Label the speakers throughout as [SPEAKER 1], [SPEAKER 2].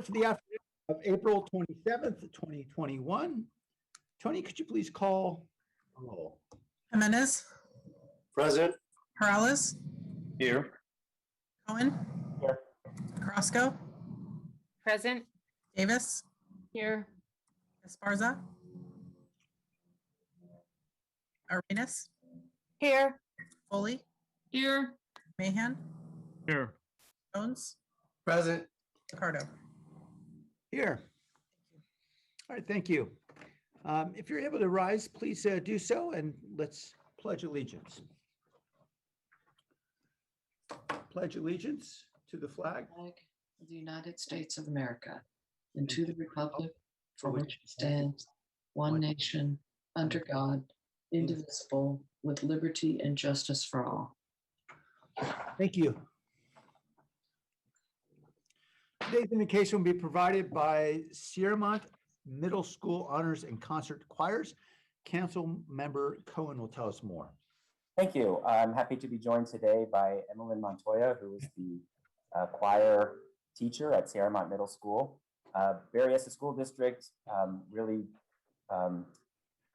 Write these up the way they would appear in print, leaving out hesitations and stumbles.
[SPEAKER 1] order for the afternoon of April 27th, 2021. Tony, could you please call roll?
[SPEAKER 2] Jimenez,
[SPEAKER 3] Present.
[SPEAKER 2] Perales,
[SPEAKER 3] Here.
[SPEAKER 2] Cohen,
[SPEAKER 3] Here.
[SPEAKER 2] Carrasco,
[SPEAKER 4] Present.
[SPEAKER 2] Davis,
[SPEAKER 4] Here.
[SPEAKER 2] Esparza, Arenas,
[SPEAKER 4] Here.
[SPEAKER 2] Foley,
[SPEAKER 4] Here.
[SPEAKER 2] Mahan,
[SPEAKER 3] Here.
[SPEAKER 2] Jones,
[SPEAKER 3] Present.
[SPEAKER 2] Ricardo.
[SPEAKER 1] Here. All right, thank you. If you're able to rise, please do so, and let's pledge allegiance. Pledge allegiance to the flag
[SPEAKER 5] Of the United States of America and to the republic for which it stands, one nation, under God, indivisible, with liberty and justice for all.
[SPEAKER 1] Thank you. Today's invocation will be provided by Sierramont Middle School Honors and Concert Choirs. Council Member Cohen will tell us more.
[SPEAKER 6] Thank you. I'm happy to be joined today by Emily Montoya, who is the choir teacher at Sierramont Middle School. Berryessa School District really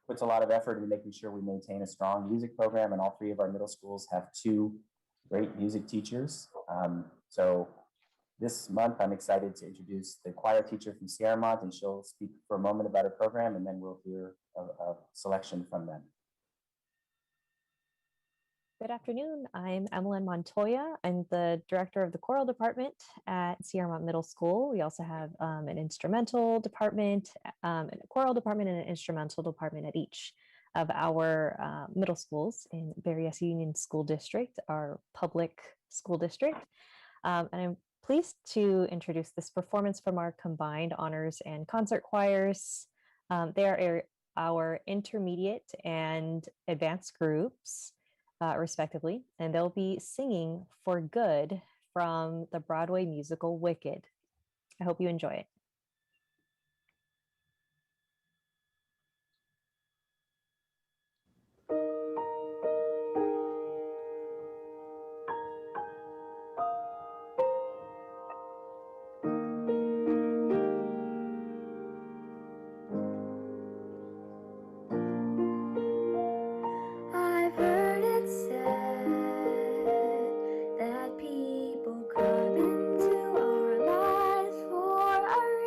[SPEAKER 6] puts a lot of effort into making sure we maintain a strong music program, and all three of our middle schools have two great music teachers. So this month, I'm excited to introduce the choir teacher from Sierramont, and she'll speak for a moment about her program, and then we'll hear a selection from them.
[SPEAKER 7] Good afternoon. I'm Emily Montoya. I'm the director of the choral department at Sierramont Middle School. We also have an instrumental department, a choral department, and an instrumental department at each of our middle schools in Berryessa Union School District, our public school district. And I'm pleased to introduce this performance from our combined honors and concert choirs. They are our intermediate and advanced groups, respectively, and they'll be singing For Good from the Broadway musical Wicked. I hope you enjoy it.
[SPEAKER 8] I've heard it said that people come into our lives for a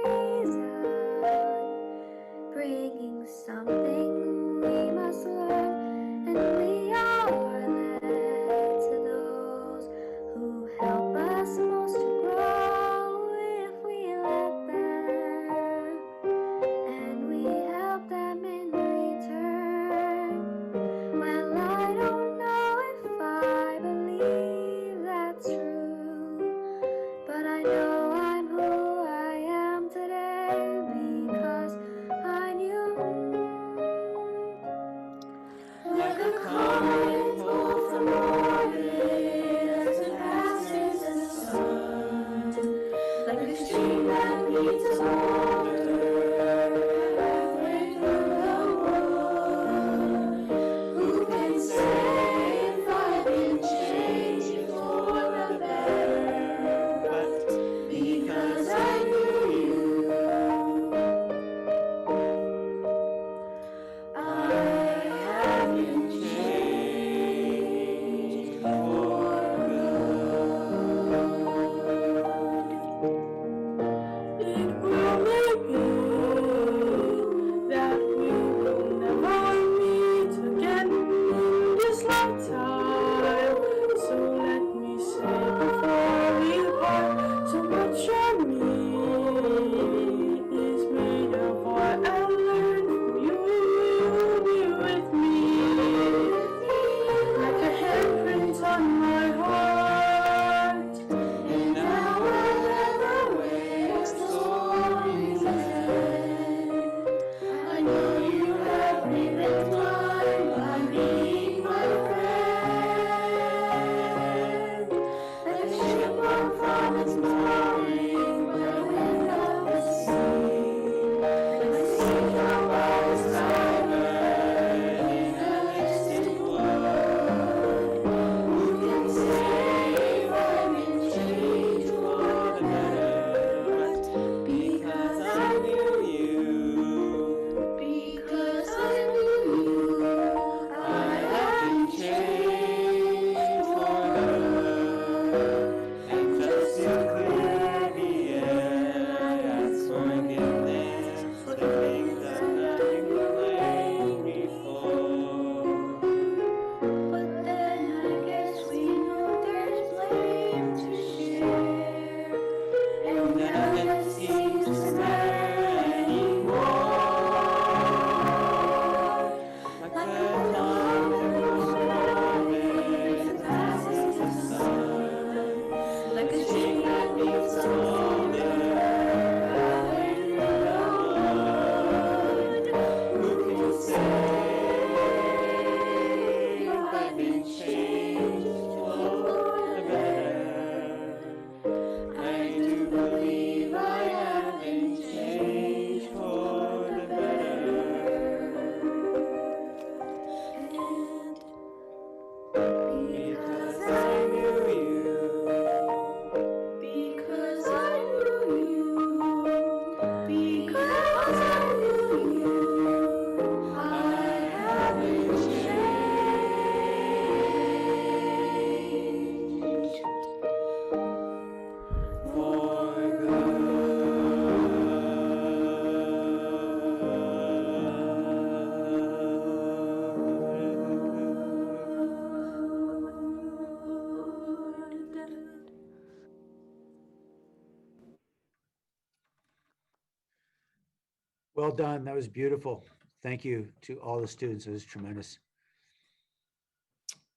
[SPEAKER 1] Well done. That was beautiful. Thank you to all the students. It was tremendous.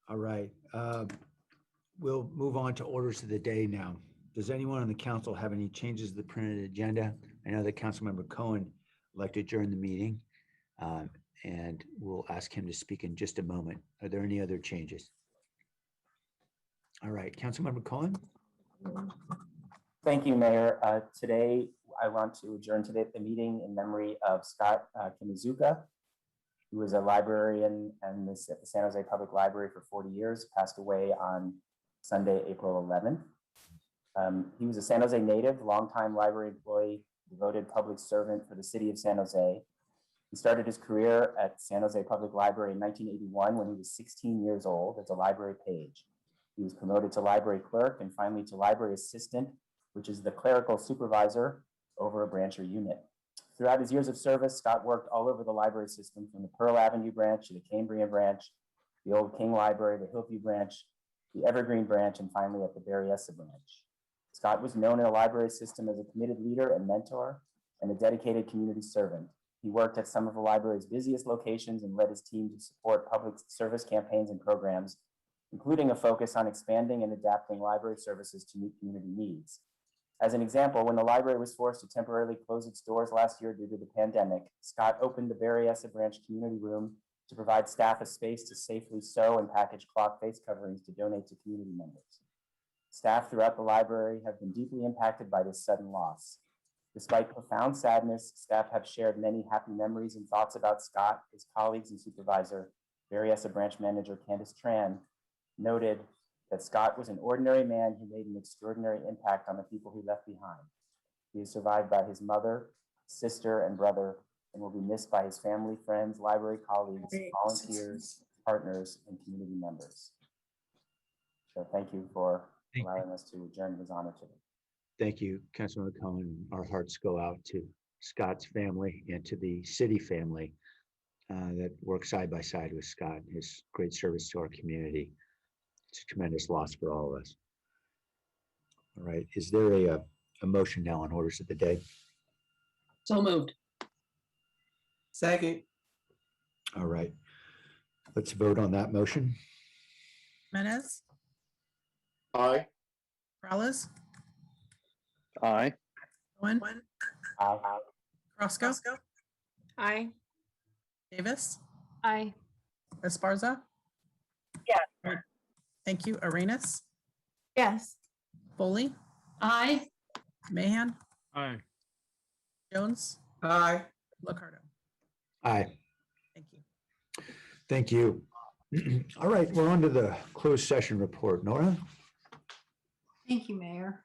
[SPEAKER 1] All right. We'll move on to orders of the day now. Does anyone on the council have any changes to the printed agenda? I know that Councilmember Cohen would like to adjourn the meeting, and we'll ask him to speak in just a moment. Are there any other changes? All right, Councilmember Cohen?
[SPEAKER 6] Thank you, Mayor. Today, I want to adjourn the meeting in memory of Scott Kimizuka, who was a librarian and at the San Jose Public Library for 40 years, passed away on Sunday, April 11th. He was a San Jose native, longtime library employee, devoted public servant for the city of San Jose. He started his career at San Jose Public Library in 1981 when he was 16 years old as a library page. He was promoted to library clerk and finally to library assistant, which is the clerical supervisor over a branch or unit. Throughout his years of service, Scott worked all over the library system, from the Pearl Avenue branch to the Cambrian branch, the Old King Library, the Hillview branch, the Evergreen branch, and finally at the Berryessa branch. Scott was known in the library system as a committed leader and mentor and a dedicated community servant. He worked at some of the library's busiest locations and led his team to support public service campaigns and programs, including a focus on expanding and adapting library services to meet community needs. As an example, when the library was forced to temporarily close its doors last year due to the pandemic, Scott opened the Berryessa branch community room to provide staff a space to safely sew and package cloth face coverings to donate to community members. Staff throughout the library have been deeply impacted by this sudden loss. Despite profound sadness, staff have shared many happy memories and thoughts about Scott. His colleagues and supervisor, Berryessa branch manager Candace Tran, noted that Scott was an ordinary man who made an extraordinary impact on the people he left behind. He is survived by his mother, sister, and brother, and will be missed by his family, friends, library colleagues, volunteers, partners, and community members. So thank you for allowing us to adjourn his honor today.
[SPEAKER 1] Thank you, Councilmember Cohen. Our hearts go out to Scott's family and to the city family that works side by side with Scott, his great service to our community. It's a tremendous loss for all of us. All right, is there a motion now on orders of the day?
[SPEAKER 5] So moved.
[SPEAKER 3] Second.
[SPEAKER 1] All right, let's vote on that motion.
[SPEAKER 2] Jimenez,
[SPEAKER 3] Aye.
[SPEAKER 2] Morales,
[SPEAKER 3] Aye.
[SPEAKER 2] Cohen,
[SPEAKER 6] Aye.
[SPEAKER 2] Roscoe,
[SPEAKER 4] Aye.
[SPEAKER 2] Davis,
[SPEAKER 4] Aye.
[SPEAKER 2] Esparza.
[SPEAKER 4] Yes.
[SPEAKER 2] Thank you. Arenas,
[SPEAKER 4] Yes.
[SPEAKER 2] Foley,
[SPEAKER 4] Aye.
[SPEAKER 2] Mahan,
[SPEAKER 3] Aye.
[SPEAKER 2] Jones,
[SPEAKER 3] Aye.
[SPEAKER 2] Locardo.
[SPEAKER 1] Aye,
[SPEAKER 2] Thank you.
[SPEAKER 1] thank you. All right, we're on to the closed session report. Nora?
[SPEAKER 9] Thank you, Mayor.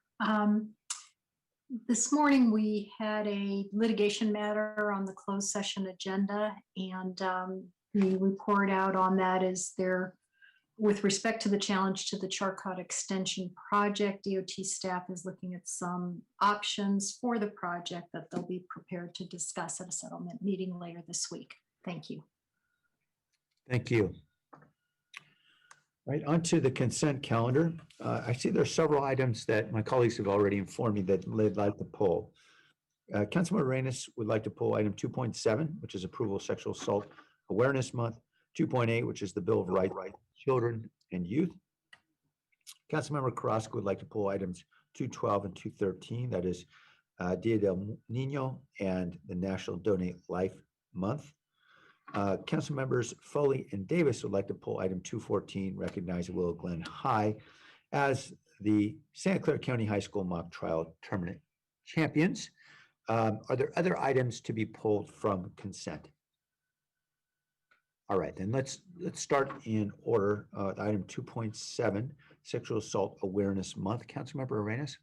[SPEAKER 9] This morning, we had a litigation matter on the closed session agenda, and the report out on that is there, with respect to the challenge to the Charcot Extension project, DOT staff is looking at some options for the project that they'll be prepared to discuss at a settlement meeting later this week. Thank you.
[SPEAKER 1] Thank you. Right, on to the consent calendar. I see there's several items that my colleagues have already informed me that they'd like to pull. Councilmember Arenas would like to pull item 2.7, which is approval of Sexual Assault Awareness Month, 2.8, which is the Bill of Rights, Children and Youth. Councilmember Carrasco would like to pull items 212 and 213, that is Dia del Niño and the National Donate Life Month. Council members Foley and Davis would like to pull item 214, recognize Willow Glen High as the Santa Clara County High School mock trial tournament champions. Are there other items to be pulled from consent? All right, then let's start in order. Item 2.7, Sexual Assault Awareness Month. Councilmember Arenas.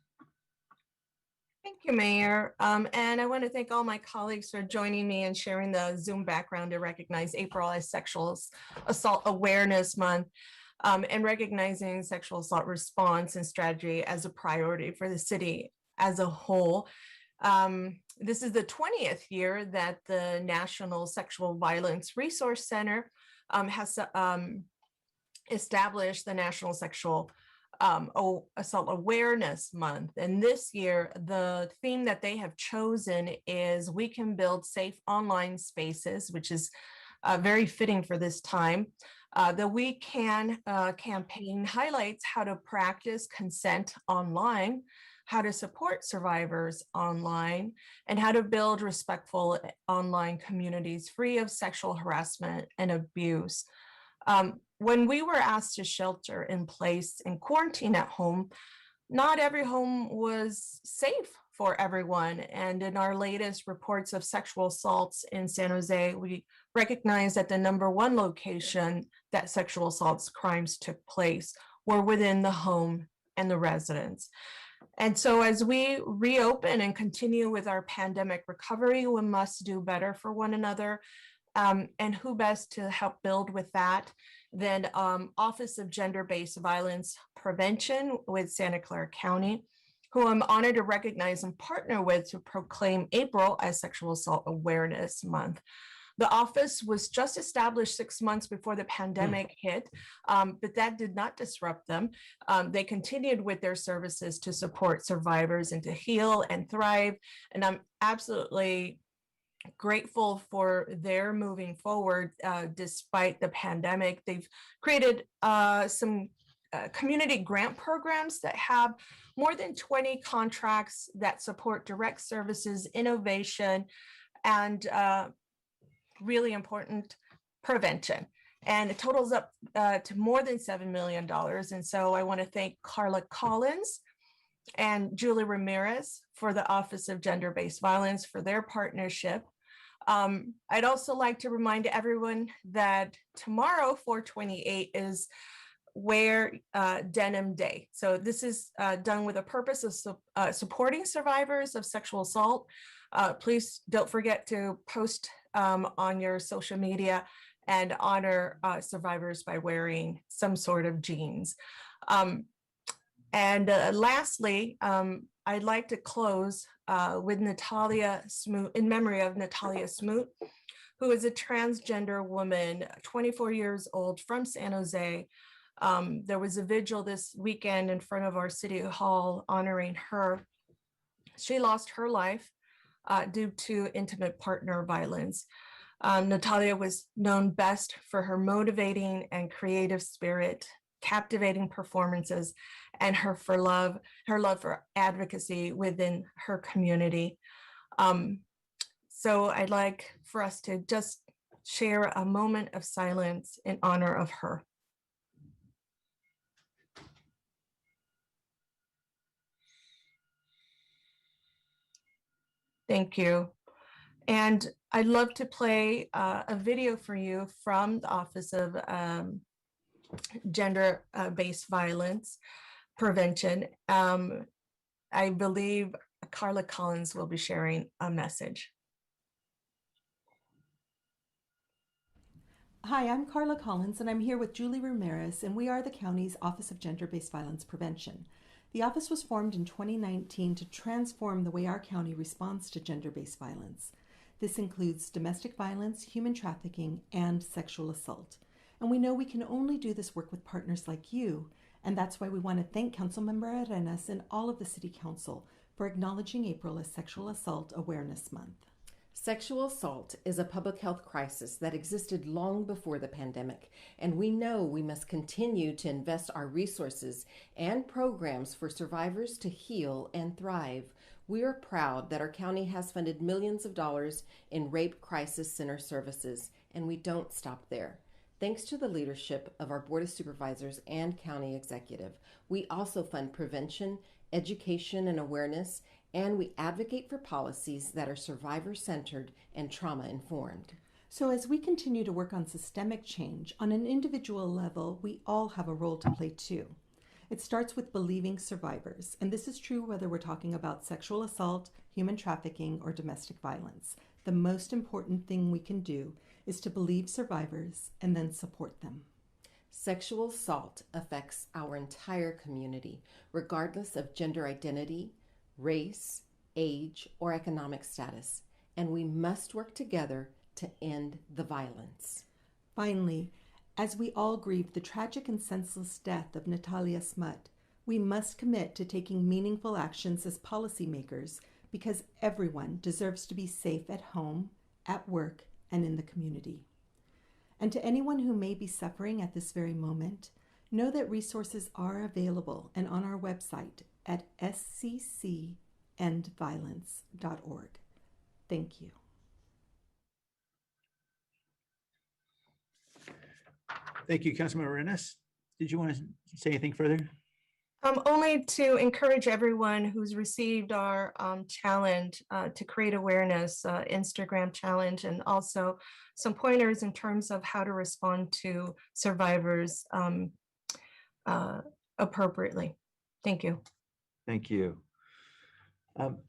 [SPEAKER 10] Thank you, Mayor. And I want to thank all my colleagues for joining me and sharing the Zoom background to recognize April as Sexual Assault Awareness Month and recognizing sexual assault response and strategy as a priority for the city as a whole. This is the 20th year that the National Sexual Violence Resource Center has established the National Sexual Assault Awareness Month. And this year, the theme that they have chosen is We Can Build Safe Online Spaces, which is very fitting for this time. The We Can campaign highlights how to practice consent online, how to support survivors online, and how to build respectful online communities free of sexual harassment and abuse. When we were asked to shelter in place and quarantine at home, not every home was safe for everyone. And in our latest reports of sexual assaults in San Jose, we recognize that the #1 location that sexual assaults crimes took place were within the home and the residence. And so as we reopen and continue with our pandemic recovery, we must do better for one another. And who best to help build with that than Office of Gender-Based Violence Prevention with Santa Clara County, who I'm honored to recognize and partner with to proclaim April as Sexual Assault Awareness Month. The office was just established 6 months before the pandemic hit, but that did not disrupt them. They continued with their services to support survivors and to heal and thrive. And I'm absolutely grateful for their moving forward despite the pandemic. They've created some community grant programs that have more than 20 contracts that support direct services, innovation, and really important prevention. And it totals up to more than $7 million. And so I want to thank Carla Collins and Julie Ramirez for the Office of Gender-Based Violence for their partnership. I'd also like to remind everyone that tomorrow, 4/28, is Wear Denim Day. So this is done with a purpose of supporting survivors of sexual assault. Please don't forget to post on your social media and honor survivors by wearing some sort of jeans. And lastly, I'd like to close with Natalia Smoot, in memory of Natalia Smoot, who is a transgender woman, 24 years old, from San Jose. There was a vigil this weekend in front of our city hall honoring her. She lost her life due to intimate partner violence. Natalia was known best for her motivating and creative spirit, captivating performances, and her love for advocacy within her community. So I'd like for us to just share a moment of silence in honor of her. Thank you. And I'd love to play a video for you from the Office of Gender-Based Violence Prevention. I believe Carla Collins will be sharing a message.
[SPEAKER 11] Hi, I'm Carla Collins, and I'm here with Julie Ramirez, and we are the county's Office of Gender-Based Violence Prevention. The office was formed in 2019 to transform the way our county responds to gender-based violence. This includes domestic violence, human trafficking, and sexual assault. And we know we can only do this work with partners like you, and that's why we want to thank Councilmember Arenas and all of the City Council for acknowledging April as Sexual Assault Awareness Month.
[SPEAKER 12] Sexual assault is a public health crisis that existed long before the pandemic, and we know we must continue to invest our resources and programs for survivors to heal and thrive. We are proud that our county has funded millions of dollars in Rape Crisis Center services, and we don't stop there. Thanks to the leadership of our Board of Supervisors and County Executive, we also fund prevention, education, and awareness, and we advocate for policies that are survivor-centered and trauma-informed.
[SPEAKER 11] So as we continue to work on systemic change, on an individual level, we all have a role to play too. It starts with believing survivors, and this is true whether we're talking about sexual assault, human trafficking, or domestic violence. The most important thing we can do is to believe survivors and then support them.
[SPEAKER 12] Sexual assault affects our entire community, regardless of gender identity, race, age, or economic status, and we must work together to end the violence.
[SPEAKER 11] Finally, as we all grieve the tragic and senseless death of Natalia Smoot, We must commit to taking meaningful actions as policymakers because everyone deserves to be safe at home, at work, and in the community. And to anyone who may be suffering at this very moment, know that resources are available and on our website at sccendviolence.org. Thank you.
[SPEAKER 1] Thank you, Councilmember Arenas. Did you want to say anything further?
[SPEAKER 10] Only to encourage everyone who's received our challenge to create awareness, Instagram challenge, and also some pointers in terms of how to respond to survivors appropriately. Thank you.
[SPEAKER 1] Thank you.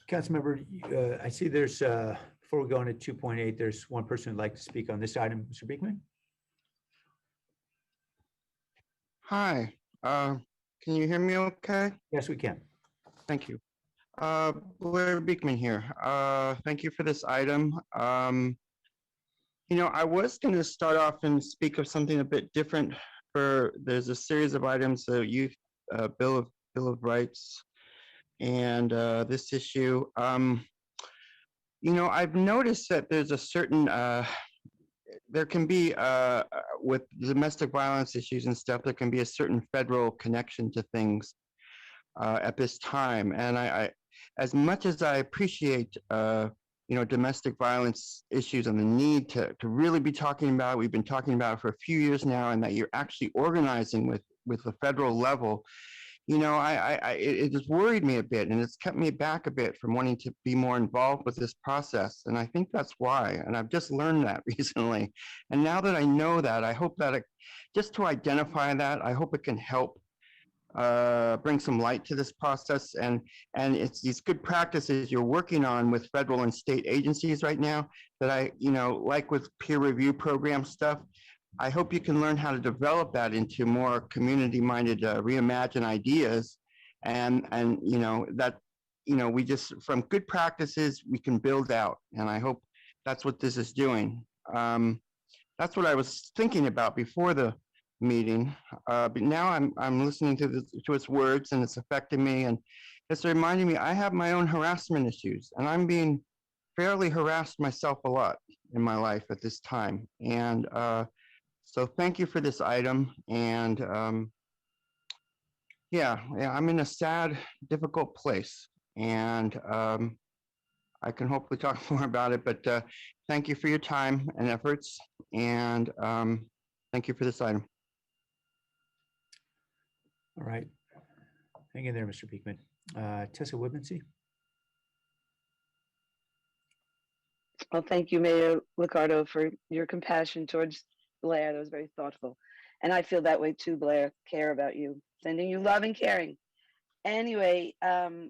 [SPEAKER 1] Councilmember, I see there's, before we go into 2.8, there's one person who'd like to speak on this item. Mr. Beekman?
[SPEAKER 13] Hi, can you hear me okay?
[SPEAKER 1] Yes, we can.
[SPEAKER 13] Thank you. Blair Beekman here. Thank you for this item. You know, I was going to start off and speak of something a bit different. There's a series of items, the Youth Bill of Rights, and this issue. You know, I've noticed that there's a certain there can be, with domestic violence issues and stuff, there can be a certain federal connection to things at this time. And I as much as I appreciate, you know, domestic violence issues and the need to really be talking about it, we've been talking about it for a few years now, and that you're actually organizing with the federal level, you know, it has worried me a bit, and it's kept me back a bit from wanting to be more involved with this process. And I think that's why, and I've just learned that recently. And now that I know that, I hope that just to identify that, I hope it can help bring some light to this process. And it's these good practices you're working on with federal and state agencies right now that you know, like with peer review program stuff, I hope you can learn how to develop that into more community-minded, reimagine ideas, and you know that, you know, we just, from good practices we can build out, and I hope that's what this is doing. That's what I was thinking about before the meeting, but now I'm listening to its words, and it's affecting me, and it's reminding me I have my own harassment issues, and I'm being fairly harassed myself a lot in my life at this time, and so thank you for this item. And yeah, I'm in a sad, difficult place, and I can hopefully talk more about it, but thank you for your time and efforts, and thank you for this item.
[SPEAKER 1] All right. Hang in there, Mr. Beekman. Tessa Woodmansee?
[SPEAKER 14] Well, thank you, Mayor Liccardo, for your compassion towards Blair. That was very thoughtful. And I feel that way too, Blair. Care about you. Sending you love and caring. Anyway, I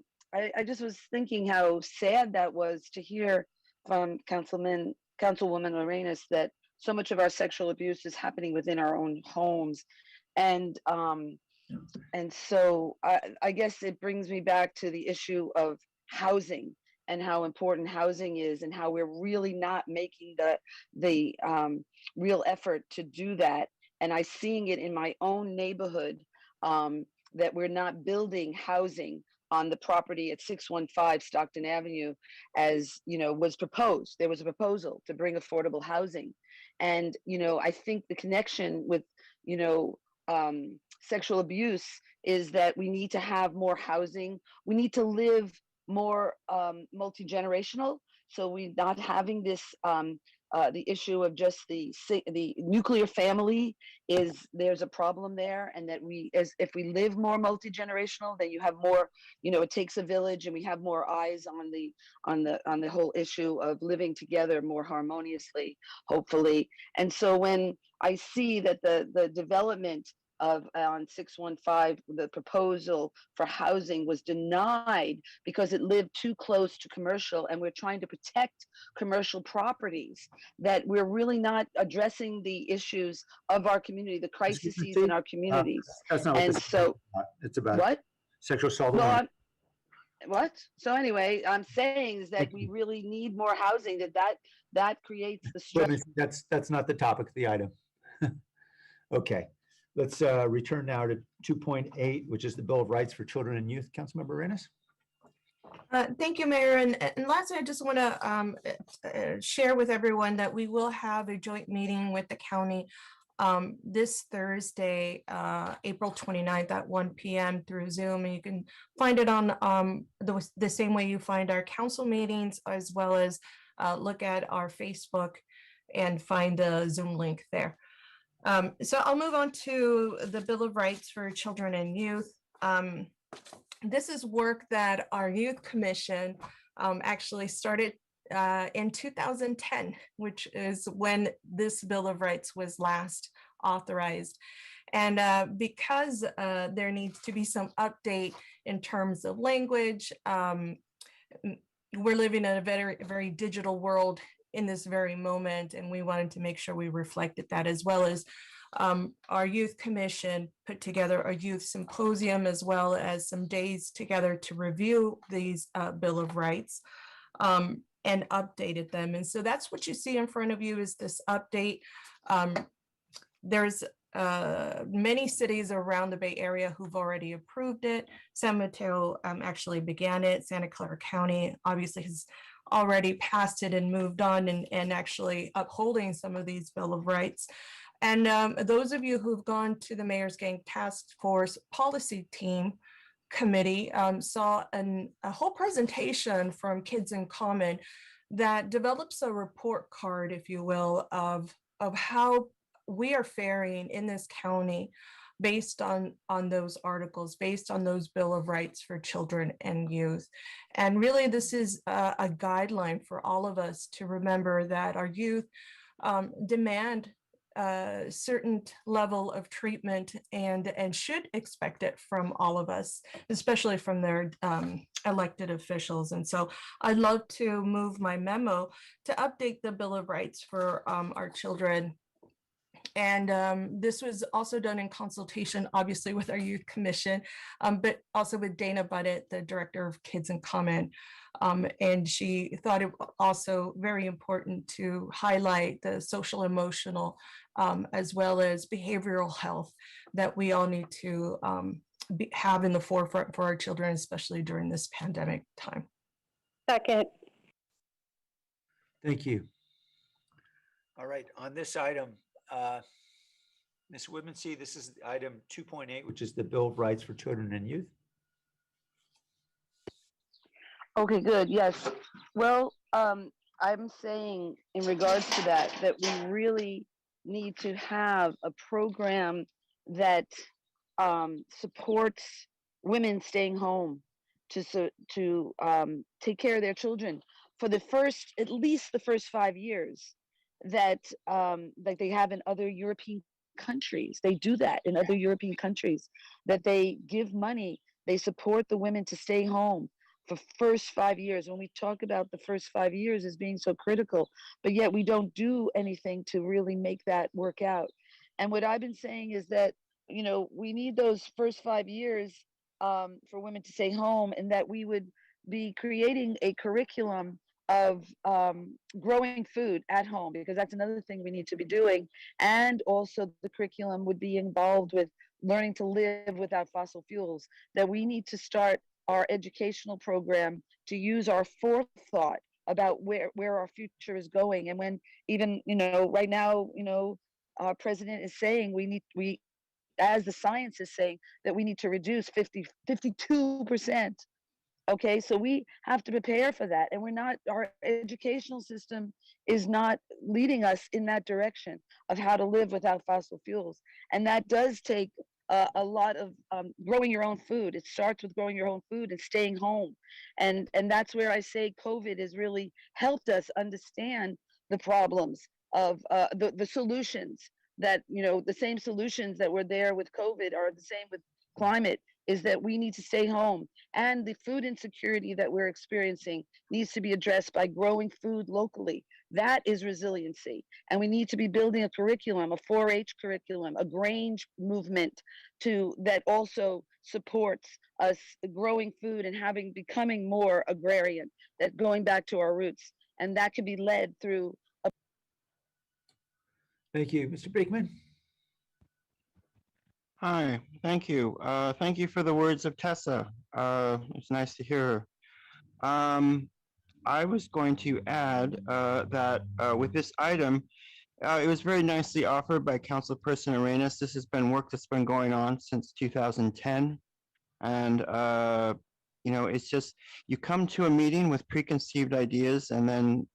[SPEAKER 14] just was thinking how sad that was to hear from Councilwoman Arenas that so much of our sexual abuse is happening within our own homes. And so I guess it brings me back to the issue of housing and how important housing is, and how we're really not making the real effort to do that. And I'm seeing it in my own neighborhood, that we're not building housing on the property at 615 Stockton Avenue, as you know, was proposed. There was a proposal to bring affordable housing, and you know, I think the connection with, you know, sexual abuse is that we need to have more housing. We need to live more multi-generational, so we're not having this the issue of just the nuclear family. There's a problem there, and that if we live more multi-generational, then you have more, you know, it takes a village, and we have more eyes on the whole issue of living together more harmoniously, hopefully. And so when I see that the development of on 615, the proposal for housing was denied because it lived too close to commercial, and we're trying to protect commercial properties, that we're really not addressing the issues of our community, the crises in our communities.
[SPEAKER 1] That's not what
[SPEAKER 14] And
[SPEAKER 1] this
[SPEAKER 14] so
[SPEAKER 1] it's about.
[SPEAKER 14] what?
[SPEAKER 1] Sexual assault.
[SPEAKER 14] Well, what? So anyway, I'm saying is that we really need more housing, that creates the stress.
[SPEAKER 1] That's not the topic of the item. Okay. Let's return now to 2.8, which is the Bill of Rights for Children and Youth. Councilmember Arenas?
[SPEAKER 10] Thank you, Mayor. And lastly, I just want to share with everyone that we will have a joint meeting with the county this Thursday, April 29th at 1 p.m. through Zoom. And you can find it on the same way you find our council meetings, as well as look at our Facebook and find the Zoom link there. So I'll move on to the Bill of Rights for Children and Youth. This is work that our Youth Commission actually started in 2010, which is when this Bill of Rights was last authorized. And because there needs to be some update in terms of language, we're living in a very digital world in this very moment, and we wanted to make sure we reflected that, as well as our Youth Commission put together a youth symposium, as well as some days together to review these Bill of Rights and updated them. And so that's what you see in front of you, is this update. There's many cities around the Bay Area who've already approved it. San Mateo actually began it. Santa Clara County obviously has already passed it and moved on and actually upholding some of these Bill of Rights. And those of you who've gone to the Mayor's Gang Task Force Policy Team Committee saw a whole presentation from Kids in Common that develops a report card, if you will, of how we are faring in this county based on those articles, based on those Bill of Rights for children and youth. And really, this is a guideline for all of us to remember that our youth demand a certain level of treatment and should expect it from all of us, especially from their elected officials. And so I'd love to move my memo to update the Bill of Rights for our children. And this was also done in consultation, obviously, with our Youth Commission, but also with Dana Buddett, the Director of Kids in Common. And she thought it also very important to highlight the social emotional as well as behavioral health that we all need to have in the forefront for our children, especially during this pandemic time.
[SPEAKER 4] Second.
[SPEAKER 1] Thank you. All right, on this item, Ms. Woodmansee, this is item 2.8, which is the Bill of Rights for Children and Youth.
[SPEAKER 14] Okay, good. Yes. Well, I'm saying in regards to that we really need to have a program that supports women staying home to take care of their children for at least the first 5 years that like they have in other European countries. They do that in other European countries, that they give money, they support the women to stay home for first 5 years. When we talk about the first 5 years as being so critical, but yet we don't do anything to really make that work out. And what I've been saying is that, you know, we need those first 5 years for women to stay home, and that we would be creating a curriculum of growing food at home, because that's another thing we need to be doing. And also the curriculum would be involved with learning to live without fossil fuels, that we need to start our educational program to use our forethought about where our future is going. And when even, you know, right now, you know, our president is saying we as the science is saying, that we need to reduce 52%. Okay, so we have to prepare for that. And our educational system is not leading us in that direction of how to live without fossil fuels. And that does take a lot of growing your own food. It starts with growing your own food and staying home. And that's where I say COVID has really helped us understand the problems of the solutions that, you know, the same solutions that were there with COVID are the same with climate, is that we need to stay home. And the food insecurity that we're experiencing needs to be addressed by growing food locally. That is resiliency. And we need to be building a curriculum, a 4-H curriculum, a Grange movement that also supports us growing food and becoming more agrarian, that going back to our roots. And that can be led through
[SPEAKER 1] Thank you. Mr. Brinkman?
[SPEAKER 13] Hi, thank you. Thank you for the words of Tessa. It's nice to hear her. I was going to add that with this item, it was very nicely offered by Councilperson Arenas. This has been work that's been going on since 2010. And, it's just, you come to a meeting with preconceived ideas and then,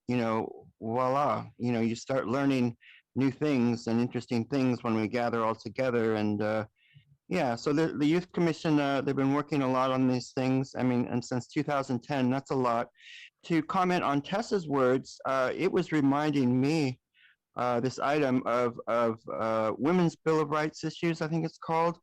[SPEAKER 13] voila, you start learning new things and interesting things when we gather all together. And yeah, so the Youth Commission, they've been working a lot on these things. I mean, and since 2010, that's a lot. To comment on Tessa's words, it was reminding me this item of Women's Bill of Rights issues, I think it's called.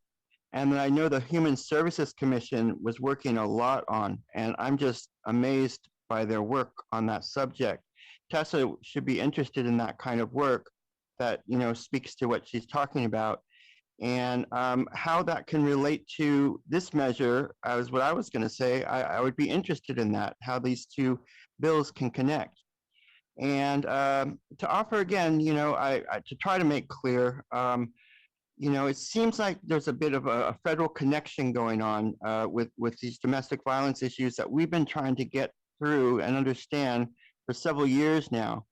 [SPEAKER 13] And I know the Human Services Commission was working a lot on, and I'm just amazed by their work on that subject. Tessa should be interested in that kind of work that, speaks to what she's talking about. And how that can relate to this measure is what I was going to say. I would be interested in that, how these two bills can connect. And to offer again, to try to make clear, it seems like there's a bit of a federal connection going on with these domestic violence issues that we've been trying to get through and understand for several years now.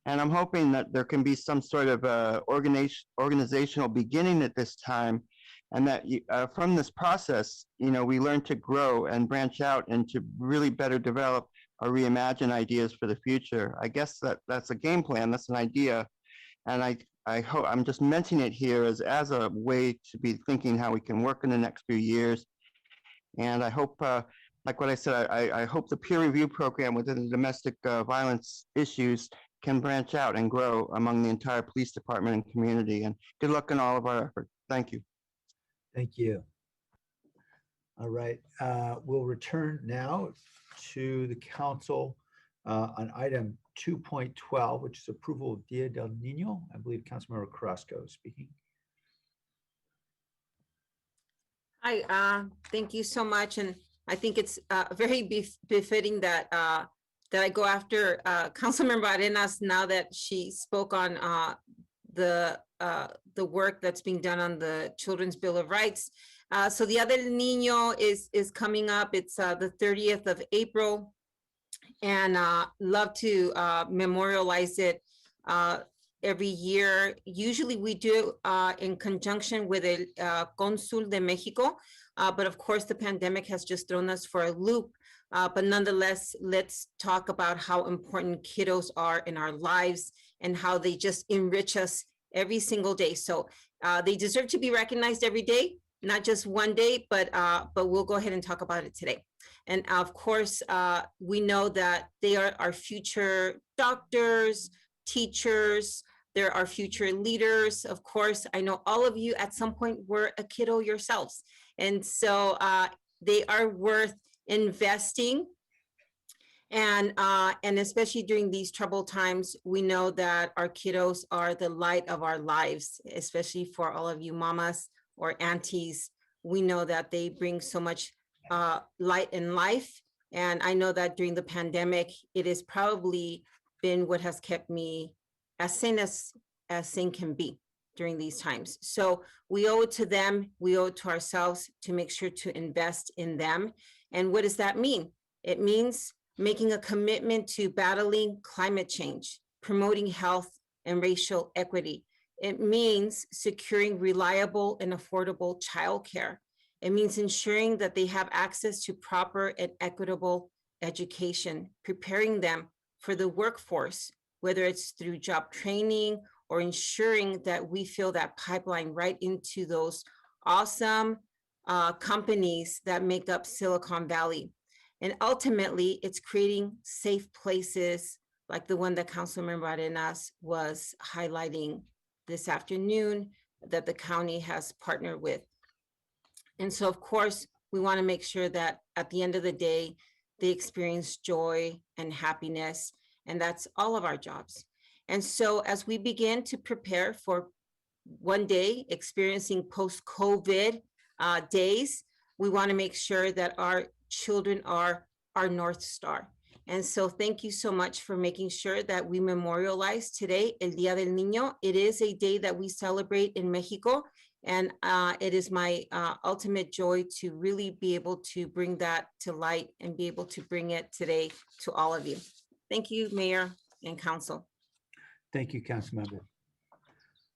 [SPEAKER 13] And I'm hoping that there can be some sort of organizational beginning at this time, and that from this process, we learn to grow and branch out and to really better develop or reimagine ideas for the future. I guess that's a game plan, that's an idea. And I hope, I'm just mentioning it here as a way to be thinking how we can work in the next few years. And I hope, like what I said, I hope the peer review program within the domestic violence issues can branch out and grow among the entire police department and community. And good luck in all of our efforts. Thank you.
[SPEAKER 1] Thank you. All right, we'll return now to the council on item 2.12, which is approval of Dia del Nino. I believe Councilmember Carrasco is speaking.
[SPEAKER 4] Hi, thank you so much. And I think it's very befitting that that I go after Councilmember Arenas now that she spoke on the work that's being done on the Children's Bill of Rights. So the Dia del Nino is coming up. It's the 30th of April, and love to memorialize it every year. Usually we do in conjunction with the Consul de Mexico, but of course the pandemic has just thrown us for a loop. But nonetheless, let's talk about how important kiddos are in our lives and how they just enrich us every single day. So they deserve to be recognized every day, not just one day, but we'll go ahead and talk about it today. And of course, we know that they are our future doctors, teachers, they're our future leaders. Of course, I know all of you at some point were a kiddo yourselves. And so they are worth investing. And especially during these troubled times, we know that our kiddos are the light of our lives, especially for all of you mamas or aunties. We know that they bring so much light in life. And I know that during the pandemic, it has probably been what has kept me as sane can be during these times. So we owe it to them, we owe it to ourselves to make sure to invest in them. And what does that mean? It means making a commitment to battling climate change, promoting health and racial equity. It means securing reliable and affordable childcare. It means ensuring that they have access to proper and equitable education, preparing them for the workforce, whether it's through job training or ensuring that we fill that pipeline right into those awesome companies that make up Silicon Valley. And ultimately, it's creating safe places like the one that Councilmember Arenas was highlighting this afternoon that the county has partnered with. And so, of course, we want to make sure that at the end of the day, they experience joy and happiness, and that's all of our jobs. And so as we begin to prepare for one day experiencing post-COVID days, we want to make sure that our children are our North Star. And so thank you so much for making sure that we memorialize today, El Día del Niño. It is a day that we celebrate in Mexico. And it is my ultimate joy to really be able to bring that to light and be able to bring it today to all of you. Thank you, Mayor and Council.
[SPEAKER 1] Thank you, Councilmember.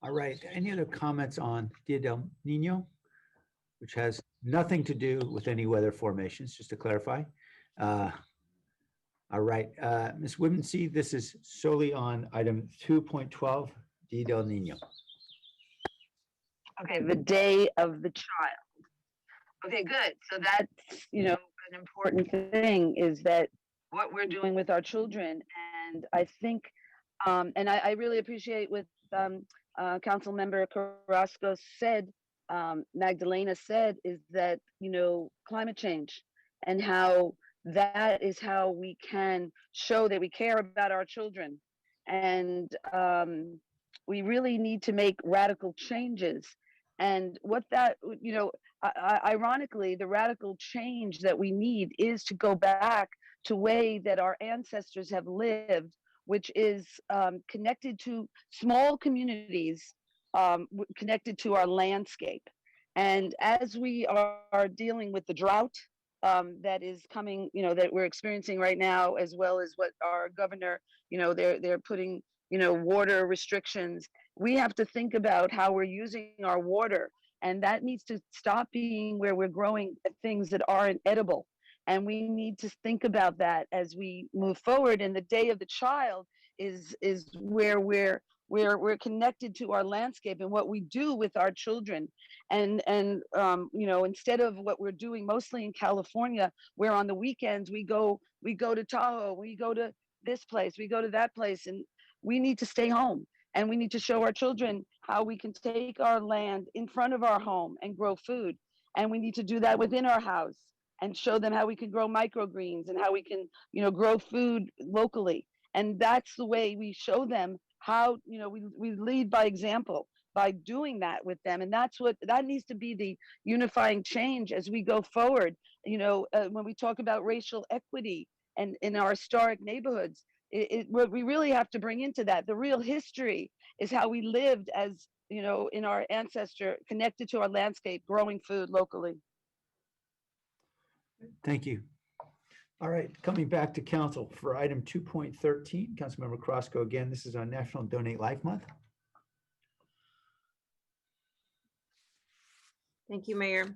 [SPEAKER 1] All right, any other comments on Dia del Niño, which has nothing to do with any weather formations, just to clarify. All right, Ms. Woodmansee, this is solely on item 2.12, Dia del Niño.
[SPEAKER 14] Okay, the day of the child. Okay, good. So that's, an important thing is that what we're doing with our children. And I think, and I really appreciate what Council Member Carrasco said, Magdalena said, is that, climate change and how that is how we can show that we care about our children. And we really need to make radical changes. And what that, ironically, the radical change that we need is to go back to way that our ancestors have lived, which is connected to small communities, connected to our landscape. And as we are dealing with the drought that is coming, that we're experiencing right now, as well as what our governor, they're putting, water restrictions. We have to think about how we're using our water, and that needs to stop being where we're growing things that aren't edible. And we need to think about that as we move forward. And the Day of the Child is where we're connected to our landscape and what we do with our children. And instead of what we're doing mostly in California, where on the weekends we go to Tahoe, we go to this place, we go to that place, and we need to stay home. And we need to show our children how we can take our land in front of our home and grow food. And we need to do that within our house and show them how we can grow microgreens and how we can, grow food locally. And that's the way we show them how, we lead by example by doing that with them. And that needs to be the unifying change as we go forward. When we talk about racial equity and in our historic neighborhoods, what we really have to bring into that, the real history is how we lived as, in our ancestor, connected to our landscape, growing food locally.
[SPEAKER 1] Thank you. All right, coming back to council for item 2.13, Councilmember Carrasco again, this is on National Donate Life Month.
[SPEAKER 4] Thank you, Mayor.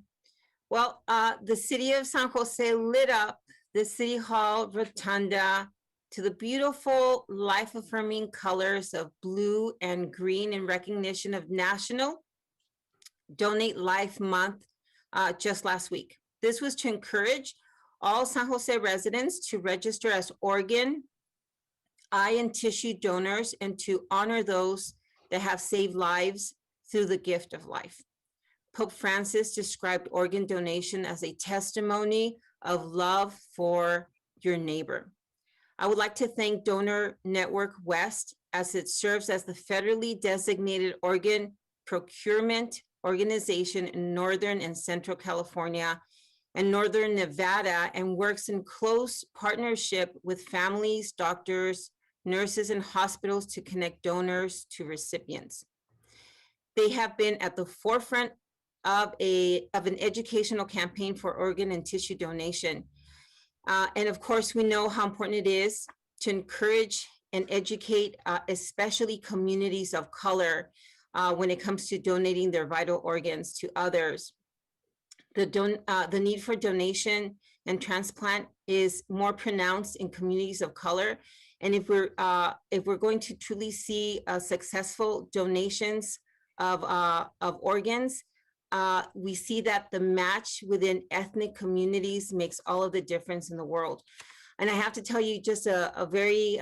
[SPEAKER 4] Well, the city of San Jose lit up the City Hall Rotunda to the beautiful life-affirming colors of blue and green in recognition of National Donate Life Month just last week. This was to encourage all San Jose residents to register as organ, eye, and tissue donors and to honor those that have saved lives through the gift of life. Pope Francis described organ donation as a testimony of love for your neighbor. I would like to thank Donor Network West as it serves as the federally designated organ procurement organization in Northern and Central California and Northern Nevada, and works in close partnership with families, doctors, nurses, and hospitals to connect donors to recipients. They have been at the forefront of an educational campaign for organ and tissue donation. And of course, we know how important it is to encourage and educate, especially communities of color, when it comes to donating their vital organs to others. The need for donation and transplant is more pronounced in communities of color. And if we're going to truly see successful donations of organs, we see that the match within ethnic communities makes all of the difference in the world. And I have to tell you just a very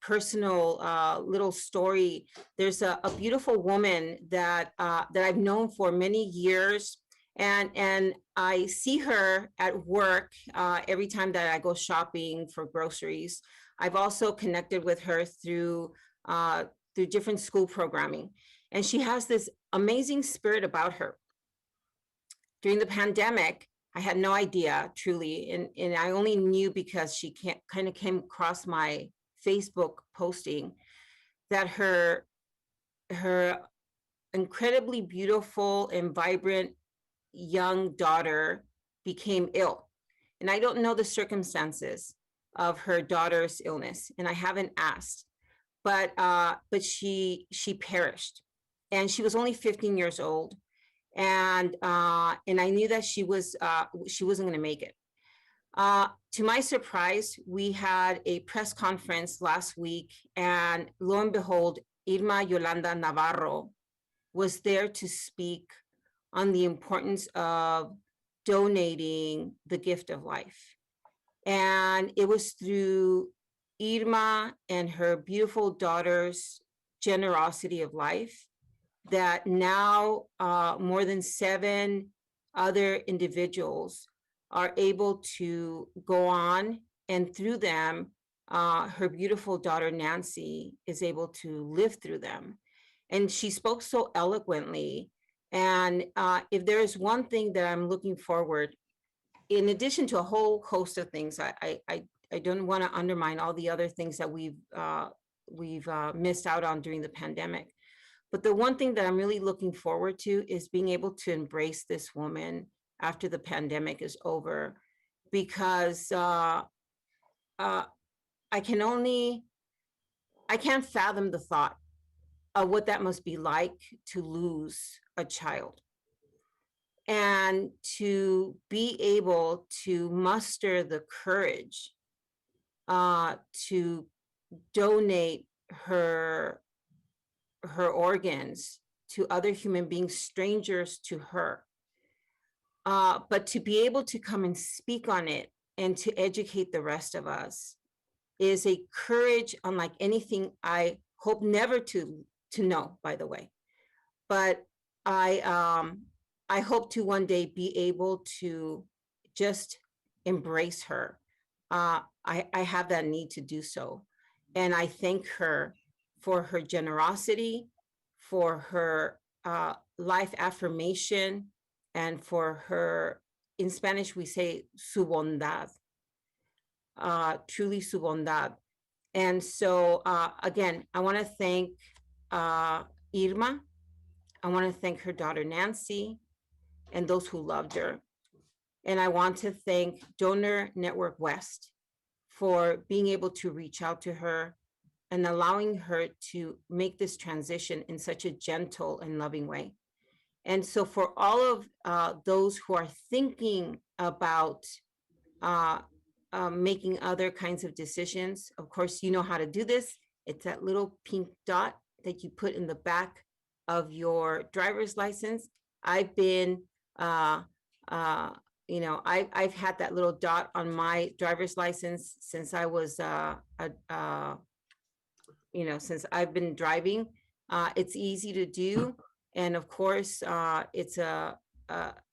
[SPEAKER 4] personal little story. There's a beautiful woman that I've known for many years, and I see her at work every time that I go shopping for groceries. I've also connected with her through different school programming, and she has this amazing spirit about her. During the pandemic, I had no idea, truly, and I only knew because she kind of came across my Facebook posting that her incredibly beautiful and vibrant young daughter became ill. And I don't know the circumstances of her daughter's illness, and I haven't asked, but she perished, and she was only 15 years old, and I knew that she wasn't going to make it. To my surprise, we had a press conference last week, and lo and behold, Irma Yolanda Navarro was there to speak on the importance of donating the gift of life. And it was through Irma and her beautiful daughter's generosity of life that now more than 7 other individuals are able to go on, and through them, her beautiful daughter Nancy is able to live through them. And she spoke so eloquently. And if there is one thing that I'm looking forward, in addition to a whole host of things, I don't want to undermine all the other things that we've missed out on during the pandemic. But the one thing that I'm really looking forward to is being able to embrace this woman after the pandemic is over, because I can't fathom the thought of what that must be like to lose a child, and to be able to muster the courage to donate her organs to other human beings, strangers to her, but to be able to come and speak on it and to educate the rest of us is a courage unlike anything I hope never to know, by the way. But I hope to one day be able to just embrace her. I have that need to do so. And I thank her for her generosity, for her life affirmation, and for her, in Spanish, we say su bondad, truly su bondad. And so, again, I want to thank Irma. I want to thank her daughter, Nancy, and those who loved her. And I want to thank Donor Network West for being able to reach out to her and allowing her to make this transition in such a gentle and loving way. And so for all of those who are thinking about making other kinds of decisions, of course, you know how to do this. It's that little pink dot that you put in the back of your driver's license. I've been, I've had that little dot on my driver's license since I was, since I've been driving. It's easy to do, and of course, it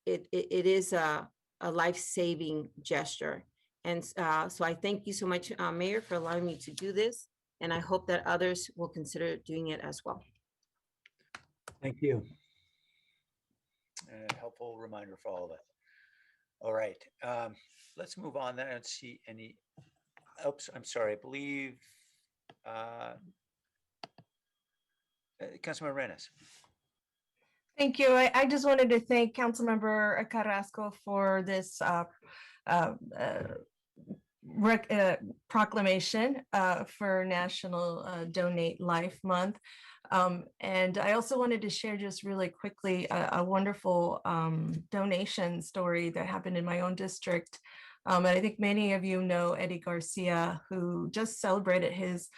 [SPEAKER 4] is a life-saving gesture. And so I thank you so much, Mayor, for allowing me to do this, and I hope that others will consider doing it as well.
[SPEAKER 1] Thank you. And a helpful reminder for all of us. All right, let's move on then. I don't see any, oops, I'm sorry, I believe Councilmember Arenas.
[SPEAKER 10] Thank you. I just wanted to thank Councilmember Carrasco for this proclamation for National Donate Life Month. And I also wanted to share just really quickly a wonderful donation story that happened in my own district. And I think many of you know Eddie Garcia, who just celebrated his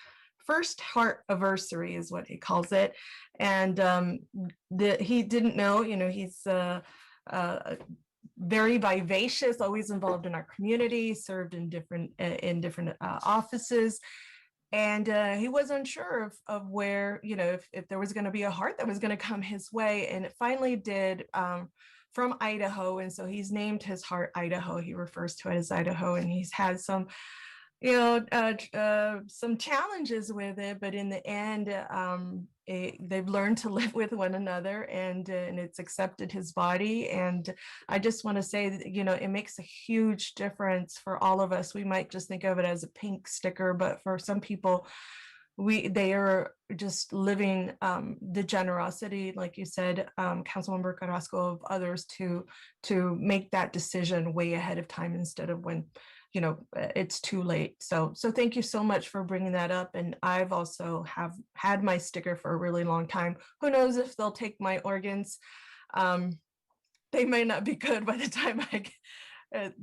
[SPEAKER 10] first heart anniversary, is what he calls it. And he didn't know, he's very vivacious, always involved in our community, served in different offices. And he was unsure of where, if there was going to be a heart that was going to come his way. And it finally did, from Idaho. And so he's named his heart Idaho. He refers to it as Idaho. And he's had some some challenges with it, but in the end, they've learned to live with one another, and it's accepted his body. And I just want to say that, it makes a huge difference for all of us. We might just think of it as a pink sticker, but for some people, they are just living the generosity, like you said, Councilmember Carrasco, of others to make that decision way ahead of time instead of when it's too late. So thank you so much for bringing that up. And I've also have had my sticker for a really long time. Who knows if they'll take my organs? They may not be good by the time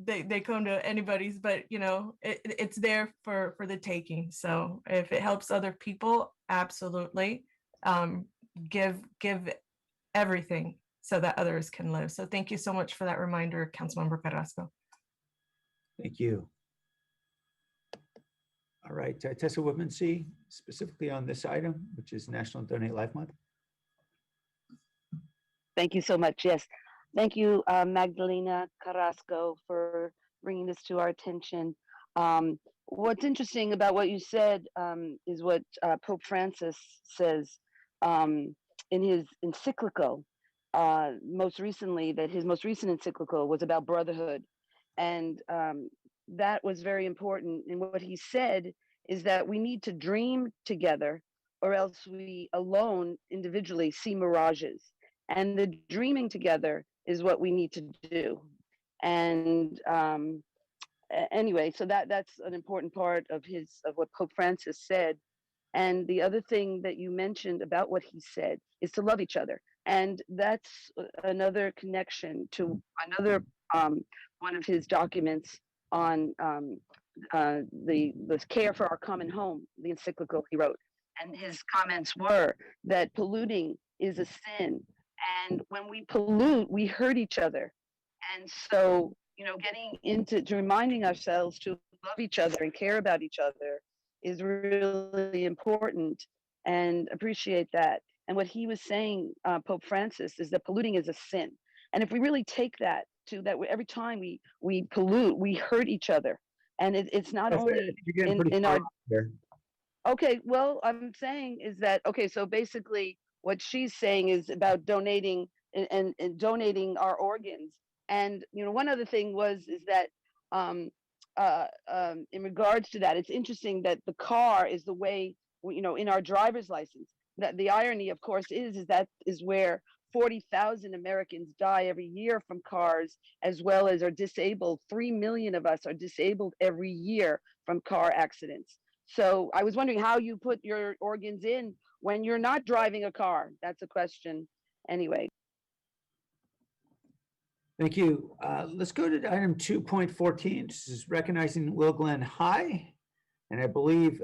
[SPEAKER 10] they come to anybody's, but it's there for the taking. So if it helps other people, absolutely, give everything so that others can live. So thank you so much for that reminder, Councilmember Carrasco.
[SPEAKER 1] Thank you. All right, Tessa Whitman-C, specifically on this item, which is National Donate Life Month.
[SPEAKER 14] Thank you so much. Yes. Thank you, Magdalena Carrasco, for bringing this to our attention. What's interesting about what you said is what Pope Francis says in his encyclical, most recently, that his most recent encyclical was about brotherhood. And that was very important. And what he said is that we need to dream together, or else we alone individually see mirages. And the dreaming together is what we need to do. And anyway, so that's an important part of what Pope Francis said. And the other thing that you mentioned about what he said is to love each other. And that's another connection to another one of his documents on the care for our common home, the encyclical he wrote. And his comments were that polluting is a sin. And when we pollute, we hurt each other. And so, getting into reminding ourselves to love each other and care about each other is really important, and appreciate that. And what he was saying, Pope Francis, is that polluting is a sin. And if we really take that to that, every time we pollute, we hurt each other. And it's not only in our. Okay, well, I'm saying is that, okay, so basically what she's saying is about donating and donating our organs. And, one other thing is that in regards to that, it's interesting that the car is the way, in our driver's license, that the irony, of course, is that is where 40,000 Americans die every year from cars, as well as are disabled. 3 million of us are disabled every year from car accidents. So I was wondering how you put your organs in when you're not driving a car. That's a question. Anyway.
[SPEAKER 1] Thank you. Let's go to item 2.14. This is recognizing Will Glen High. And I believe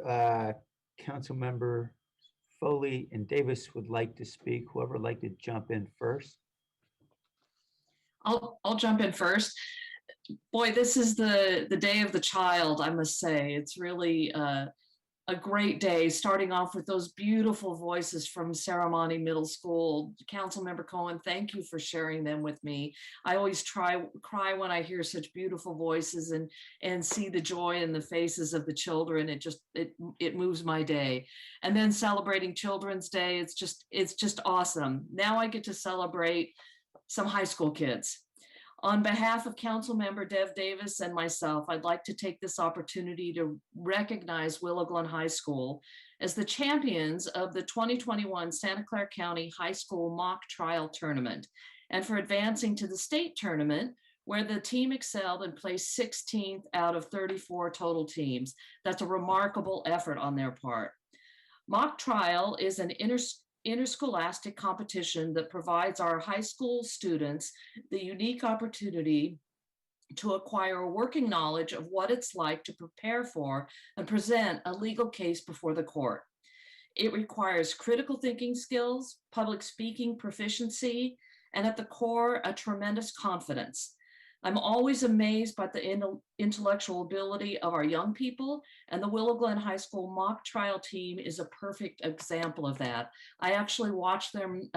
[SPEAKER 1] Council Member Foley and Davis would like to speak. Whoever would like to jump in first.
[SPEAKER 15] I'll jump in first. Boy, this is the day of the child, I must say. It's really a great day, starting off with those beautiful voices from Saramani Middle School. Councilmember Cohen, thank you for sharing them with me. I always cry when I hear such beautiful voices and see the joy in the faces of the children. It moves my day. And then celebrating Children's Day, it's just awesome. Now I get to celebrate some high school kids. On behalf of Councilmember Dev Davis and myself, I'd like to take this opportunity to recognize Willow Glen High School as the champions of the 2021 Santa Clara County High School Mock Trial Tournament, and for advancing to the state tournament, where the team excelled and placed 16th out of 34 total teams. That's a remarkable effort on their part. Mock Trial is an interscholastic competition that provides our high school students the unique opportunity to acquire a working knowledge of what it's like to prepare for and present a legal case before the court. It requires critical thinking skills, public speaking proficiency, and at the core, a tremendous confidence. I'm always amazed by the intellectual ability of our young people, and the Willow Glen High School mock trial team is a perfect example of that. I actually watched them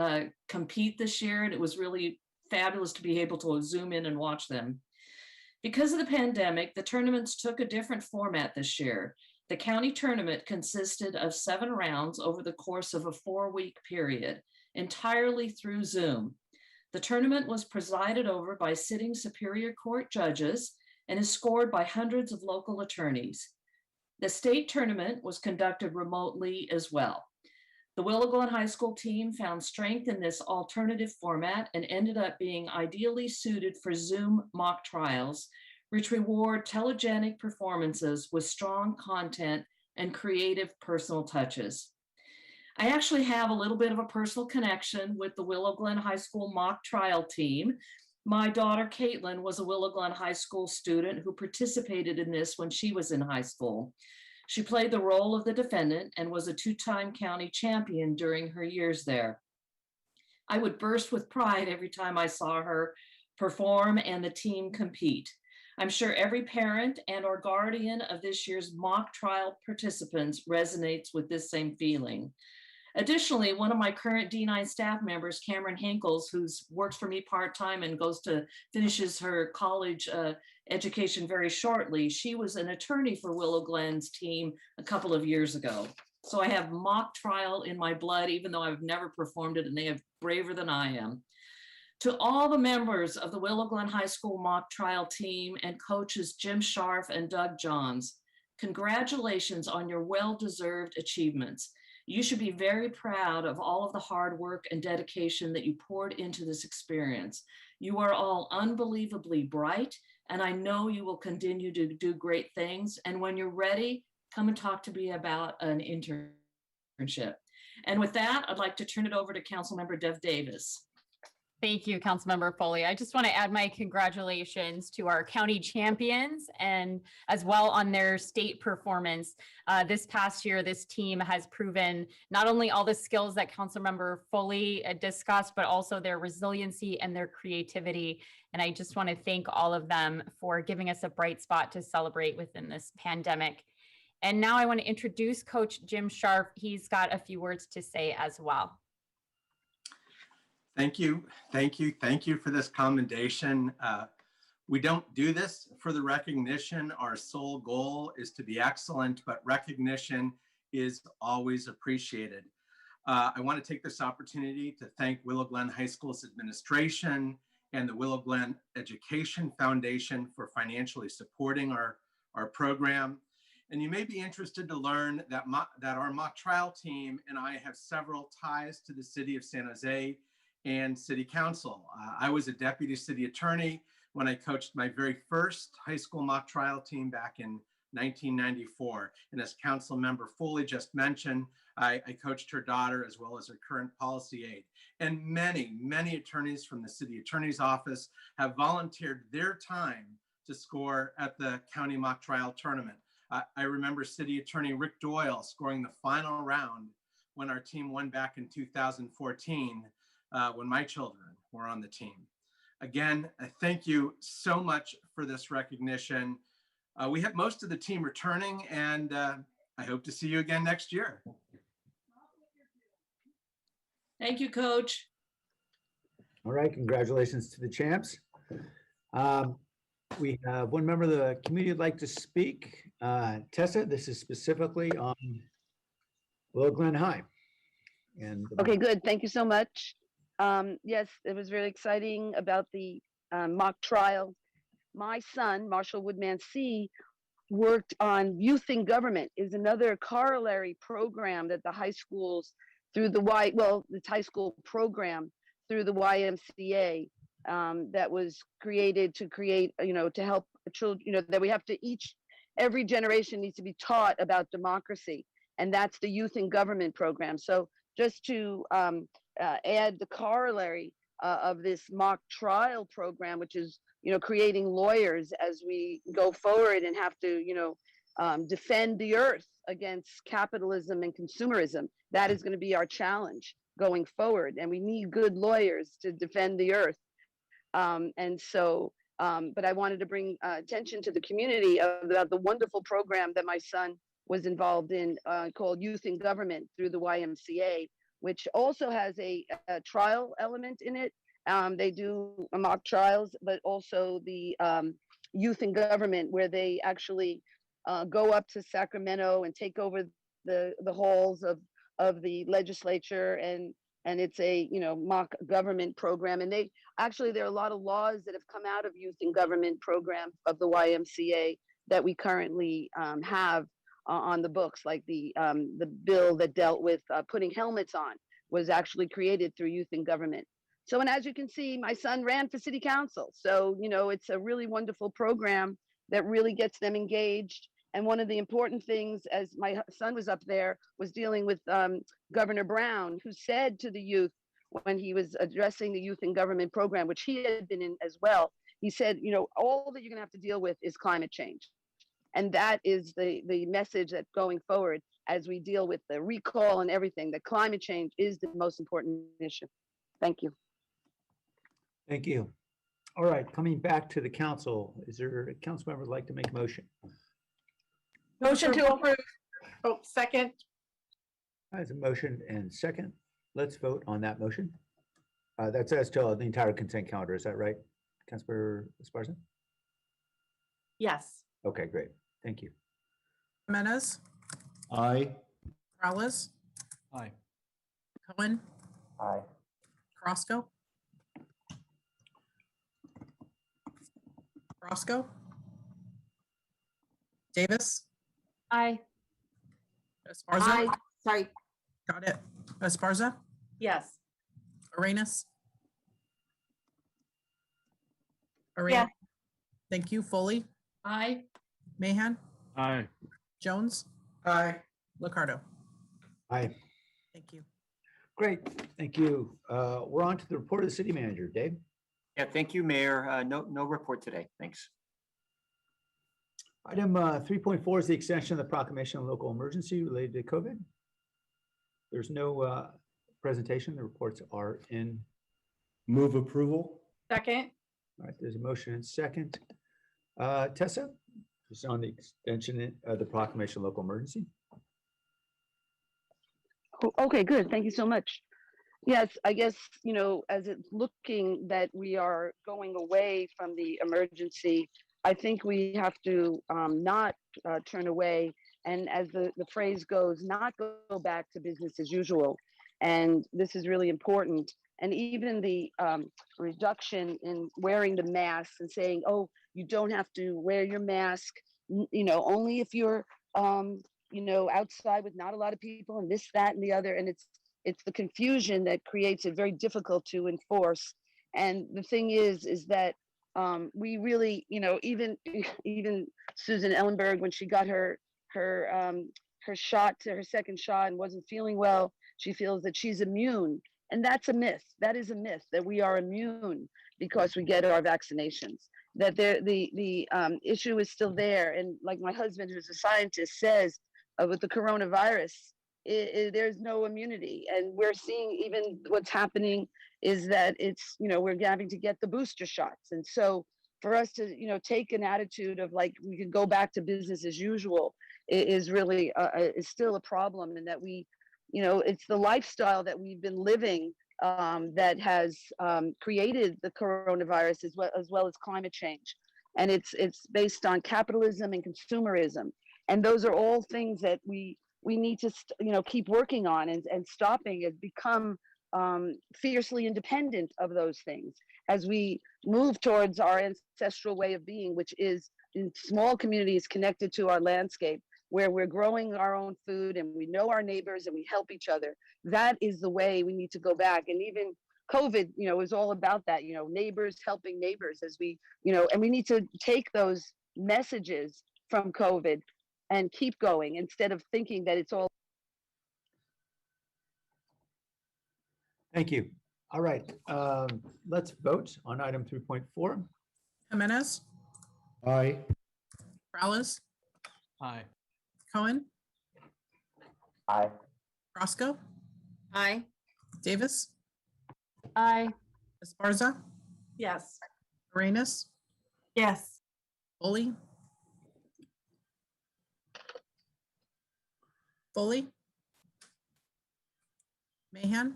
[SPEAKER 15] compete this year, and it was really fabulous to be able to zoom in and watch them. Because of the pandemic, the tournaments took a different format this year. The county tournament consisted of 7 rounds over the course of a 4-week period, entirely through Zoom. The tournament was presided over by sitting Superior Court judges and is scored by hundreds of local attorneys. The state tournament was conducted remotely as well. The Willow Glen High School team found strength in this alternative format and ended up being ideally suited for Zoom mock trials, which reward telegenic performances with strong content and creative personal touches. I actually have a little bit of a personal connection with the Willow Glen High School mock trial team. My daughter, Caitlin, was a Willow Glen High School student who participated in this when she was in high school. She played the role of the defendant and was a 2-time county champion during her years there. I would burst with pride every time I saw her perform and the team compete. I'm sure every parent and or guardian of this year's mock trial participants resonates with this same feeling. Additionally, one of my current D9 staff members, Cameron Hinkles, who's works for me part-time and finishes her college education very shortly. She was an attorney for Willow Glen's team a couple of years ago. So I have mock trial in my blood, even though I've never performed it, and they are braver than I am. To all the members of the Willow Glen High School mock trial team and coaches Jim Scharf and Doug Johns, congratulations on your well-deserved achievements. You should be very proud of all of the hard work and dedication that you poured into this experience. You are all unbelievably bright, and I know you will continue to do great things. And when you're ready, come and talk to me about an internship. And with that, I'd like to turn it over to Councilmember Dev Davis.
[SPEAKER 16] Thank you, Councilmember Foley. I just want to add my congratulations to our county champions and as well on their state performance. This past year, this team has proven not only all the skills that Councilmember Foley discussed, but also their resiliency and their creativity. And I just want to thank all of them for giving us a bright spot to celebrate within this pandemic. And now I want to introduce Coach Jim Scharf. He's got a few words to say as well.
[SPEAKER 17] Thank you for this commendation. We don't do this for the recognition. Our sole goal is to be excellent, but recognition is always appreciated. I want to take this opportunity to thank Willow Glen High School's administration and the Willow Glen Education Foundation for financially supporting our program. And you may be interested to learn that our mock trial team and I have several ties to the city of San Jose and City Council. I was a deputy city attorney when I coached my very first high school mock trial team back in 1994. And as Council Member Foley just mentioned, I coached her daughter as well as her current policy aide. And many, many attorneys from the city attorney's office have volunteered their time to score at the county mock trial tournament. I remember City Attorney Rick Doyle scoring the final round when our team won back in 2014. When my children were on the team. Again, thank you so much for this recognition. We have most of the team returning, and I hope to see you again next year.
[SPEAKER 15] Thank you, Coach.
[SPEAKER 1] All right, congratulations to the champs. We have one member of the community who'd like to speak. Tessa, this is specifically on Willow Glen High. And
[SPEAKER 14] okay, good. Thank you so much. Yes, it was really exciting about the mock trial. My son, Marshall Woodman C., worked on Youth in Government, is another corollary program that the high schools through the it's high school program through the YMCA that was created to create, to help children, that we have to every generation needs to be taught about democracy. And that's the Youth in Government program. So just to add the corollary of this mock trial program, which is, creating lawyers as we go forward and have to, defend the earth against capitalism and consumerism. That is going to be our challenge going forward. And we need good lawyers to defend the earth. But I wanted to bring attention to the community about the wonderful program that my son was involved in called Youth in Government through the YMCA, which also has a trial element in it. They do mock trials, but also the youth in government, where they actually go up to Sacramento and take over the halls of the legislature, and it's a mock government program. And there are a lot of laws that have come out of youth in government program of the YMCA that we currently have on the books, like the bill that dealt with putting helmets on was actually created through youth in government. So, and as you can see, my son ran for city council. So, it's a really wonderful program that really gets them engaged. And one of the important things, as my son was up there, was dealing with Governor Brown, who said to the youth when he was addressing the youth in government program, which he had been in as well, he said, all that you're gonna have to deal with is climate change. And that is the message that going forward, as we deal with the recall and everything, that climate change is the most important issue. Thank you.
[SPEAKER 1] Thank you. All right, coming back to the council, is there a council member who'd like to make a motion?
[SPEAKER 10] Motion to approve.
[SPEAKER 2] Oh, second.
[SPEAKER 1] There's a motion and second. Let's vote on that motion. That says to the entire consent calendar. Is that right, Councilmember Esparza?
[SPEAKER 2] Yes.
[SPEAKER 1] Okay, great. Thank you.
[SPEAKER 2] Jimenez,
[SPEAKER 3] Aye.
[SPEAKER 2] Morales,
[SPEAKER 3] Aye.
[SPEAKER 2] Cohen,
[SPEAKER 6] Aye.
[SPEAKER 2] Roscoe, Davis,
[SPEAKER 16] Aye.
[SPEAKER 2] Esparza.
[SPEAKER 4] Aye. Sorry.
[SPEAKER 2] Got it. Esparza,
[SPEAKER 16] Yes.
[SPEAKER 2] Arenas.
[SPEAKER 10] Yeah.
[SPEAKER 2] Thank you. Foley,
[SPEAKER 15] Aye.
[SPEAKER 2] Mahan,
[SPEAKER 3] Aye.
[SPEAKER 2] Jones. Aye. Ricardo.
[SPEAKER 1] Aye.
[SPEAKER 2] Thank you.
[SPEAKER 1] Great. Thank you. We're on to the report of the city manager. Dave?
[SPEAKER 18] Yeah, thank you, Mayor. No report today. Thanks.
[SPEAKER 1] Item 3.4 is the extension of the proclamation of local emergency related to COVID. There's no presentation. The reports are in.
[SPEAKER 3] Move approval?
[SPEAKER 2] Second.
[SPEAKER 1] All right, there's a motion and second. Tessa, just on the extension of the proclamation of local emergency.
[SPEAKER 14] Okay, good. Thank you so much. Yes, I guess, as it's looking that we are going away from the emergency, I think we have to not turn away. And as the phrase goes, not go back to business as usual. And this is really important. And even the reduction in wearing the mask and saying, oh, you don't have to wear your mask, only if you're, outside with not a lot of people and this, that, and the other. And it's the confusion that creates it very difficult to enforce. And the thing is that we really, even Susan Ellenberg, when she got her shot, her second shot, and wasn't feeling well, she feels that she's immune. And that's a myth. That is a myth, that we are immune because we get our vaccinations. That the issue is still there. And like my husband, who's a scientist, says with the coronavirus, there's no immunity. And we're seeing even what's happening is that it's, we're having to get the booster shots. And so for us to, take an attitude of like, we could go back to business as usual is really, is still a problem. And that we, it's the lifestyle that we've been living that has created the coronavirus as well as climate change. And it's based on capitalism and consumerism. And those are all things that we need to, keep working on and stopping and become fiercely independent of those things as we move towards our ancestral way of being, which is in small communities connected to our landscape, where we're growing our own food and we know our neighbors and we help each other. That is the way we need to go back. And even COVID, is all about that, neighbors helping neighbors as we, and we need to take those messages from COVID and keep going instead of thinking that it's all.
[SPEAKER 1] Thank you. All right, let's vote on item 3.4.
[SPEAKER 2] Jimenez,
[SPEAKER 3] Aye.
[SPEAKER 2] Morales,
[SPEAKER 3] Aye.
[SPEAKER 2] Cohen,
[SPEAKER 6] Aye.
[SPEAKER 2] Roscoe,
[SPEAKER 4] Aye.
[SPEAKER 2] Davis,
[SPEAKER 16] Aye.
[SPEAKER 2] Esparza,
[SPEAKER 10] Yes.
[SPEAKER 2] Arenas,
[SPEAKER 10] Yes.
[SPEAKER 2] Foley, Mahan,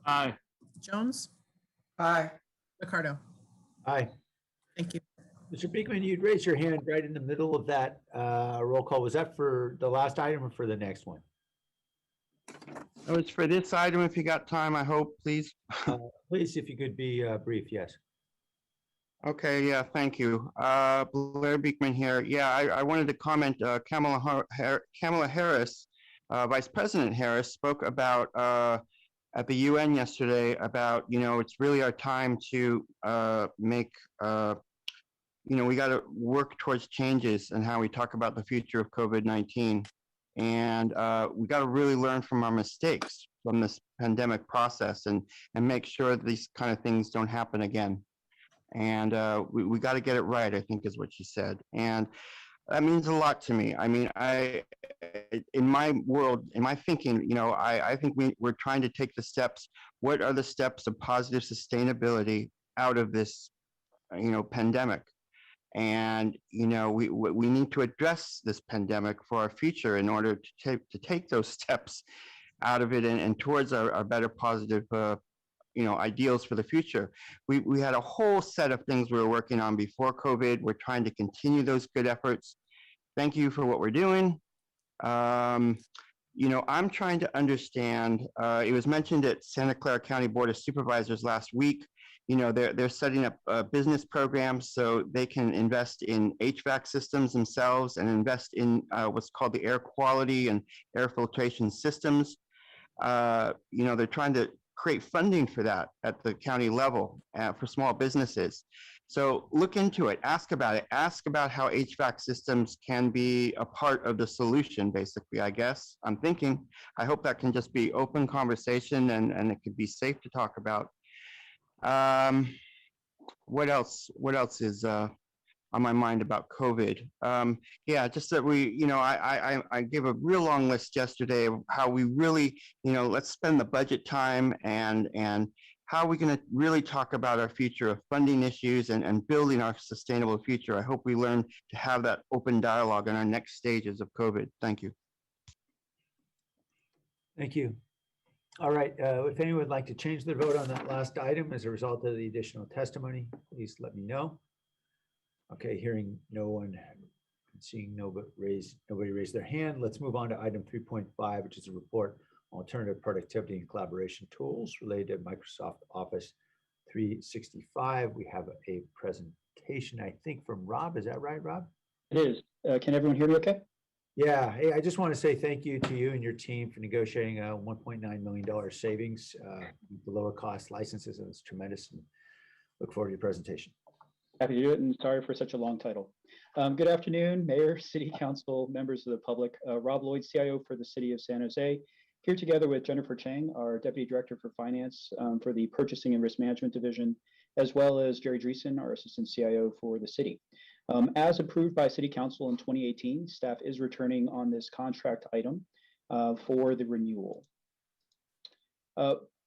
[SPEAKER 3] Aye.
[SPEAKER 2] Jones. Aye. Ricardo.
[SPEAKER 1] Aye.
[SPEAKER 2] Thank you.
[SPEAKER 1] Mr. Beekman, you'd raise your hand right in the middle of that roll call. Was that for the last item or for the next one?
[SPEAKER 13] Oh, it's for this item. If you got time, I hope, please.
[SPEAKER 1] Please, if you could be brief, yes.
[SPEAKER 13] Okay, yeah, thank you. Blair Beekman here. Yeah, I wanted to comment, Kamala Harris, Vice President Harris spoke about at the UN yesterday about, it's really our time to make, we got to work towards changes in how we talk about the future of COVID-19. And we got to really learn from our mistakes from this pandemic process and make sure these kind of things don't happen again. And we got to get it right, I think is what she said. And that means a lot to me. I mean, in my world, in my thinking, I think we're trying to take the steps. What are the steps of positive sustainability out of this, pandemic? And, we need to address this pandemic for our future in order to take those steps out of it and towards our better positive, ideals for the future. We had a whole set of things we were working on before COVID. We're trying to continue those good efforts. Thank you for what we're doing. I'm trying to understand, it was mentioned at Santa Clara County Board of Supervisors last week, they're setting up business programs so they can invest in HVAC systems themselves and invest in what's called the air quality and air filtration systems. They're trying to create funding for that at the county level for small businesses. So look into it, ask about it, ask about how HVAC systems can be a part of the solution, basically, I guess. I'm thinking, I hope that can just be open conversation and it could be safe to talk about. What else is on my mind about COVID? Yeah, just that I gave a real long list yesterday of how we really, let's spend the budget time and how we're going to really talk about our future of funding issues and building our sustainable future. I hope we learn to have that open dialogue in our next stages of COVID. Thank you.
[SPEAKER 1] Thank you. All right, if anyone would like to change their vote on that last item as a result of the additional testimony, please let me know. Okay, hearing no one, seeing nobody raise their hand. Let's move on to item 3.5, which is a report on alternative productivity and collaboration tools related to Microsoft Office 365. We have a presentation, I think, from Rob. Is that right, Rob?
[SPEAKER 19] It is. Can everyone hear me okay?
[SPEAKER 1] Yeah, hey, I just want to say thank you to you and your team for negotiating a $1.9 million savings with the lower cost licenses. It was tremendous, and look forward to your presentation.
[SPEAKER 19] Happy to do it, and sorry for such a long title. Good afternoon, Mayor, City Council, members of the public. Rob Lloyd, CIO for the City of San Jose, here together with Jennifer Chang, our Deputy Director for Finance for the Purchasing and Risk Management Division, as well as Jerry Dreesen, our Assistant CIO for the city. As approved by City Council in 2018, staff is returning on this contract item for the renewal.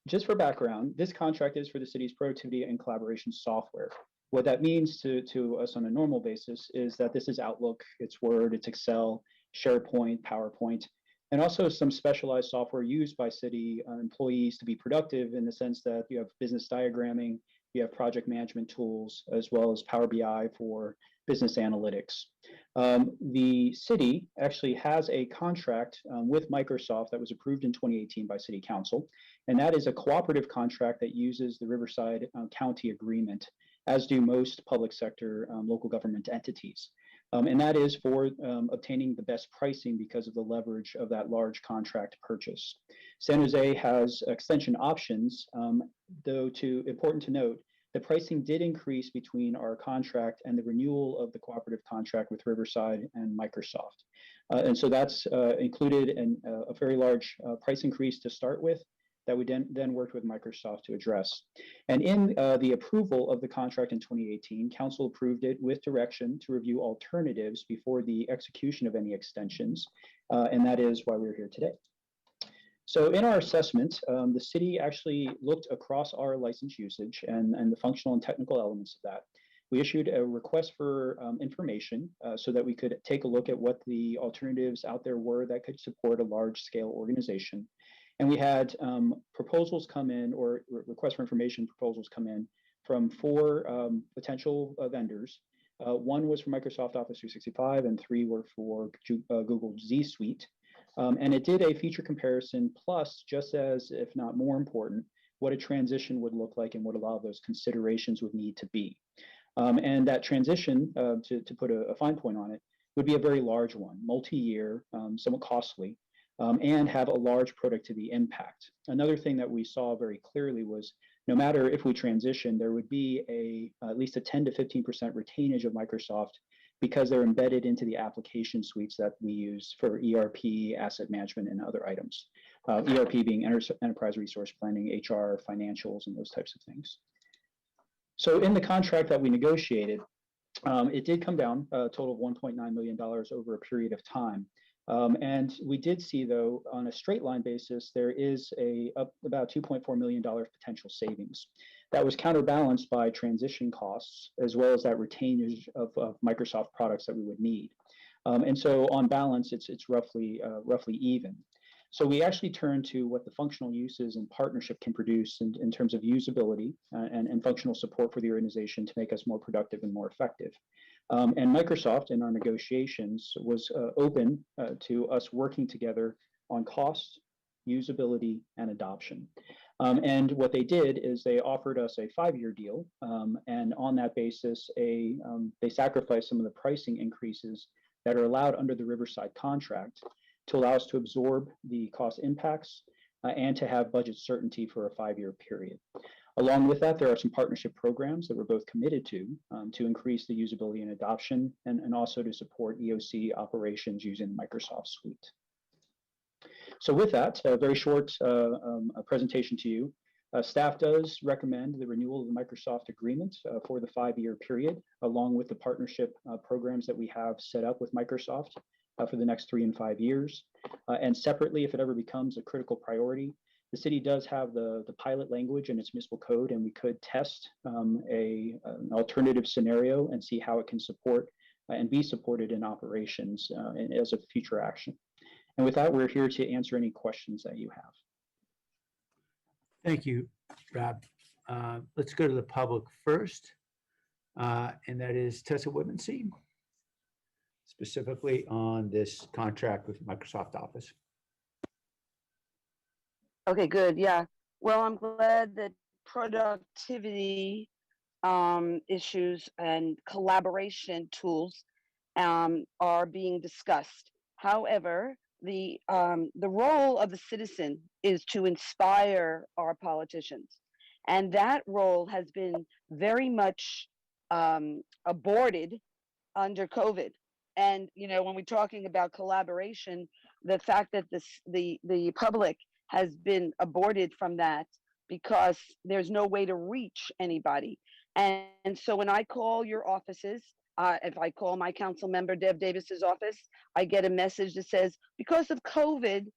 [SPEAKER 19] Just for background, this contract is for the city's productivity and collaboration software. What that means to us on a normal basis is that this is Outlook, it's Word, it's Excel, SharePoint, PowerPoint, and also some specialized software used by city employees to be productive in the sense that you have business diagramming, you have project management tools, as well as Power BI for business analytics. The city actually has a contract with Microsoft that was approved in 2018 by City Council, and that is a cooperative contract that uses the Riverside County Agreement, as do most public sector local government entities. And that is for obtaining the best pricing because of the leverage of that large contract purchase. San Jose has extension options, though important to note, the pricing did increase between our contract and the renewal of the cooperative contract with Riverside and Microsoft. And so that's included in a very large price increase to start with that we then worked with Microsoft to address. And in the approval of the contract in 2018, Council approved it with direction to review alternatives before the execution of any extensions. And that is why we're here today. So in our assessment, the city actually looked across our license usage and the functional and technical elements of that. We issued a request for information so that we could take a look at what the alternatives out there were that could support a large scale organization. And we had proposals come in, or requests for information proposals come in from 4 potential vendors. One was for Microsoft Office 365 and three were for Google G Suite. And it did a feature comparison plus, just as, if not more important, what a transition would look like and what a lot of those considerations would need to be. And that transition, to put a fine point on it, would be a very large one, multi-year, somewhat costly, and have a large productivity impact. Another thing that we saw very clearly was no matter if we transition, there would be at least a 10 to 15% retainage of Microsoft because they're embedded into the application suites that we use for ERP, asset management, and other items. ERP being enterprise resource planning, HR, financials, and those types of things. So in the contract that we negotiated, it did come down a total of $1.9 million over a period of time. And we did see, though, on a straight line basis, there is about $2.4 million potential savings. That was counterbalanced by transition costs, as well as that retainage of Microsoft products that we would need. And so on balance, it's roughly even. So we actually turn to what the functional uses and partnership can produce in terms of usability and functional support for the organization to make us more productive and more effective. And Microsoft in our negotiations was open to us working together on cost, usability, and adoption. And what they did is they offered us a 5-year deal. And on that basis, they sacrificed some of the pricing increases that are allowed under the Riverside contract to allow us to absorb the cost impacts and to have budget certainty for a 5-year period. Along with that, there are some partnership programs that we're both committed to increase the usability and adoption and also to support EOC operations using Microsoft Suite. So with that, a very short presentation to you. Staff does recommend the renewal of the Microsoft agreement for the 5-year period, along with the partnership programs that we have set up with Microsoft for the next 3 and 5 years. And separately, if it ever becomes a critical priority, the city does have the pilot language in its municipal code, and we could test an alternative scenario and see how it can support and be supported in operations as a future action. And with that, we're here to answer any questions that you have.
[SPEAKER 1] Thank you, Rob. Let's go to the public first, and that is Tessa Whitmancy, specifically on this contract with Microsoft Office.
[SPEAKER 14] Okay, good. Yeah. Well, I'm glad that productivity issues and collaboration tools are being discussed. However, the role of the citizen is to inspire our politicians, and that role has been very much aborted under COVID. And when we're talking about collaboration, the fact that the public has been aborted from that because there's no way to reach anybody. And so when I call your offices, if I call my council member Deb Davis's office, I get a message that says, because of COVID,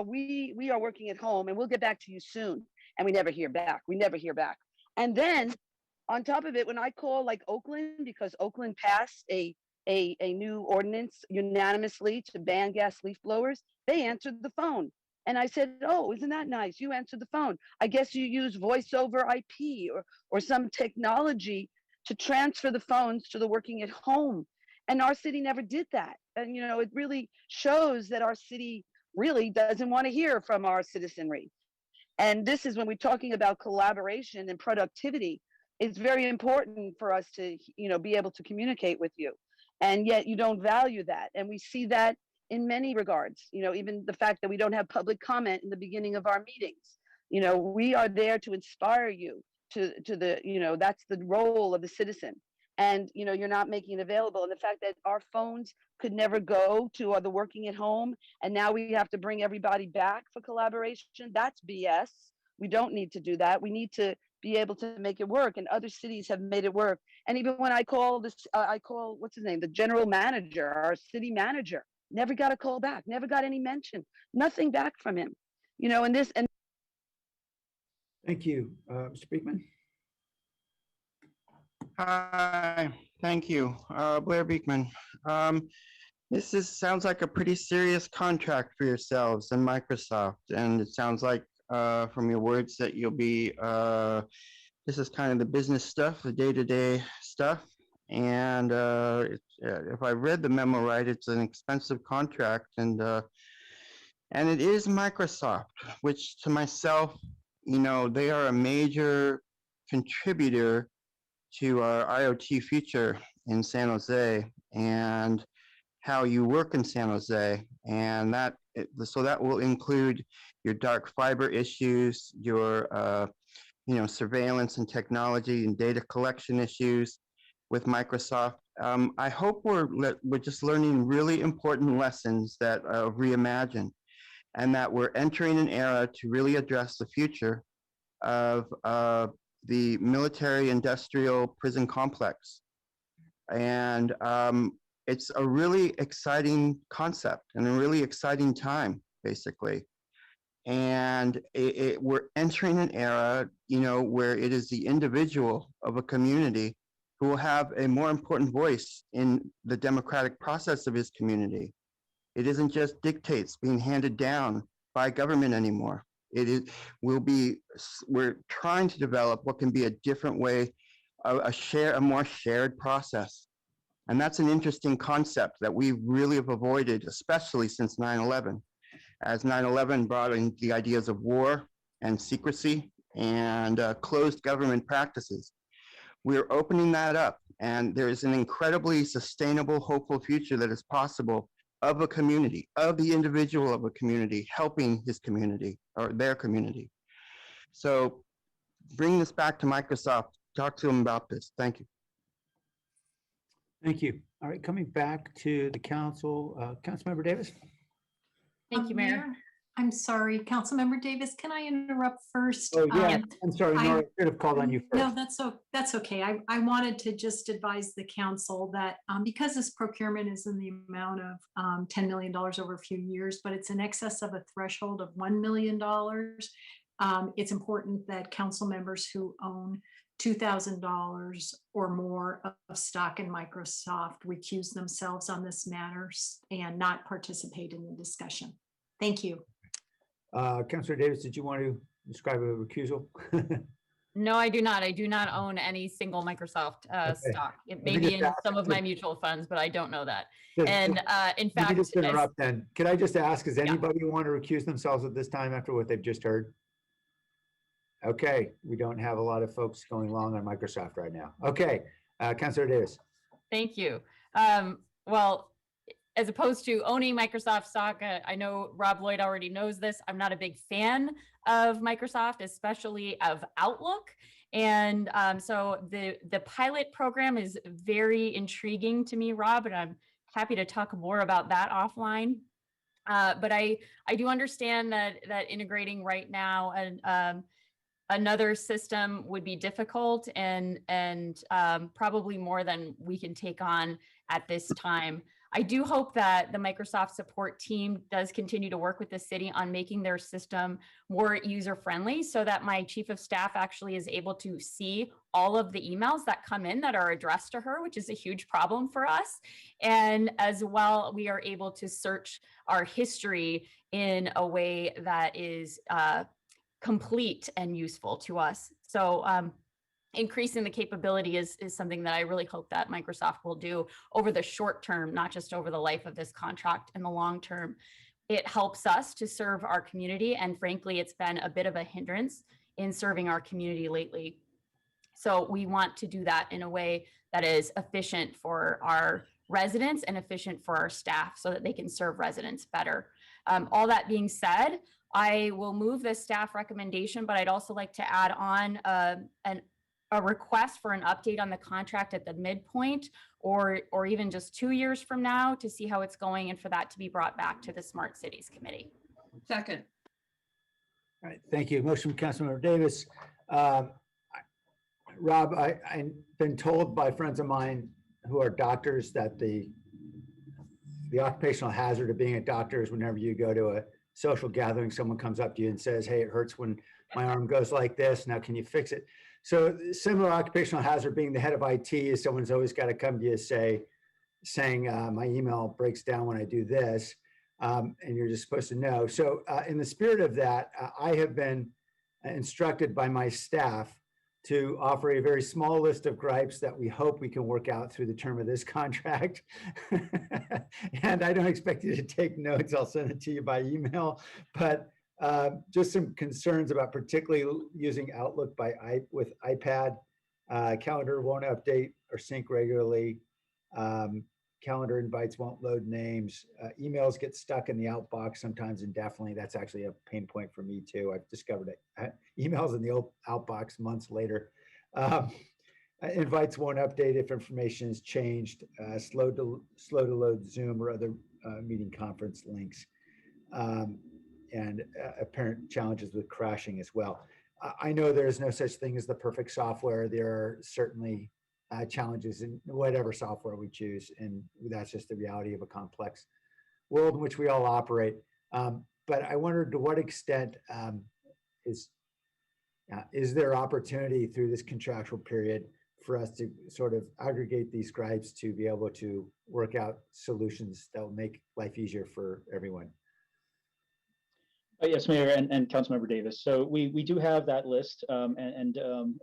[SPEAKER 14] we are working at home and we'll get back to you soon. And we never hear back. We never hear back. And then on top of it, when I call like Oakland, because Oakland passed a new ordinance unanimously to ban gas leaf blowers, they answered the phone. And I said, oh, isn't that nice? You answered the phone. I guess you use voice over IP or some technology to transfer the phones to the working at home. And our city never did that. And, it really shows that our city really doesn't want to hear from our citizenry. And this is when we're talking about collaboration and productivity. It's very important for us to, be able to communicate with you. And yet you don't value that. And we see that in many regards, even the fact that we don't have public comment in the beginning of our meetings. We are there to inspire you to the, that's the role of the citizen. And, you're not making it available. And the fact that our phones could never go to the working at home, and now we have to bring everybody back for collaboration, that's BS. We don't need to do that. We need to be able to make it work, and other cities have made it work. And even when I call what's his name, the general manager, our city manager, never got a call back, never got any mention, nothing back from him, and
[SPEAKER 1] Thank you. Mr. Beekman.
[SPEAKER 13] Hi, thank you. Blair Beekman. This sounds like a pretty serious contract for yourselves and Microsoft, and it sounds like from your words that you'll be, this is kind of the business stuff, the day-to-day stuff. And if I read the memo right, it's an expensive contract, and it is Microsoft, which to myself, they are a major contributor to our IoT future in San Jose and how you work in San Jose. And so that will include your dark fiber issues, your surveillance and technology and data collection issues with Microsoft. I hope we're just learning really important lessons that reimagine, and that we're entering an era to really address the future of the military industrial prison complex. And it's a really exciting concept and a really exciting time, basically. And we're entering an era, where it is the individual of a community who will have a more important voice in the democratic process of his community. It isn't just dictates being handed down by government anymore. We're trying to develop what can be a different way, a more shared process. And that's an interesting concept that we really have avoided, especially since 9/11. As 9/11 brought in the ideas of war and secrecy and closed government practices. We're opening that up, and there is an incredibly sustainable, hopeful future that is possible of a community, of the individual of a community, helping his community or their community. So bring this back to Microsoft, talk to them about this. Thank you.
[SPEAKER 1] Thank you. All right, coming back to the council, Councilmember Davis.
[SPEAKER 16] Thank you, Mayor.
[SPEAKER 9] I'm sorry, Councilmember Davis, can I interrupt first?
[SPEAKER 1] Oh, yeah, I'm sorry, Nora, I should have called on you first.
[SPEAKER 9] No, that's okay. I wanted to just advise the council that because this procurement is in the amount of $10 million over a few years, but it's in excess of a threshold of $1 million, it's important that council members who own $2,000 or more of stock in Microsoft recuse themselves on this matter and not participate in the discussion. Thank you.
[SPEAKER 1] Councilor Davis, did you want to describe a recusal?
[SPEAKER 16] No, I do not. I do not own any single Microsoft stock. It may be in some of my mutual funds, but I don't know that. And in fact,
[SPEAKER 1] let me just interrupt then. Could I just ask, does anybody want to recuse themselves at this time after what they've just heard? Okay, we don't have a lot of folks going long on Microsoft right now. Okay, Councilor Davis.
[SPEAKER 16] Thank you. Well, as opposed to owning Microsoft stock, I know Rob Lloyd already knows this. I'm not a big fan of Microsoft, especially of Outlook. And so the pilot program is very intriguing to me, Rob, and I'm happy to talk more about that offline. But I do understand that integrating right now and another system would be difficult and probably more than we can take on at this time. I do hope that the Microsoft support team does continue to work with the city on making their system more user-friendly so that my chief of staff actually is able to see all of the emails that come in that are addressed to her, which is a huge problem for us. And as well, we are able to search our history in a way that is complete and useful to us. So increasing the capability is something that I really hope that Microsoft will do over the short term, not just over the life of this contract in the long term. It helps us to serve our community. And frankly, it's been a bit of a hindrance in serving our community lately. So we want to do that in a way that is efficient for our residents and efficient for our staff so that they can serve residents better. All that being said, I will move this staff recommendation, but I'd also like to add on a request for an update on the contract at the midpoint or even just 2 years from now to see how it's going and for that to be brought back to the Smart Cities Committee.
[SPEAKER 15] Second.
[SPEAKER 1] All right, thank you. Motion from Councilmember Davis. Rob, I've been told by friends of mine who are doctors that the occupational hazard of being a doctor is whenever you go to a social gathering, someone comes up to you and says, hey, it hurts when my arm goes like this. Now, can you fix it? So similar occupational hazard being the head of IT is someone's always got to come to you saying my email breaks down when I do this. And you're just supposed to know. So in the spirit of that, I have been instructed by my staff to offer a very small list of gripes that we hope we can work out through the term of this contract. And I don't expect you to take notes. I'll send it to you by email, but just some concerns about particularly using Outlook with iPad. Calendar won't update or sync regularly. Calendar invites won't load names. Emails get stuck in the outbox sometimes indefinitely. That's actually a pain point for me too. I've discovered it. Emails in the outbox months later. Invites won't update if information is changed. Slow to load Zoom or other meeting conference links. And apparent challenges with crashing as well. I know there is no such thing as the perfect software. There are certainly challenges in whatever software we choose, and that's just the reality of a complex world in which we all operate. But I wondered, to what extent is there opportunity through this contractual period for us to sort of aggregate these gripes to be able to work out solutions that will make life easier for everyone?
[SPEAKER 19] Yes, Mayor and Councilmember Davis. So we do have that list, and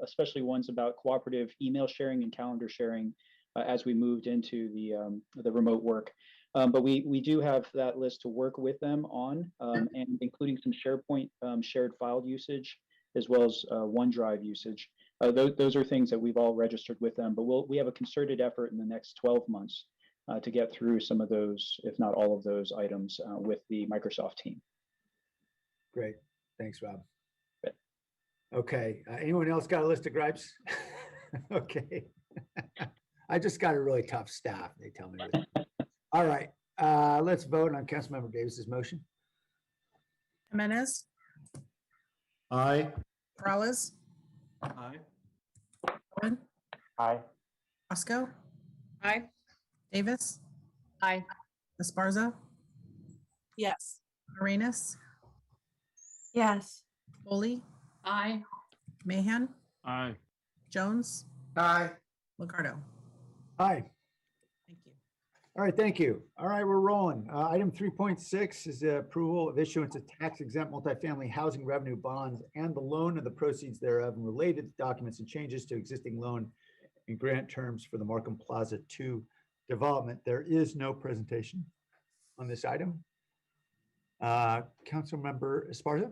[SPEAKER 19] especially ones about cooperative email sharing and calendar sharing as we moved into the remote work. But we do have that list to work with them on, and including some SharePoint shared file usage, as well as OneDrive usage. Those are things that we've all registered with them, but we have a concerted effort in the next 12 months to get through some of those, if not all of those items with the Microsoft team.
[SPEAKER 1] Great. Thanks, Rob. Okay. Anyone else got a list of gripes? Okay. I just got a really tough staff, they tell me. All right. Let's vote on Councilmember Davis's motion.
[SPEAKER 2] Jimenez,
[SPEAKER 3] Aye.
[SPEAKER 2] Morales,
[SPEAKER 3] Aye.
[SPEAKER 2] Cohen,
[SPEAKER 6] Aye.
[SPEAKER 2] Roscoe,
[SPEAKER 10] Aye.
[SPEAKER 2] Davis,
[SPEAKER 16] Aye.
[SPEAKER 2] Esparza,
[SPEAKER 10] Yes.
[SPEAKER 2] Arenas,
[SPEAKER 10] Yes.
[SPEAKER 2] Foley,
[SPEAKER 15] Aye.
[SPEAKER 2] Mahan,
[SPEAKER 3] Aye.
[SPEAKER 2] Jones,
[SPEAKER 3] Aye.
[SPEAKER 2] Lucardo.
[SPEAKER 1] Aye.
[SPEAKER 2] Thank you.
[SPEAKER 1] All right, thank you. All right, we're rolling. Item 3.6 is the approval of issuance of tax-exempt multifamily housing revenue bonds and the loan of the proceeds thereof and related documents and changes to existing loan and grant terms for the Markham Plaza 2 development. There is no presentation on this item. Councilmember Esparza?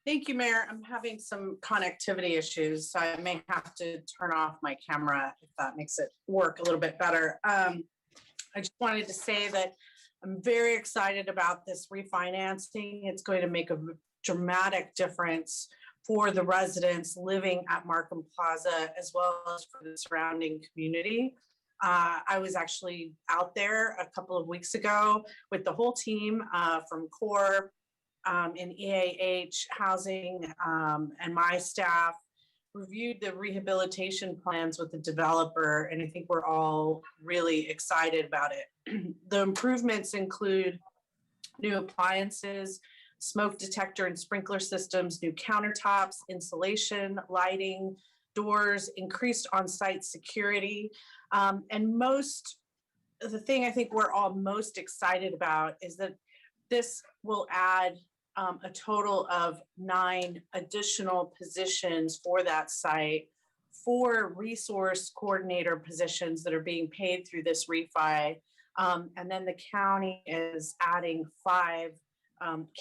[SPEAKER 2] Thank you, Mayor. I'm having some connectivity issues, so I may have to turn off my camera if that makes it work a little bit better. I just wanted to say that I'm very excited about this refinancing. It's going to make a dramatic difference for the residents living at Markham Plaza, as well as for the surrounding community. I was actually out there a couple of weeks ago with the whole team from CORE, in EAH housing, and my staff reviewed the rehabilitation plans with the developer, and I think we're all really excited about it. The improvements include new appliances, smoke detector and sprinkler systems, new countertops, insulation, lighting, doors, increased on-site security, and the thing I think we're all most excited about is that this will add a total of 9 additional positions for that site, 4 resource coordinator positions that are being paid through this refi. And then the county is adding 5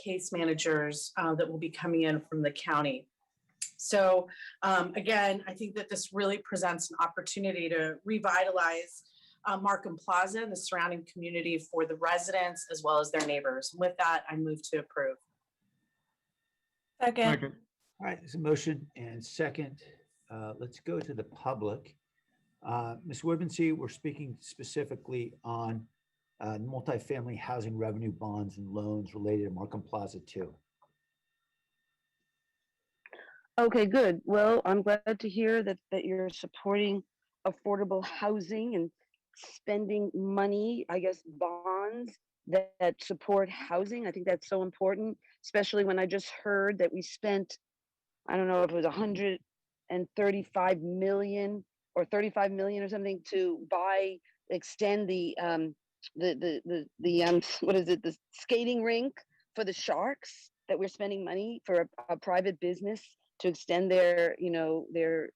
[SPEAKER 2] case managers that will be coming in from the county. So again, I think that this really presents an opportunity to revitalize Markham Plaza and the surrounding community for the residents as well as their neighbors. With that, I move to approve.
[SPEAKER 10] Second.
[SPEAKER 1] All right, there's a motion and second. Let's go to the public. Ms. Woodmansee, we're speaking specifically on multifamily housing revenue bonds and loans related to Markham Plaza 2.
[SPEAKER 14] Okay, good. Well, I'm glad to hear that you're supporting affordable housing and spending money, I guess, bonds that support housing. I think that's so important, especially when I just heard that we spent, I don't know if it was 135 million or 35 million or something to extend the what is it, the skating rink for the Sharks, that we're spending money for a private business to extend their, you know, their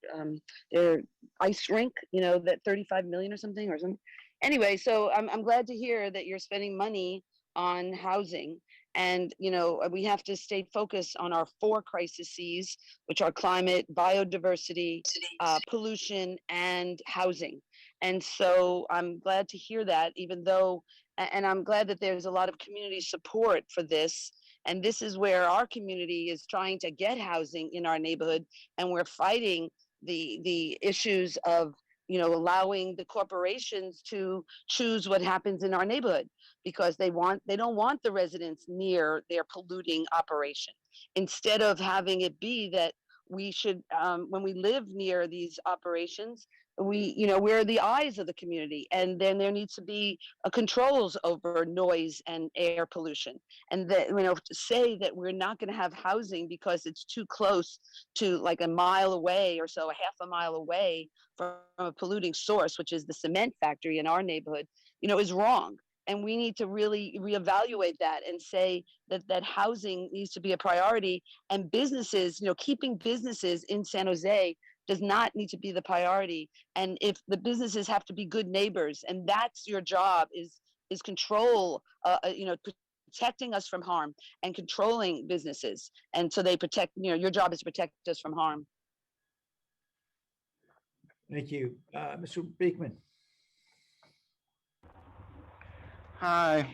[SPEAKER 14] ice rink, you know, that 35 million or something or something. Anyway, so I'm glad to hear that you're spending money on housing. And, you know, we have to stay focused on our 4 crises, which are climate, biodiversity, pollution, and housing. And so I'm glad to hear that, even though, and I'm glad that there's a lot of community support for this. And this is where our community is trying to get housing in our neighborhood. And we're fighting the issues of, you know, allowing the corporations to choose what happens in our neighborhood, because they don't want the residents near their polluting operation. Instead of having it be that we should, when we live near these operations, we're the eyes of the community, and then there needs to be controls over noise and air pollution. And that, to say that we're not going to have housing because it's too close to, like, a mile away or so, a half a mile away from a polluting source, which is the cement factory in our neighborhood, is wrong. And we need to really reevaluate that and say that housing needs to be a priority, and businesses, keeping businesses in San Jose does not need to be the priority. And if the businesses have to be good neighbors, and that's your job, is control, protecting us from harm and controlling businesses. And so they protect, your job is to protect us from harm.
[SPEAKER 1] Thank you. Mr. Beekman.
[SPEAKER 13] Hi,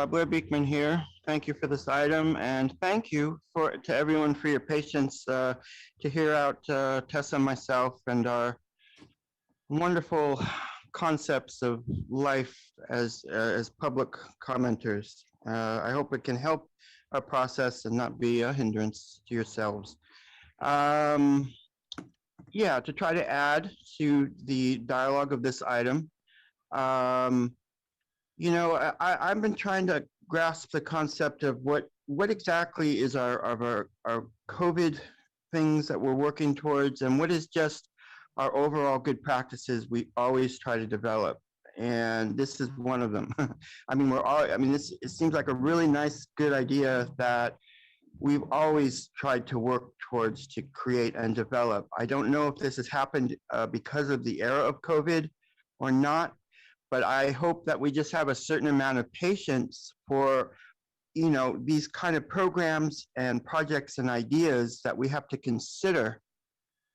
[SPEAKER 13] Blair Beekman here. Thank you for this item, and thank you to everyone for your patience to hear out Tessa and myself and our wonderful concepts of life as public commenters. I hope it can help our process and not be a hindrance to yourselves. Yeah, to try to add to the dialogue of this item, I've been trying to grasp the concept of what exactly is our COVID things that we're working towards, and what is just our overall good practices we always try to develop. And this is one of them. It seems like a really nice, good idea that we've always tried to work towards to create and develop. I don't know if this has happened because of the era of COVID or not, but I hope that we just have a certain amount of patience for, these kind of programs and projects and ideas that we have to consider,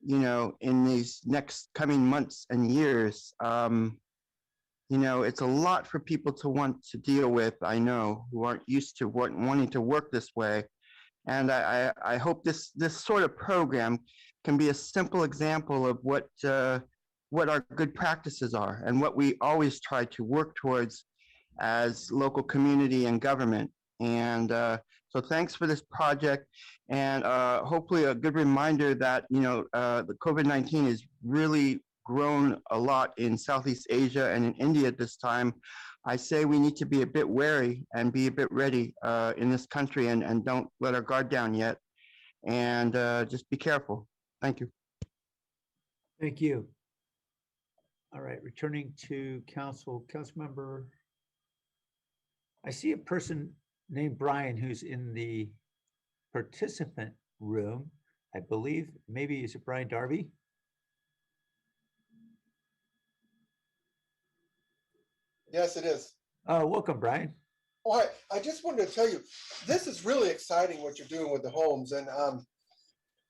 [SPEAKER 13] in these next coming months and years. It's a lot for people to want to deal with, I know, who aren't used to wanting to work this way. And I hope this sort of program can be a simple example of what our good practices are and what we always try to work towards as local community and government. And so thanks for this project, and hopefully a good reminder that the COVID-19 has really grown a lot in Southeast Asia and in India at this time. I say we need to be a bit wary and be a bit ready in this country, and don't let our guard down yet, and just be careful. Thank you.
[SPEAKER 1] Thank you. All right, returning to council member. I see a person named Brian who's in the participant room. I believe, maybe, is it Brian Darby?
[SPEAKER 20] Yes, it is.
[SPEAKER 1] Welcome, Brian.
[SPEAKER 20] Oh, hi. I just wanted to tell you, this is really exciting what you're doing with the homes. And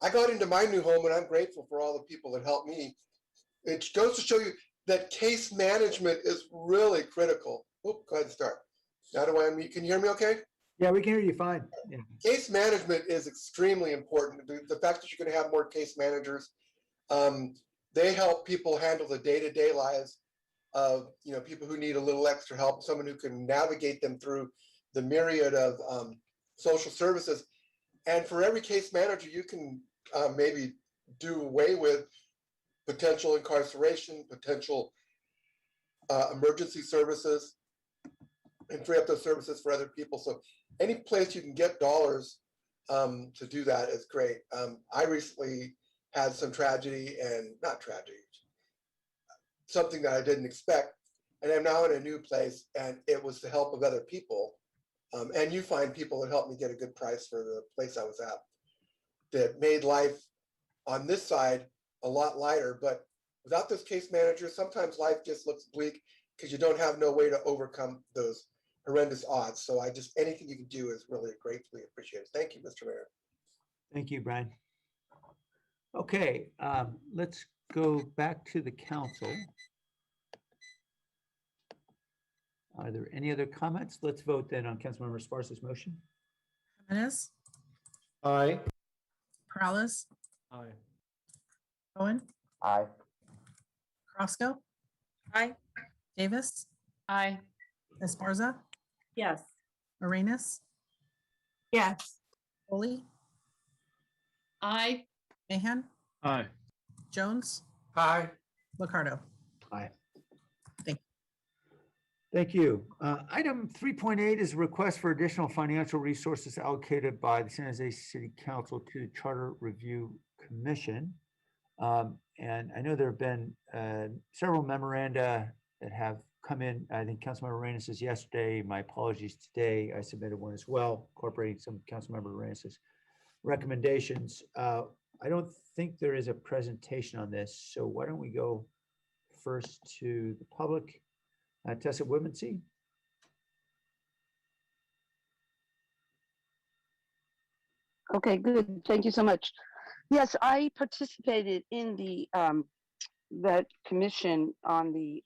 [SPEAKER 20] I got into my new home, and I'm grateful for all the people that helped me. It goes to show you that case management is really critical. Oop, go ahead and start. Now do I unmute? Can you hear me okay?
[SPEAKER 1] Yeah, we can hear you fine. Yeah.
[SPEAKER 20] Case management is extremely important. The fact that you're going to have more case managers, they help people handle the day-to-day lives of people who need a little extra help, someone who can navigate them through the myriad of social services. And for every case manager, you can maybe do away with potential incarceration, potential emergency services, and free up those services for other people. So any place you can get dollars to do that is great. I recently had some tragedy, and not tragedy, something that I didn't expect, and I'm now in a new place, and it was the help of other people. And you find people that helped me get a good price for the place I was at, that made life on this side a lot lighter. But without those case managers, sometimes life just looks bleak because you don't have no way to overcome those horrendous odds. So anything you can do is really gratefully appreciated. Thank you, Mr. Mayor.
[SPEAKER 1] Thank you, Brian. Okay, let's go back to the council. Are there any other comments? Let's vote then on Councilmember Esparza's motion.
[SPEAKER 21] Jimenez,
[SPEAKER 3] Aye.
[SPEAKER 21] Perales,
[SPEAKER 3] Aye.
[SPEAKER 21] Cohen,
[SPEAKER 6] Aye.
[SPEAKER 21] Crosco,
[SPEAKER 10] Aye.
[SPEAKER 21] Davis,
[SPEAKER 16] Aye.
[SPEAKER 21] Esparza,
[SPEAKER 2] Yes.
[SPEAKER 21] Arenas,
[SPEAKER 10] Yes.
[SPEAKER 21] Foley,
[SPEAKER 15] Aye.
[SPEAKER 21] Mahan,
[SPEAKER 3] Aye.
[SPEAKER 21] Jones,
[SPEAKER 3] Aye.
[SPEAKER 21] Ricardo.
[SPEAKER 1] Aye.
[SPEAKER 21] Thank you.
[SPEAKER 1] Thank you. Item 3.8 is a request for additional financial resources allocated by the San Jose City Council to the Charter Review Commission. And I know there have been several memoranda that have come in. I think Councilmember Arenas says yesterday. My apologies today. I submitted one as well, incorporating some Councilmember Arenas' recommendations. I don't think there is a presentation on this, so why don't we go first to the public? Tessa Woodmansee.
[SPEAKER 14] Okay, good. Thank you so much. Yes, I participated in the that commission on the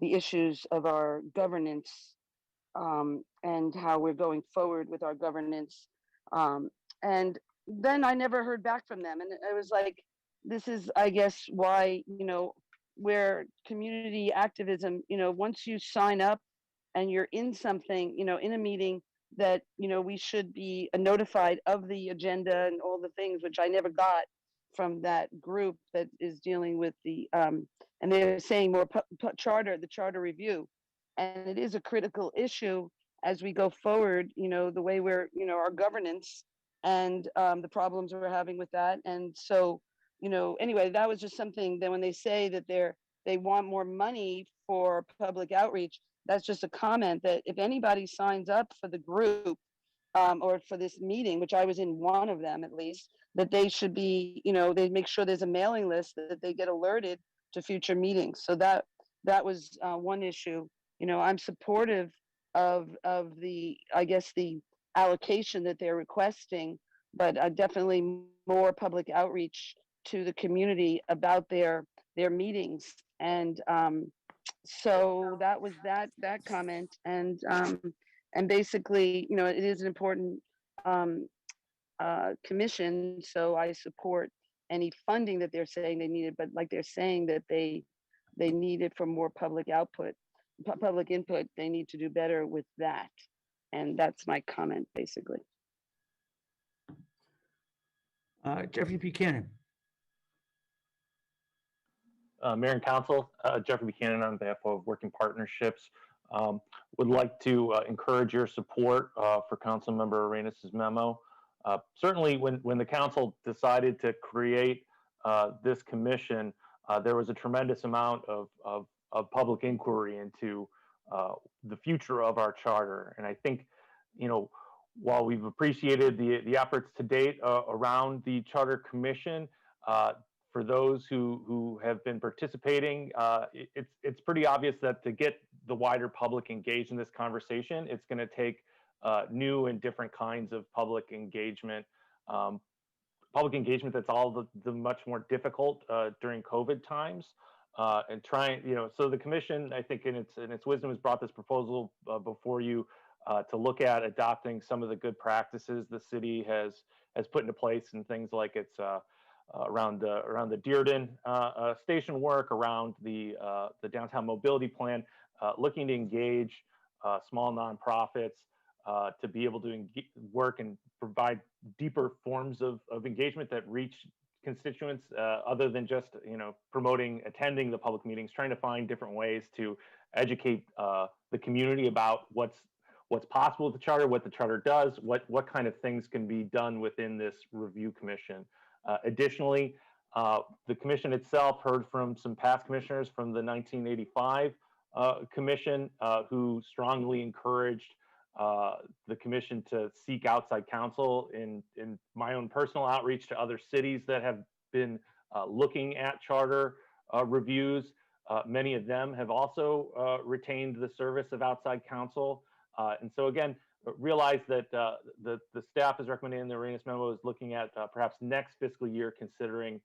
[SPEAKER 14] issues of our governance and how we're going forward with our governance. And then I never heard back from them, and I was like, this is, I guess, why where community activism, once you sign up and you're in something, in a meeting, that we should be notified of the agenda and all the things, which I never got from that group that is dealing with the and they're saying more the charter review, and it is a critical issue as we go forward, the way we're, our governance and the problems we're having with that. And so, anyway, that was just something that when they say that they want more money for public outreach, that's just a comment that if anybody signs up for the group or for this meeting, which I was in one of them at least, that they should be, they make sure there's a mailing list that they get alerted to future meetings. So that was one issue. I'm supportive of the, I guess, the allocation that they're requesting, but definitely more public outreach to the community about their meetings. And so that was that comment. And basically, it is an important commission, so I support any funding that they're saying they needed, but like they're saying that they need it for more public output, public input, they need to do better with that. And that's my comment, basically.
[SPEAKER 1] Jeffrey Buchanan.
[SPEAKER 22] Mayor and Council, Jeffrey Buchanan on behalf of Working Partnerships. Would like to encourage your support for Councilmember Arenas' memo. Certainly when the council decided to create this commission, there was a tremendous amount of public inquiry into the future of our charter. And I think, while we've appreciated the efforts to date around the Charter Commission, for those who have been participating, it's pretty obvious that to get the wider public engaged in this conversation, it's going to take new and different kinds of public engagement. Public engagement that's all the much more difficult during COVID times. And trying, so the commission, I think in its wisdom, has brought this proposal before you to look at adopting some of the good practices the city has put into place, and things like its around the Dearden station work, around the downtown mobility plan, looking to engage small nonprofits to be able to work and provide deeper forms of engagement that reach constituents other than just attending the public meetings, trying to find different ways to educate the community about what's possible with the charter, what the charter does, what kind of things can be done within this review commission. Additionally, the commission itself heard from some past commissioners from the 1985 commission who strongly encouraged the commission to seek outside counsel. In my own personal outreach to other cities that have been looking at charter reviews. Many of them have also retained the service of outside counsel. And so again, realize that the staff is recommending in the Arenas memo is looking at perhaps next fiscal year, considering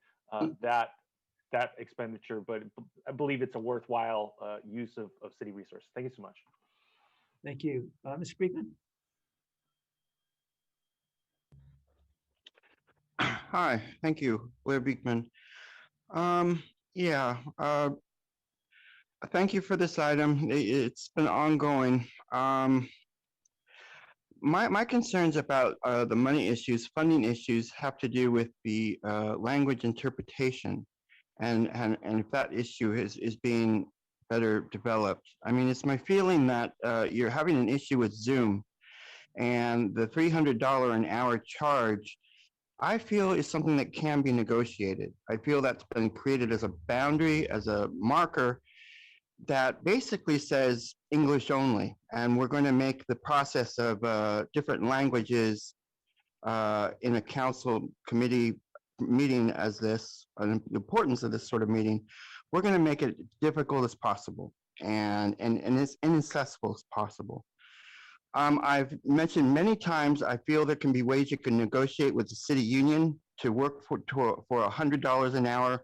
[SPEAKER 22] that expenditure, but I believe it's a worthwhile use of city resources. Thank you so much.
[SPEAKER 1] Thank you. Mr. Beekman?
[SPEAKER 13] Hi, thank you, Blair Beekman. Yeah, thank you for this item. It's been ongoing. My concerns about the money issues, funding issues, have to do with the language interpretation, and if that issue is being better developed. I mean, it's my feeling that you're having an issue with Zoom, and the $300 an hour charge, I feel, is something that can be negotiated. I feel that's been created as a boundary, as a marker that basically says English only, and we're going to make the process of different languages in a council committee meeting as this, and the importance of this sort of meeting, we're going to make it difficult as possible and as inaccessible as possible. I've mentioned many times, I feel there can be ways you can negotiate with the city union to work for $100 an hour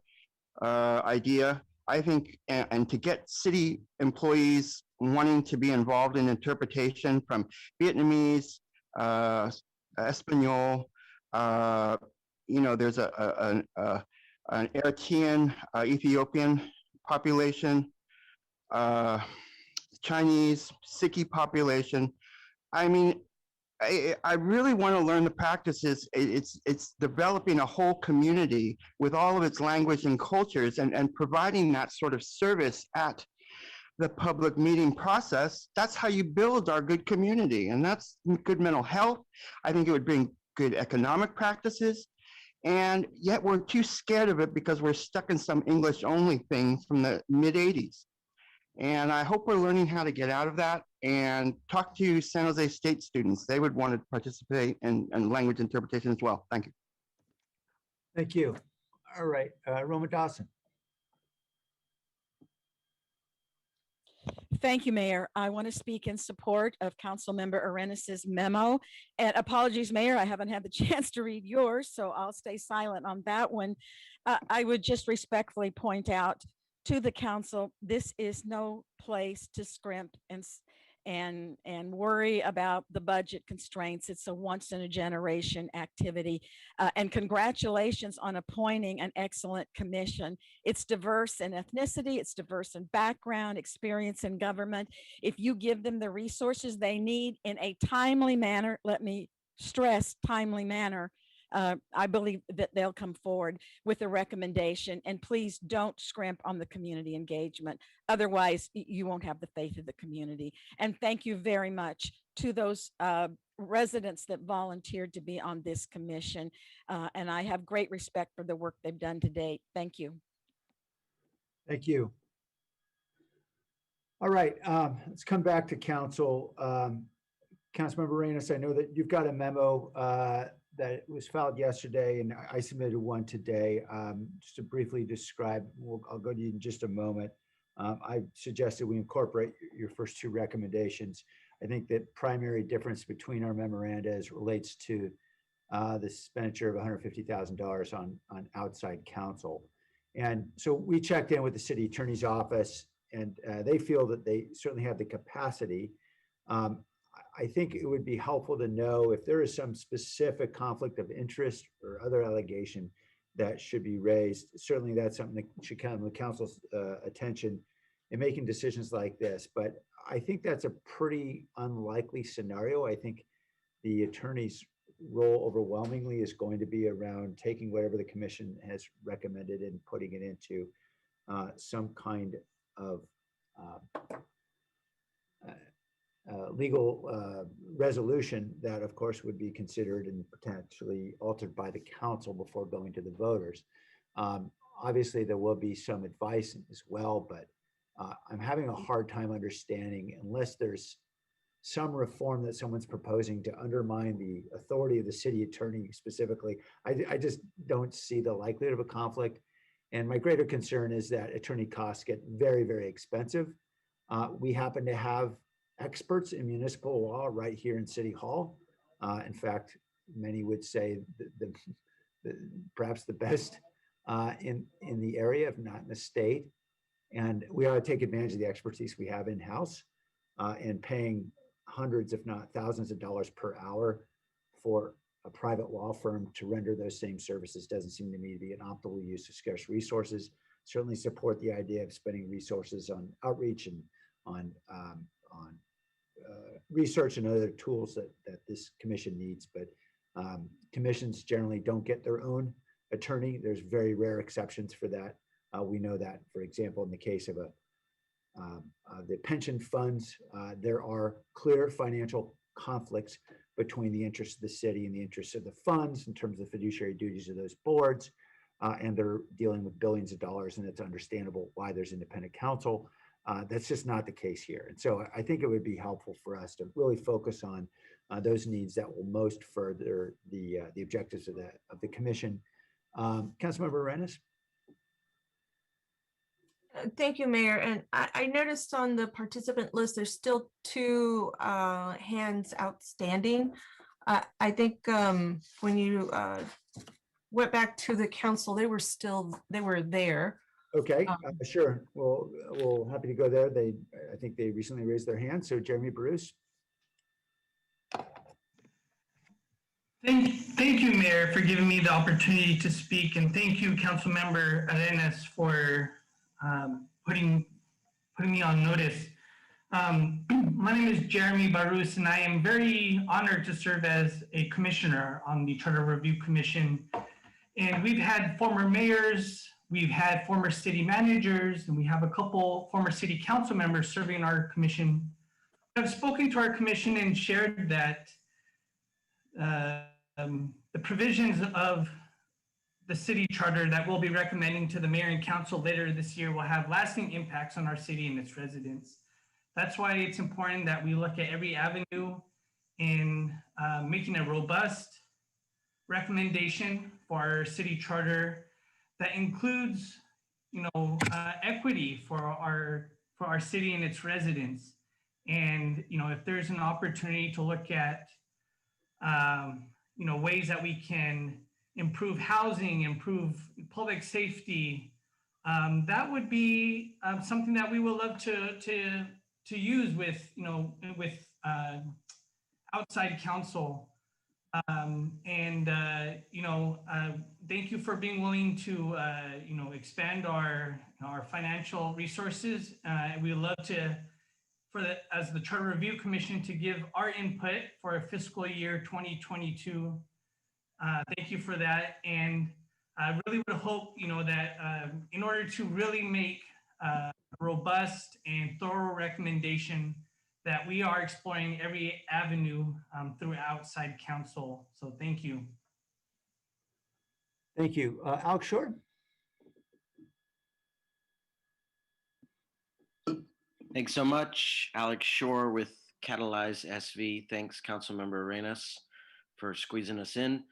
[SPEAKER 13] idea. I think, and to get city employees wanting to be involved in interpretation from Vietnamese, Espanol, you know, there's an Eritrean, Ethiopian population, Chinese, Sikh population. I mean, I really want to learn the practices. It's developing a whole community with all of its language and cultures, and providing that sort of service at the public meeting process. That's how you build our good community, and that's good mental health. I think it would bring good economic practices, and yet we're too scared of it because we're stuck in some English only thing from the mid-'80s. And I hope we're learning how to get out of that and talk to San Jose State students. They would want to participate in language interpretation as well. Thank you.
[SPEAKER 1] Thank you. All right, Roma Dawson.
[SPEAKER 7] Thank you, Mayor. I want to speak in support of Councilmember Arenas' memo. And apologies, Mayor, I haven't had the chance to read yours, so I'll stay silent on that one. I would just respectfully point out to the council, this is no place to scrimp and worry about the budget constraints. It's a once in a generation activity. And congratulations on appointing an excellent commission. It's diverse in ethnicity, it's diverse in background, experience in government. If you give them the resources they need in a timely manner, let me stress timely manner, I believe that they'll come forward with a recommendation, and please don't scrimp on the community engagement. Otherwise, you won't have the faith of the community. And thank you very much to those residents that volunteered to be on this commission. And I have great respect for the work they've done to date. Thank you.
[SPEAKER 1] Thank you. All right, let's come back to council. Councilmember Arenas, I know that you've got a memo that was filed yesterday, and I submitted one today. Just to briefly describe, I'll go to you in just a moment. I suggested we incorporate your first two recommendations. I think that primary difference between our memoranda relates to the expenditure of $150,000 on outside counsel. And so we checked in with the city attorney's office, and they feel that they certainly have the capacity. I think it would be helpful to know if there is some specific conflict of interest or other allegation that should be raised. Certainly that's something that should come to the council's attention in making decisions like this. But I think that's a pretty unlikely scenario. I think the attorney's role overwhelmingly is going to be around taking whatever the commission has recommended and putting it into some kind of legal resolution that, of course, would be considered and potentially altered by the council before going to the voters. Obviously, there will be some advice as well, but I'm having a hard time understanding, unless there's some reform that someone's proposing to undermine the authority of the city attorney specifically. I just don't see the likelihood of a conflict. And my greater concern is that attorney costs get very, very expensive. We happen to have experts in municipal law right here in City Hall. In fact, many would say perhaps the best in the area, if not in the state. And we ought to take advantage of the expertise we have in-house, and paying hundreds, if not thousands of dollars per hour for a private law firm to render those same services doesn't seem to me to be an optimal use of scarce resources. Certainly support the idea of spending resources on outreach and on research and other tools that this commission needs. But commissions generally don't get their own attorney. There's very rare exceptions for that. We know that, for example, in the case of the pension funds, there are clear financial conflicts between the interests of the city and the interests of the funds in terms of fiduciary duties of those boards, and they're dealing with billions of dollars, and it's understandable why there's independent counsel. That's just not the case here. And so I think it would be helpful for us to really focus on those needs that will most further the objectives of the commission. Councilmember Arenas?
[SPEAKER 10] Thank you, Mayor. And I noticed on the participant list, there's still two hands outstanding. I think when you went back to the council, they were there.
[SPEAKER 1] Okay, sure. Well, we'll happy to go there. I think they recently raised their hand. So Jeremy Bruce.
[SPEAKER 5] Thank you, Mayor, for giving me the opportunity to speak, and thank you, Councilmember Arenas, for putting me on notice. My name is Jeremy Barus, and I am very honored to serve as a commissioner on the Charter Review Commission. And we've had former mayors, we've had former city managers, and we have a couple former city council members serving our commission. I've spoken to our commission and shared that the provisions of the city charter that we'll be recommending to the mayor and council later this year will have lasting impacts on our city and its residents. That's why it's important that we look at every avenue in making a robust recommendation for our city charter that includes, equity for our city and its residents. And if there's an opportunity to look at ways that we can improve housing, improve public safety, that would be something that we would love to use with outside counsel. Thank you for being willing to expand our financial resources. We would love to, as the Charter Review Commission, to give our input for fiscal year 2022. Thank you for that. And I really would hope, that in order to really make a robust and thorough recommendation, that we are exploring every avenue through outside counsel. So thank you.
[SPEAKER 1] Thank you. Alex Shore?
[SPEAKER 8] Thanks so much. Alex Shore with Catalyze SV. Thanks, Councilmember Arenas, for squeezing us in.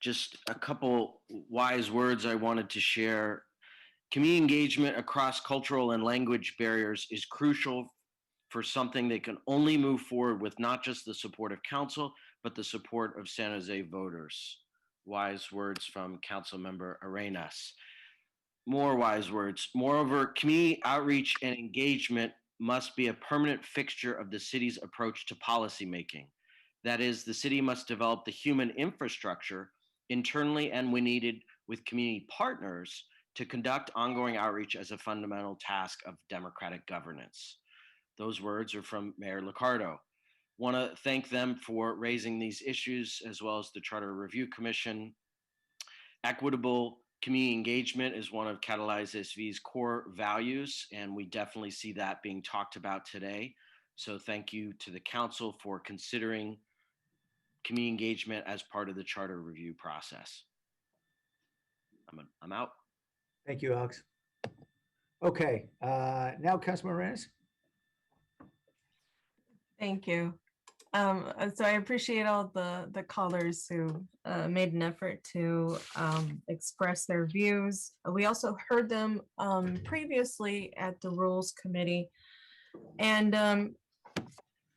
[SPEAKER 8] Just a couple wise words I wanted to share. Community engagement across cultural and language barriers is crucial for something that can only move forward with not just the support of council, but the support of San Jose voters. Wise words from Councilmember Arenas. More wise words. Moreover, community outreach and engagement must be a permanent fixture of the city's approach to policymaking. That is, the city must develop the human infrastructure internally and when needed with community partners to conduct ongoing outreach as a fundamental task of democratic governance. Those words are from Mayor Liccardo. Want to thank them for raising these issues, as well as the Charter Review Commission. Equitable community engagement is one of Catalyze SV's core values, and we definitely see that being talked about today. So thank you to the council for considering community engagement as part of the charter review process. I'm out.
[SPEAKER 1] Thank you, Alex. Okay, now Councilmember Arenas.
[SPEAKER 10] Thank you. So I appreciate all the callers who made an effort to express their views. We also heard them previously at the Rules Committee. And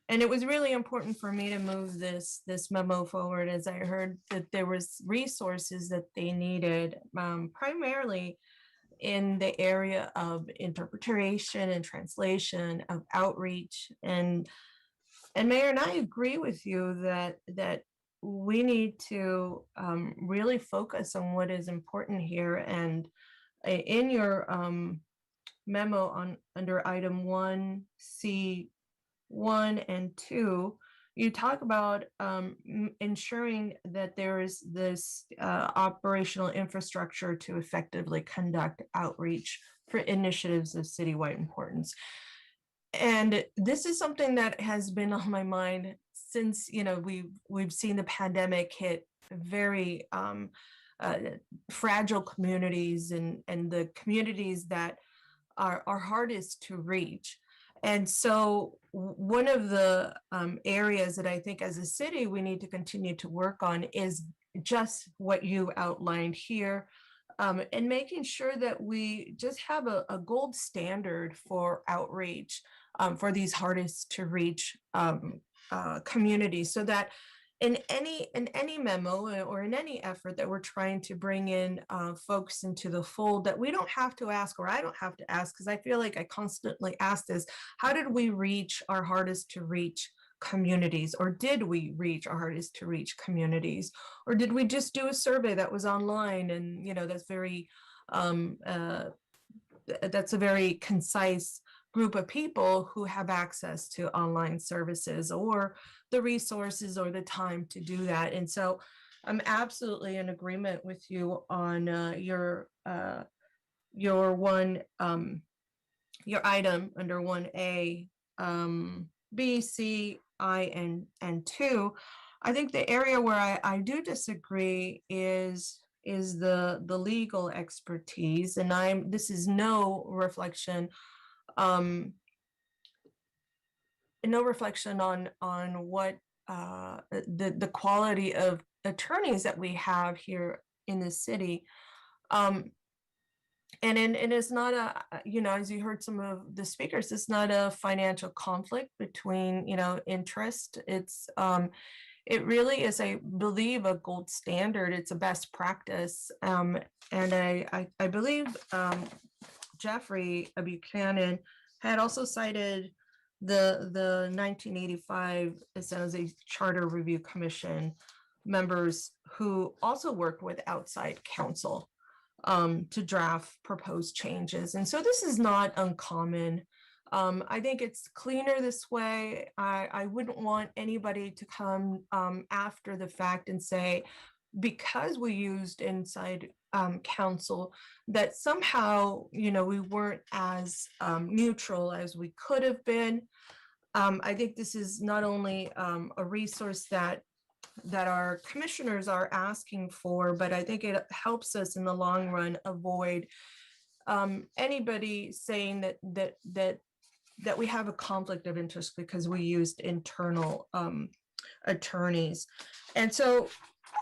[SPEAKER 10] it was really important for me to move this memo forward, as I heard that there was resources that they needed, primarily in the area of interpretation and translation, of outreach. And Mayor, and I agree with you that we need to really focus on what is important here. And in your memo on under item 1C1 and 2, you talk about ensuring that there is this operational infrastructure to effectively conduct outreach for initiatives of citywide importance. And this is something that has been on my mind since, we've seen the pandemic hit very fragile communities and the communities that are hardest to reach. And so one of the areas that I think as a city we need to continue to work on is just what you outlined here, and making sure that we just have a gold standard for outreach for these hardest to reach communities, so that in any memo or in any effort that we're trying to bring in folks into the fold, that we don't have to ask, or I don't have to ask, because I feel like I constantly ask this: how did we reach our hardest to reach communities? Or did we reach our hardest to reach communities? Or did we just do a survey that was online and that's a very concise group of people who have access to online services or the resources or the time to do that? And so I'm absolutely in agreement with you on your item under 1A, B, C, I, and 2. I think the area where I do disagree is the legal expertise, and this is no reflection on what the quality of attorneys that we have here in the city. And it's not as you heard some of the speakers, it's not a financial conflict between, interest. It really is, I believe, a gold standard. It's a best practice. And I believe Jeffrey Buchanan had also cited the 1985 San Jose Charter Review Commission members who also worked with outside counsel to draft proposed changes. And so this is not uncommon. I think it's cleaner this way. I wouldn't want anybody to come after the fact and say, because we used inside counsel, that somehow, we weren't as neutral as we could have been. I think this is not only a resource that our commissioners are asking for, but I think it helps us in the long run avoid anybody saying that we have a conflict of interest because we used internal attorneys. And so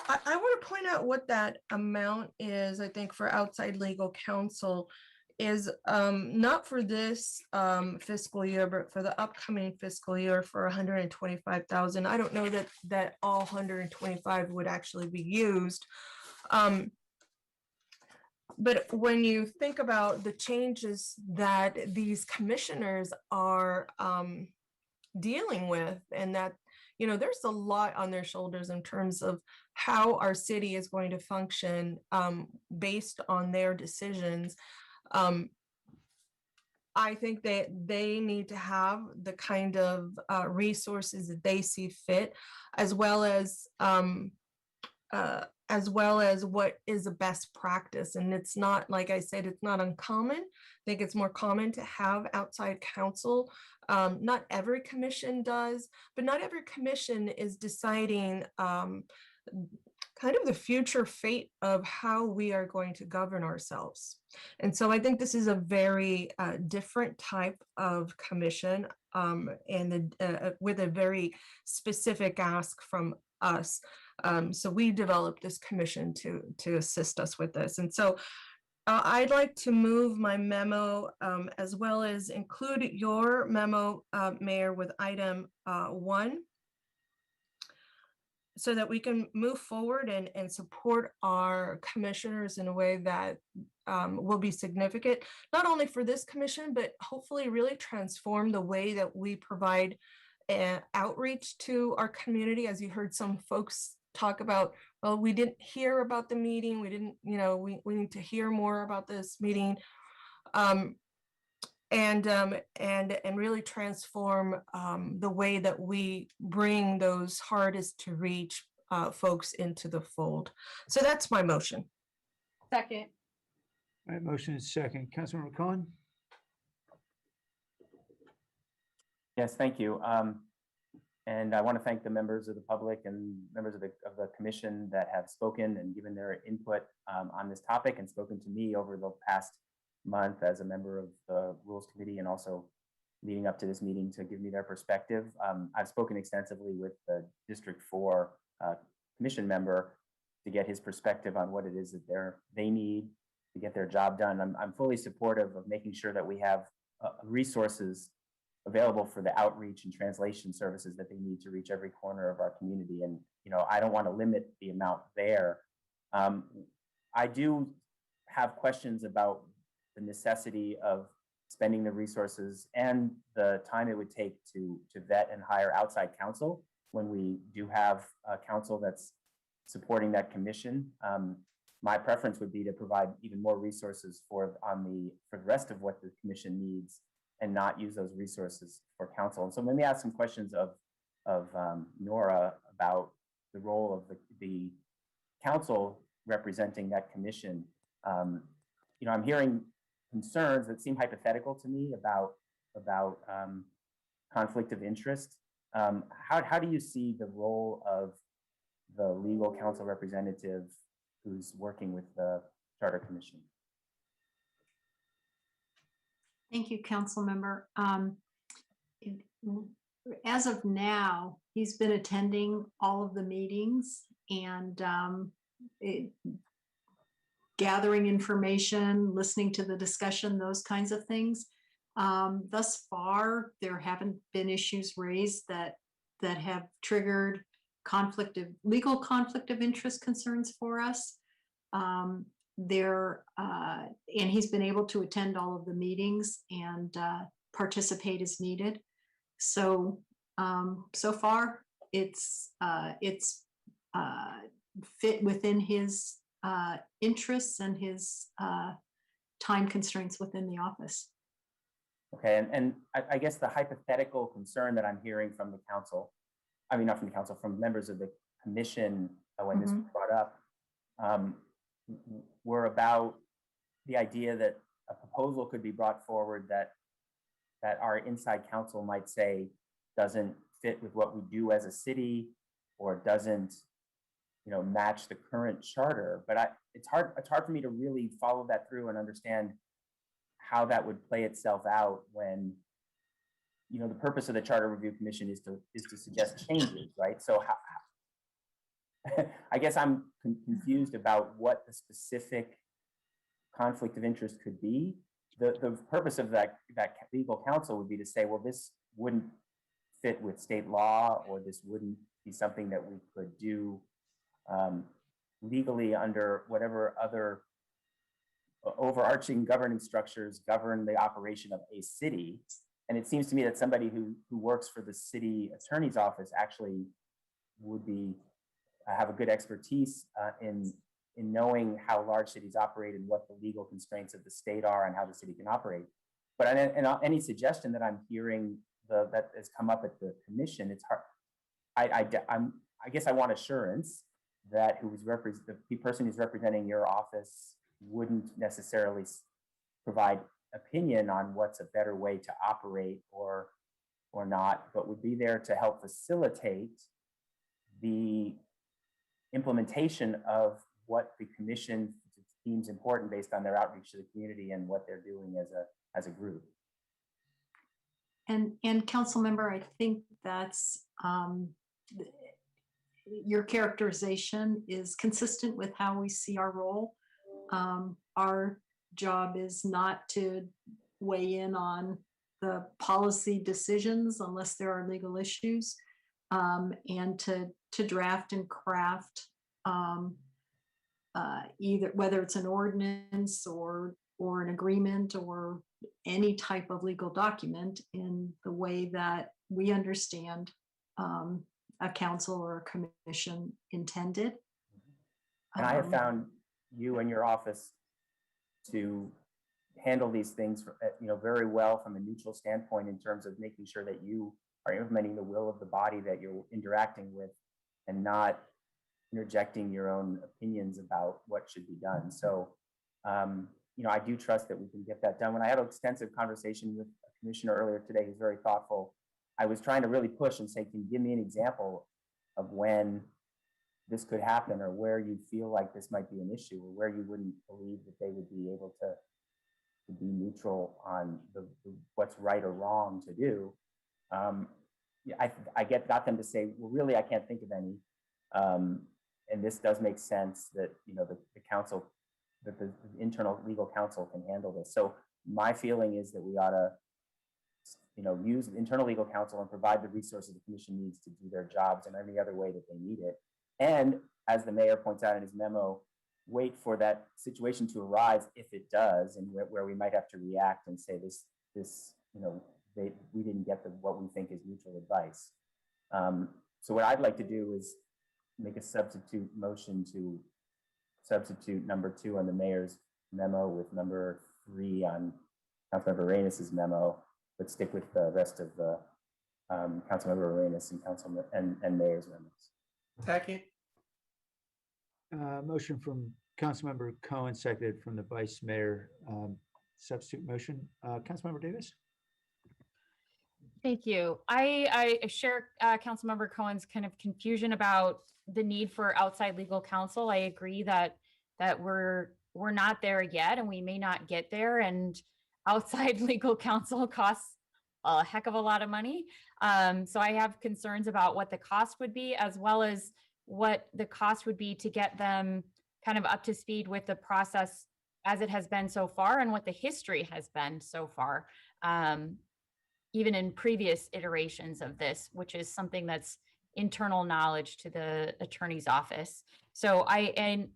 [SPEAKER 10] I want to point out what that amount is. I think for outside legal counsel is not for this fiscal year, but for the upcoming fiscal year for 125,000. I don't know that all 125 would actually be used. But when you think about the changes that these commissioners are dealing with, and that, there's a lot on their shoulders in terms of how our city is going to function based on their decisions. I think that they need to have the kind of resources that they see fit, as well as what is a best practice. And it's not, like I said, it's not uncommon. I think it's more common to have outside counsel. Not every commission does, but not every commission is deciding kind of the future fate of how we are going to govern ourselves. And so I think this is a very different type of commission. with a very specific ask from us. So we developed this commission to assist us with this. And so I'd like to move my memo as well as include your memo, Mayor, with item 1, so that we can move forward and support our commissioners in a way that will be significant, not only for this commission, but hopefully really transform the way that we provide outreach to our community. As you heard some folks talk about, well, we didn't hear about the meeting. We didn't, we need to hear more about this meeting. And really transform the way that we bring those hardest to reach folks into the fold. So that's my motion.
[SPEAKER 2] Second.
[SPEAKER 1] All right, motion is second. Councilmember Khan?
[SPEAKER 6] Yes, thank you. And I want to thank the members of the public and members of the commission that have spoken and given their input on this topic and spoken to me over the past month as a member of the Rules Committee and also leading up to this meeting to give me their perspective. I've spoken extensively with the District 4 commission member to get his perspective on what it is that they need to get their job done. I'm fully supportive of making sure that we have resources available for the outreach and translation services that they need to reach every corner of our community. And, I don't want to limit the amount there. I do have questions about the necessity of spending the resources and the time it would take to vet and hire outside counsel when we do have a counsel that's supporting that commission. My preference would be to provide even more resources for the rest of what the commission needs and not use those resources for counsel. And so let me ask some questions of Nora about the role of the council representing that commission. I'm hearing concerns that seem hypothetical to me about conflict of interest. How do you see the role of the legal counsel representative who's working with the Charter Commission?
[SPEAKER 9] Thank you, Council Member. As of now, he's been attending all of the meetings and gathering information, listening to the discussion, those kinds of things. Thus far, there haven't been issues raised that have triggered legal conflict of interest concerns for us. And he's been able to attend all of the meetings and participate as needed. So so far it's fit within his interests and his time constraints within the office.
[SPEAKER 6] Okay, and I guess the hypothetical concern that I'm hearing from the council, I mean, not from the council, from members of the commission when this was brought up, were about the idea that a proposal could be brought forward that our inside counsel might say doesn't fit with what we do as a city or doesn't match the current charter. But it's hard for me to really follow that through and understand how that would play itself out when the purpose of the Charter Review Commission is to suggest changes, right? So I guess I'm confused about what the specific conflict of interest could be. The purpose of that legal counsel would be to say, well, this wouldn't fit with state law, or this wouldn't be something that we could do legally under whatever other overarching governing structures govern the operation of a city. And it seems to me that somebody who works for the city attorney's office actually would have a good expertise in knowing how large cities operate and what the legal constraints of the state are and how the city can operate. But any suggestion that I'm hearing that has come up at the commission, it's hard. I guess I want assurance that the person who's representing your office wouldn't necessarily provide opinion on what's a better way to operate or not, but would be there to help facilitate the implementation of what the commission deems important based on their outreach to the community and what they're doing as a group.
[SPEAKER 9] And council member, I think that's, your characterization is consistent with how we see our role. Our job is not to weigh in on the policy decisions unless there are legal issues, and to draft and craft either whether it's an ordinance or an agreement or any type of legal document in the way that we understand a council or a commission intended.
[SPEAKER 6] And I have found you and your office to handle these things, very well from a neutral standpoint in terms of making sure that you are implementing the will of the body that you're interacting with and not interjecting your own opinions about what should be done. So, I do trust that we can get that done. When I had an extensive conversation with a commissioner earlier today, who's very thoughtful, I was trying to really push and say, can you give me an example of when this could happen or where you feel like this might be an issue or where you wouldn't believe that they would be able to be neutral on what's right or wrong to do. I got them to say, well, really, I can't think of any. And this does make sense that, the council, that the internal legal counsel can handle this. So my feeling is that we ought to, use the internal legal counsel and provide the resources the commission needs to do their jobs in any other way that they need it. And as the mayor points out in his memo, wait for that situation to arise if it does, and where we might have to react and say we didn't get what we think is neutral advice. So what I'd like to do is make a substitute motion to substitute number 2 on the mayor's memo with number 3 on Councilmember Arenas' memo, but stick with the rest of the Councilmember Arenas and mayor's memos.
[SPEAKER 21] Second.
[SPEAKER 1] Motion from Councilmember Cohen, seconded from the Vice Mayor. Substitute motion. Councilmember Davis.
[SPEAKER 16] Thank you. I share Councilmember Cohen's kind of confusion about the need for outside legal counsel. I agree that we're not there yet, and we may not get there. And outside legal counsel costs a heck of a lot of money. So I have concerns about what the cost would be, as well as what the cost would be to get them kind of up to speed with the process as it has been so far and what the history has been so far. Even in previous iterations of this, which is something that's internal knowledge to the attorney's office. So I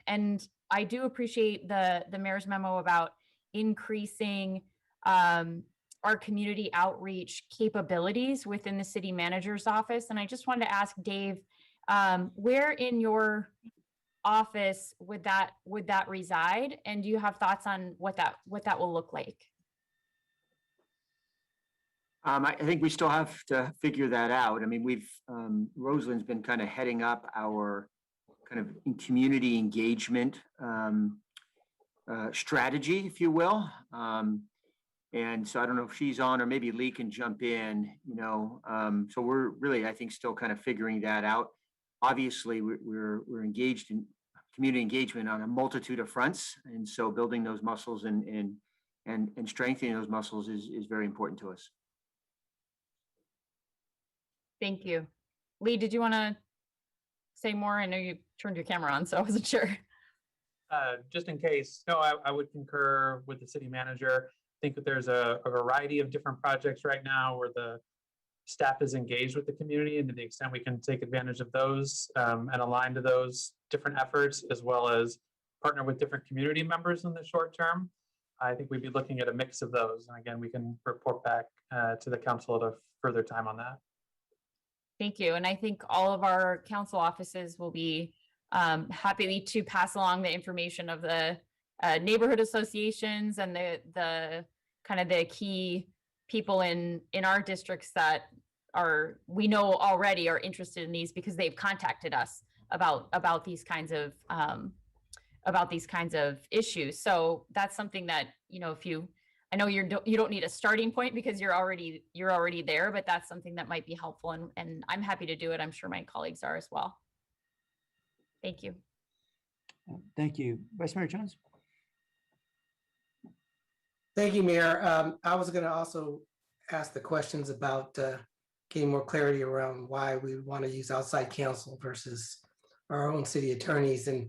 [SPEAKER 16] do appreciate the mayor's memo about increasing our community outreach capabilities within the city manager's office. And I just wanted to ask Dave, where in your office would that reside? And do you have thoughts on what that will look like?
[SPEAKER 18] I think we still have to figure that out. I mean, Rosalind's been kind of heading up our kind of community engagement strategy, if you will. And so I don't know if she's on, or maybe Lee can jump in, so we're really, I think, still kind of figuring that out. Obviously, we're engaged in community engagement on a multitude of fronts. And so building those muscles and strengthening those muscles is very important to us.
[SPEAKER 16] Thank you. Lee, did you want to say more? I know you turned your camera on, so I wasn't sure.
[SPEAKER 11] Just in case, no, I would concur with the city manager. I think that there's a variety of different projects right now where the staff is engaged with the community, and to the extent we can take advantage of those and align to those different efforts, as well as partner with different community members in the short term, I think we'd be looking at a mix of those. And again, we can report back to the council at a further time on that.
[SPEAKER 16] Thank you. And I think all of our council offices will be happy to pass along the information of the neighborhood associations and the kind of the key people in our districts that we know already are interested in these, because they've contacted us about these kinds of issues. So that's something that, I know you don't need a starting point because you're already there, but that's something that might be helpful, and I'm happy to do it. I'm sure my colleagues are as well. Thank you.
[SPEAKER 1] Thank you. Vice Mayor Jones.
[SPEAKER 21] Thank you, Mayor. I was going to also
[SPEAKER 12] ask the questions about getting more clarity around why we want to use outside counsel versus our own city attorneys. And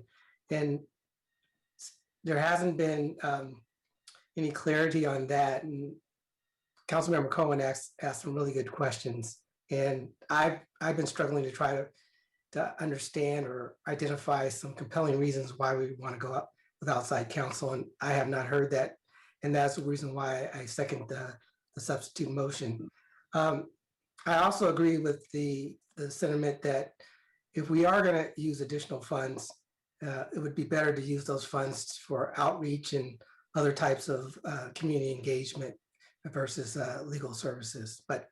[SPEAKER 12] there hasn't been any clarity on that. And Councilmember Cohen asked some really good questions. And I've been struggling to try to understand or identify some compelling reasons why we want to go up with outside counsel. And I have not heard that. And that's the reason why I second the substitute motion. I also agree with the sentiment that if we are going to use additional funds, it would be better to use those funds for outreach and other types of community engagement versus legal services. But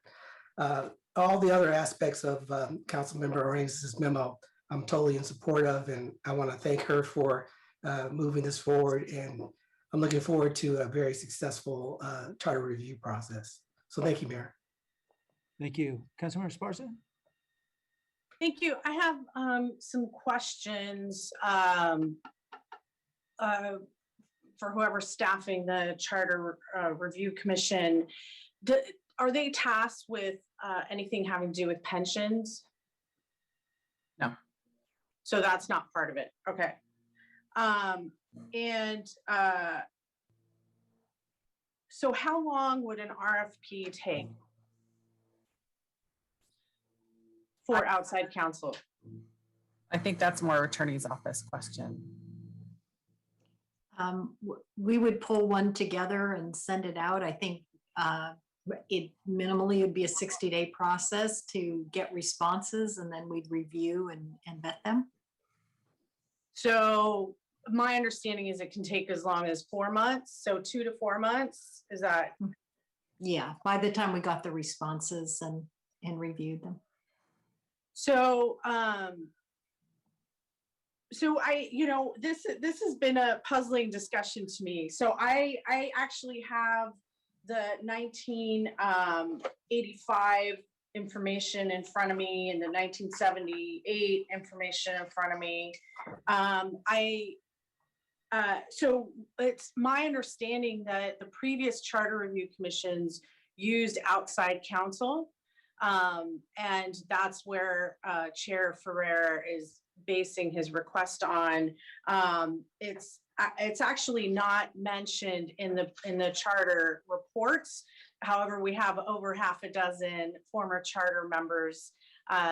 [SPEAKER 12] all the other aspects of Councilmember Arenas' memo, I'm totally in support of, and I want to thank her for moving this forward. And I'm looking forward to a very successful charter review process. So thank you, Mayor.
[SPEAKER 1] Thank you. Councilmember Esparza?
[SPEAKER 2] Thank you. I have some questions for whoever's staffing the Charter Review Commission. Are they tasked with anything having to do with pensions? No. So that's not part of it. Okay. So how long would an RFP take for outside counsel?
[SPEAKER 21] I think that's more attorney's office question.
[SPEAKER 9] We would pull one together and send it out. I think it minimally would be a 60-day process to get responses, and then we'd review and vet them.
[SPEAKER 2] So my understanding is it can take as long as 4 months. So 2 to 4 months, is that?
[SPEAKER 9] Yeah, by the time we got the responses and reviewed them.
[SPEAKER 2] So, this has been a puzzling discussion to me. So I actually have the 1985 information in front of me and the 1978 information in front of me. So it's my understanding that the previous charter review commissions used outside counsel. And that's where Chair Ferrer is basing his request on. It's actually not mentioned in the charter reports. However, we have over half a dozen former charter members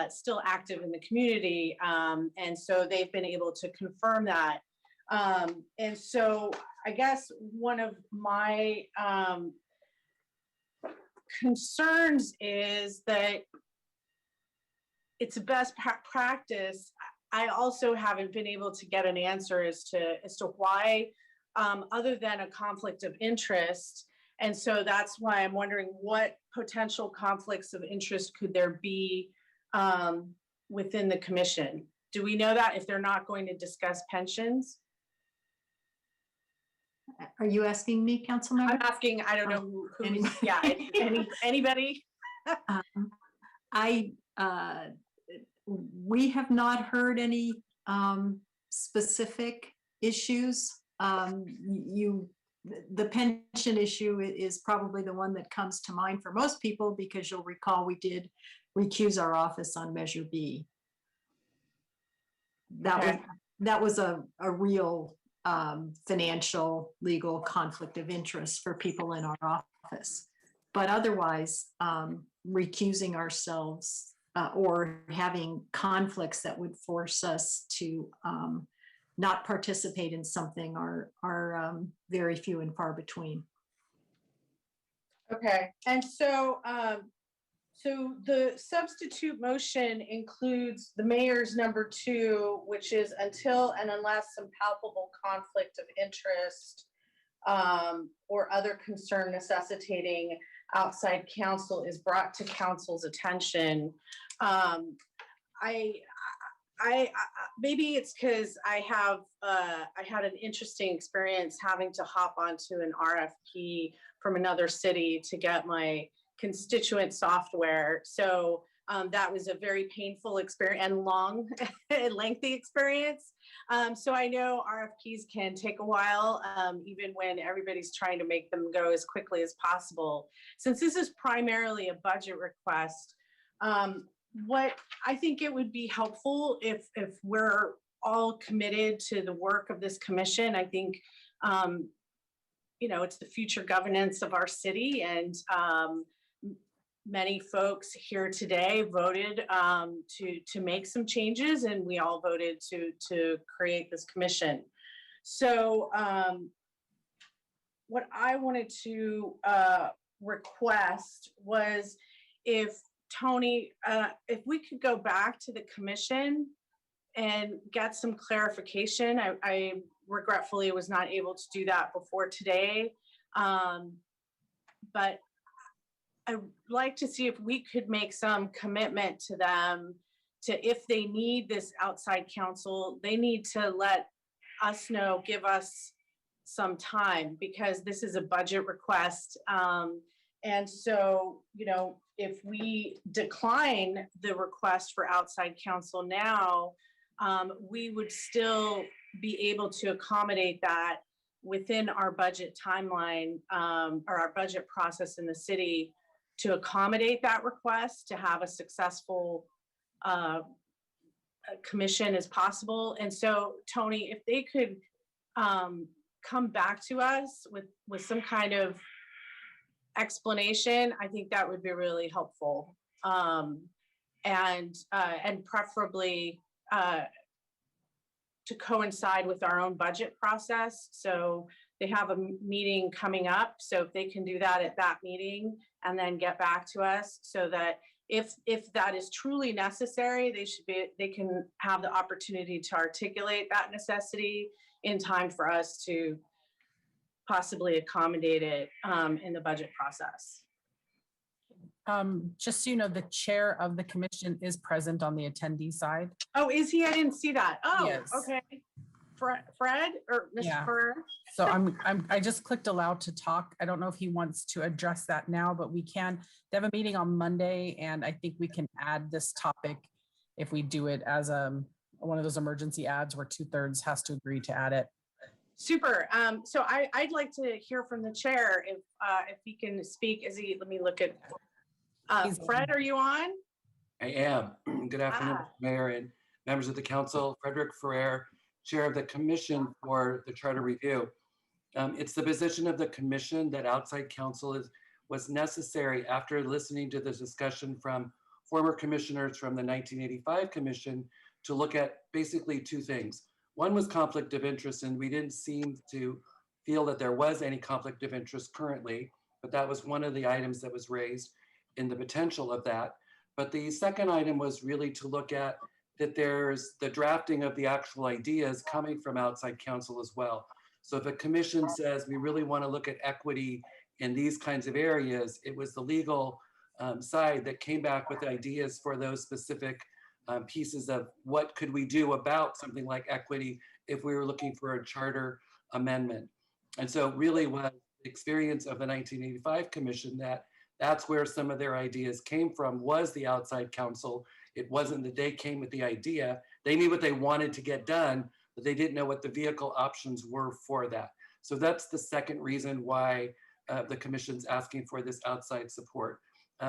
[SPEAKER 2] still active in the community. And so they've been able to confirm that. And so I guess one of my concerns is that it's a best practice. I also haven't been able to get an answer as to why, other than a conflict of interest. And so that's why I'm wondering what potential conflicts of interest could there be within the commission? Do we know that if they're not going to discuss pensions?
[SPEAKER 9] Are you asking me, Councilmember?
[SPEAKER 2] I'm asking, I don't know who yeah, anybody?
[SPEAKER 9] We have not heard any specific issues. The pension issue is probably the one that comes to mind for most people, because you'll recall we did recuse our office on Measure B. That was a real financial, legal conflict of interest for people in our office. But otherwise, recusing ourselves or having conflicts that would force us to not participate in something are very few and far between.
[SPEAKER 2] Okay, and so the substitute motion includes the mayor's number 2, which is until and unless some palpable conflict of interest or other concern necessitating outside counsel is brought to council's attention. Maybe it's because I had an interesting experience having to hop onto an RFP from another city to get my constituent software. So That was a very painful experience and long and lengthy experience. So I know RFPs can take a while, even when everybody's trying to make them go as quickly as possible. Since this is primarily a budget request, what I think it would be helpful if we're all committed to the work of this commission. I think, you know, it's the future governance of our city, and many folks here today voted to make some changes, and we all voted to create this commission. So what I wanted to request was, if Tony, if we could go back to the commission and get some clarification. I regretfully was not able to do that before today, but I'd like to see if we could make some commitment to them to, if they need this outside counsel, they need to let us know, give us some time, because this is a budget request. And so, you know, if we decline the request for outside counsel now, we would still be able to accommodate that within our budget timeline, or our budget process in the city, to accommodate that request, to have a successful commission as possible. And so, Tony, if they could come back to us with some kind of explanation, I think that would be really helpful. And preferably to coincide with our own budget process. So they have a meeting coming up. So if they can do that at that meeting and then get back to us, so that if that is truly necessary, they can have the opportunity to articulate that necessity in time for us to possibly accommodate it in the budget process.
[SPEAKER 21] Just so you know, the chair of the commission is present on the attendee side.
[SPEAKER 2] Oh, is he? I didn't see that. Oh,
[SPEAKER 21] Yes.
[SPEAKER 2] okay. Fred or Mr.
[SPEAKER 21] Yeah.
[SPEAKER 2] Ferrer?
[SPEAKER 21] So I just clicked allow to talk. I don't know if he wants to address that now, but we can. They have a meeting on Monday, and I think we can add this topic if we do it as one of those emergency ads where 2/3 has to agree to add it.
[SPEAKER 2] Super. So I'd like to hear from the chair if he can speak. Let me look at, Fred, are you on?
[SPEAKER 4] I am. Good afternoon, Mayor and members of the council. Frederick Ferrer, Chair of the Commission for the Charter Review. It's the position of the commission that outside counsel was necessary after listening to this discussion from former commissioners from the 1985 commission to look at basically two things. One was conflict of interest, and we didn't seem to feel that there was any conflict of interest currently, but that was one of the items that was raised in the potential of that. But the second item was really to look at that there's the drafting of the actual ideas coming from outside counsel as well. So if a commission says we really want to look at equity in these kinds of areas, it was the legal side that came back with ideas for those specific pieces of what could we do about something like equity if we were looking for a charter amendment. And so really was the experience of the 1985 commission that's where some of their ideas came from, was the outside counsel. It wasn't that they came with the idea. They knew what they wanted to get done, but they didn't know what the vehicle options were for that. So that's the second reason why the commission's asking for this outside support.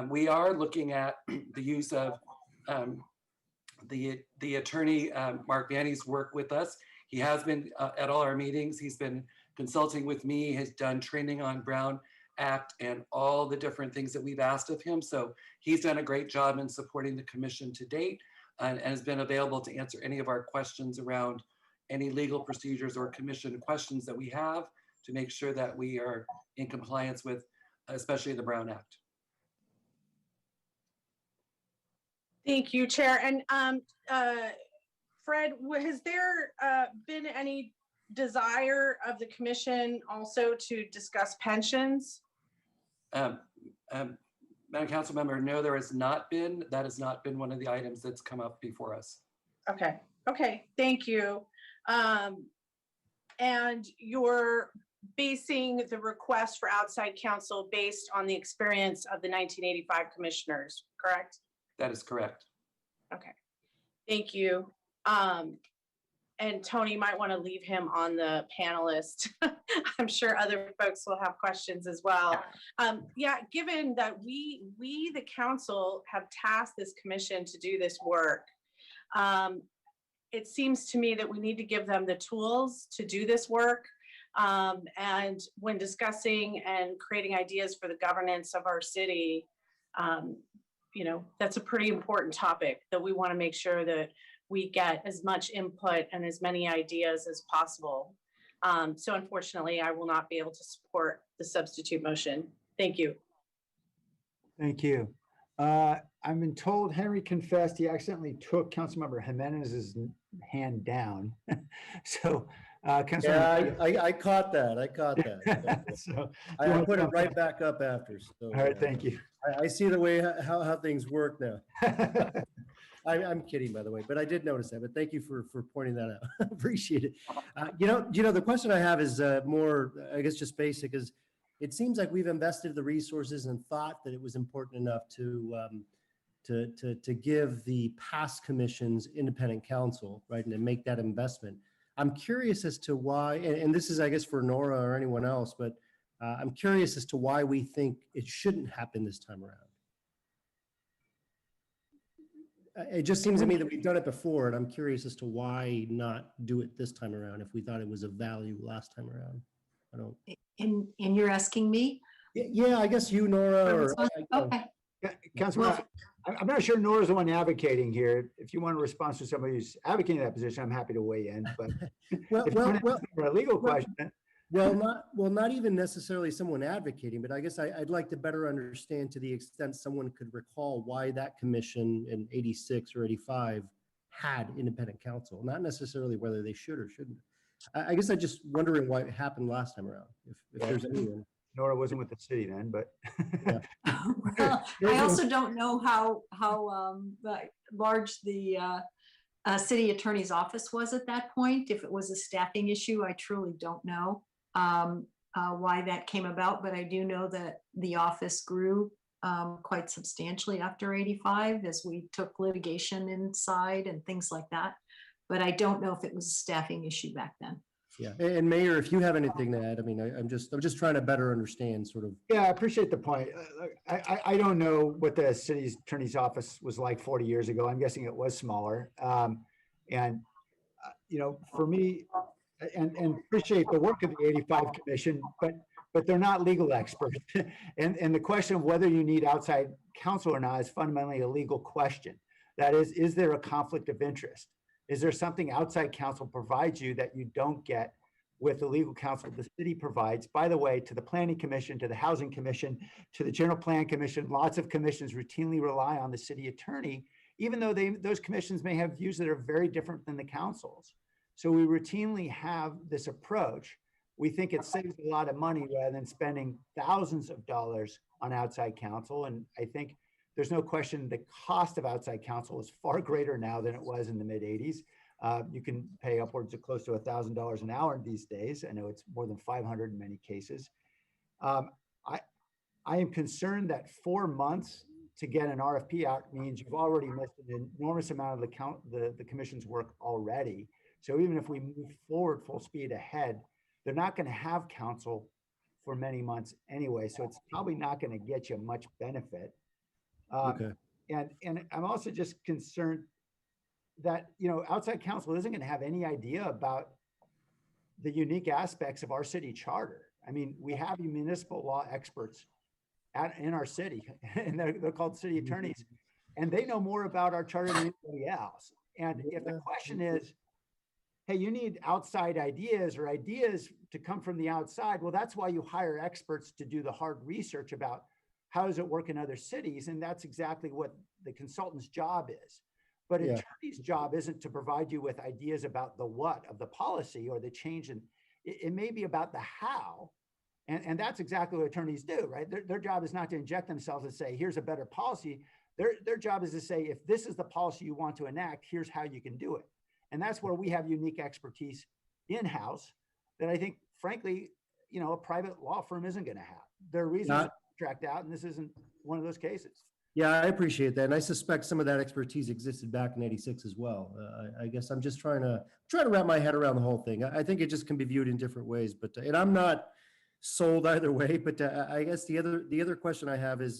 [SPEAKER 4] We are looking at the use of the attorney, Mark Vanny's work with us. He has been at all our meetings. He's been consulting with me, has done training on Brown Act and all the different things that we've asked of him. So he's done a great job in supporting the commission to date and has been available to answer any of our questions around any legal procedures or commission questions that we have to make sure that we are in compliance with, especially the Brown Act.
[SPEAKER 2] Thank you, Chair. And Fred, has there been any desire of the commission also to discuss pensions?
[SPEAKER 4] Madam Council Member, no, there has not been. That has not been one of the items that's come up before us.
[SPEAKER 2] Okay, thank you. And you're basing the request for outside counsel based on the experience of the 1985 commissioners, correct?
[SPEAKER 4] That is correct.
[SPEAKER 2] Okay, thank you. And Tony, you might want to leave him on the panelist. I'm sure other folks will have questions as well. Yeah, given that we, the council, have tasked this commission to do this work, it seems to me that we need to give them the tools to do this work. And when discussing and creating ideas for the governance of our city, you know, that's a pretty important topic that we want to make sure that we get as much input and as many ideas as possible. So unfortunately, I will not be able to support the substitute motion. Thank you.
[SPEAKER 1] Thank you. I've been told Henry confessed he accidentally took Councilmember Jimenez's hand down. So,
[SPEAKER 3] Yeah, I caught that. I caught that.
[SPEAKER 1] So,
[SPEAKER 3] I put it right back up after. So,
[SPEAKER 1] all right, thank you.
[SPEAKER 3] I see the way how things work now. I'm kidding, by the way, but I did notice that. But thank you for pointing that out. Appreciate it. You know, the question I have is more, I guess, just basic. Is it seems like we've invested the resources and thought that it was important enough to give the past commissions independent counsel, right, and to make that investment. I'm curious as to why, and this is, I guess, for Nora or anyone else, but I'm curious as to why we think it shouldn't happen this time around. It just seems to me that we've done it before, and I'm curious as to why not do it this time around if we thought it was of value last time around. I don't.
[SPEAKER 9] And you're asking me?
[SPEAKER 3] Yeah, I guess you, Nora. Or,
[SPEAKER 9] okay.
[SPEAKER 1] Councilman, I'm not sure Nora's the one advocating here. If you want a response to somebody who's advocating that position, I'm happy to weigh in. But if you want to ask for a legal question.
[SPEAKER 3] Not even necessarily someone advocating, but I guess I'd like to better understand to the extent someone could recall why that commission in 86 or 85 had independent counsel, not necessarily whether they should or shouldn't. I guess I'm just wondering why it happened last time around, if there's anyone.
[SPEAKER 1] Nora wasn't with the city then, but.
[SPEAKER 9] Well, I also don't know how large the city attorney's office was at that point. If it was a staffing issue, I truly don't know why that came about, but I do know that the office grew quite substantially after 85 as we took litigation inside and things like that. But I don't know if it was a staffing issue back then.
[SPEAKER 3] Yeah, and Mayor, if you have anything to add, I mean, I'm just trying to better understand sort of.
[SPEAKER 1] Yeah, I appreciate the point. I don't know what the city's attorney's office was like 40 years ago. I'm guessing it was smaller. And you know, for me, and appreciate the work of the 85 Commission, but they're not legal experts. And the question of whether you need outside counsel or not is fundamentally a legal question. That is there a conflict of interest? Is there something outside counsel provides you that you don't get with the legal counsel the city provides? By the way, to the Planning Commission, to the Housing Commission, to the General Plan Commission, lots of commissions routinely rely on the city attorney, even though those commissions may have views that are very different than the council's. So we routinely have this approach. We think it saves a lot of money rather than spending thousands of dollars on outside counsel. And I think there's no question the cost of outside counsel is far greater now than it was in the mid 80s. You can pay upwards of close to $1,000 an hour these days. I know it's more than 500 in many cases. I am concerned that 4 months to get an RFP out means you've already missed an enormous amount of the commission's work already. So even if we move forward full speed ahead, they're not going to have counsel for many months anyway. So it's probably not going to get you much benefit.
[SPEAKER 3] Okay.
[SPEAKER 1] And I'm also just concerned that, you know, outside counsel isn't going to have any idea about the unique aspects of our city charter. I mean, we have municipal law experts in our city, and they're called city attorneys, and they know more about our charter than anybody else. And if the question is, hey, you need outside ideas or ideas to come from the outside, well, that's why you hire experts to do the hard research about how does it work in other cities? And that's exactly what the consultant's job is. But an attorney's job isn't to provide you with ideas about the what of the policy or the change in, it may be about the how. And that's exactly what attorneys do, right? Their job is not to inject themselves and say, here's a better policy. Their job is to say, if this is the policy you want to enact, here's how you can do it. And that's where we have unique expertise in-house that I think, frankly, a private law firm isn't going to have. There are reasons to contract out, and this isn't one of those cases.
[SPEAKER 3] Yeah, I appreciate that. And I suspect some of that expertise existed back in 86 as well. I guess I'm just trying to wrap my head around the whole thing. I think it just can be viewed in different ways, but, and I'm not sold either way, but I guess the other question I have is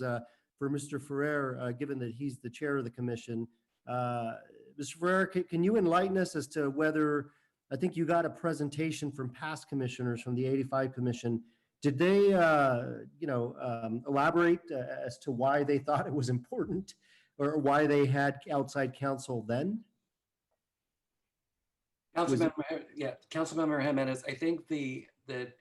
[SPEAKER 3] for Mr. Ferrer, given that he's the chair of the commission. Mr. Ferrer, can you enlighten us as to whether, I think you got a presentation from past commissioners from the 85 commission. Did they, elaborate as to why they thought it was important or why they had outside counsel then?
[SPEAKER 4] Councilmember Jimenez, I think the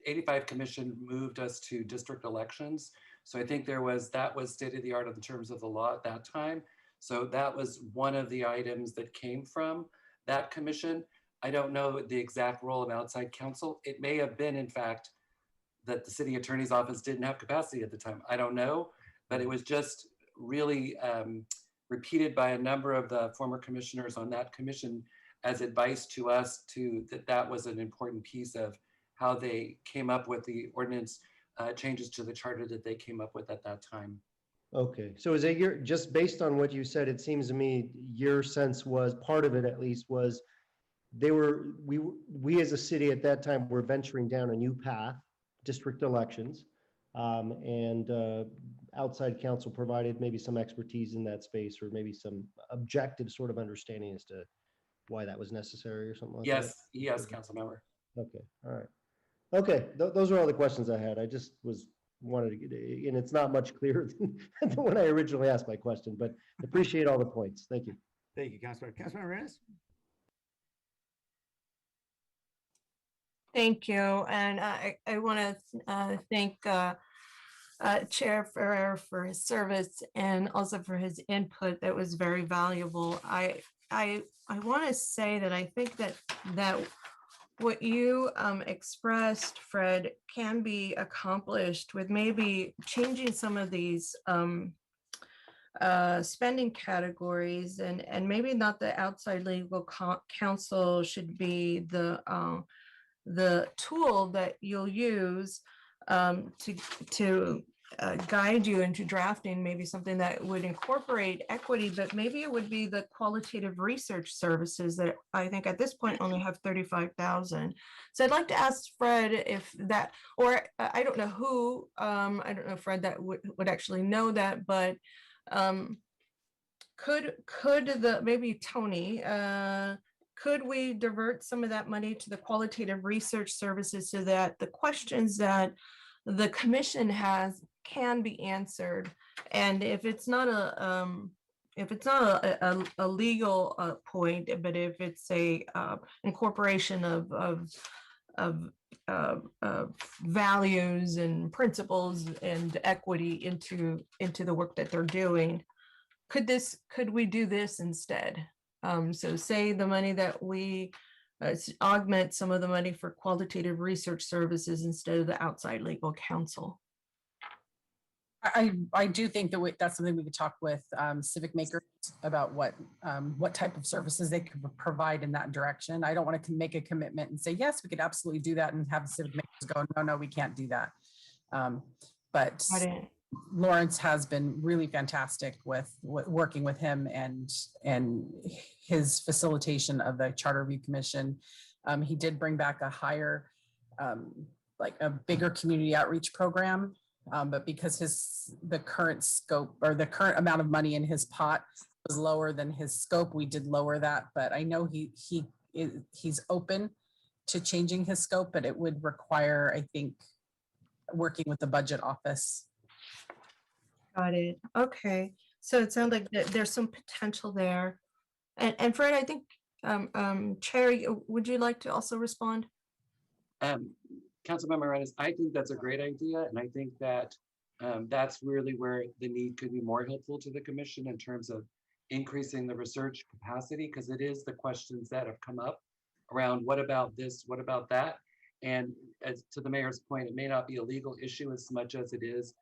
[SPEAKER 4] 85 commission moved us to district elections. So I think that was state of the art in terms of the law at that time. So that was one of the items that came from that commission. I don't know the exact role of outside counsel. It may have been, in fact, that the city attorney's office didn't have capacity at the time. I don't know, but it was just really repeated by a number of the former commissioners on that commission as advice to us that was an important piece of how they came up with the ordinance changes to the charter that they came up with at that time.
[SPEAKER 3] Okay, so is it just based on what you said, it seems to me your sense was, part of it at least, was we as a city at that time were venturing down a new path, district elections, and outside counsel provided maybe some expertise in that space, or maybe some objective sort of understanding as to why that was necessary or something like that?
[SPEAKER 4] Yes, council member.
[SPEAKER 3] Okay, all right. Okay, those are all the questions I had. I just wanted to get, and it's not much clearer than when I originally asked my question, but appreciate all the points. Thank you.
[SPEAKER 1] Thank you, Councilmember Arenas.
[SPEAKER 10] Thank you. And I want to thank Chair Ferrer for his service and also for his input. That was very valuable. I want to say that I think that what you expressed, Fred, can be accomplished with maybe changing some of these spending categories, and maybe not the outside legal counsel should be the tool that you'll use to guide you into drafting maybe something that would incorporate equity, but maybe it would be the qualitative research services that I think at this point only have 35,000. So I'd like to ask Fred if that, or I don't know who, I don't know, Fred, that would actually know that, but could maybe Tony, could we divert some of that money to the qualitative research services so that the questions that the commission has can be answered? And if it's not a legal point, but if it's a incorporation of values and principles and equity into the work that they're doing, could we do this instead? So say the money that we augment some of the money for qualitative research services instead of the outside legal counsel.
[SPEAKER 21] I do think that that's something we could talk with civic makers about what type of services they could provide in that direction. I don't want to make a commitment and say, yes, we could absolutely do that, and have the civic makers go, no, we can't do that. But Lawrence has been really fantastic with working with him and his facilitation of the Charter Review Commission. He did bring back a higher, like a bigger community outreach program, but because the current scope or the current amount of money in his pot was lower than his scope, we did lower that. But I know he's open to changing his scope, but it would require, I think, working with the budget office.
[SPEAKER 10] Got it. Okay. So it sounds like there's some potential there. And Fred, I think, Cherry, would you like to also respond?
[SPEAKER 4] Councilmember Arenas, I think that's a great idea. And I think that that's really where the need could be more helpful to the commission in terms of increasing the research capacity, because it is the questions that have come up around what about this, what about that? And as to the mayor's point, it may not be a legal issue as much as it is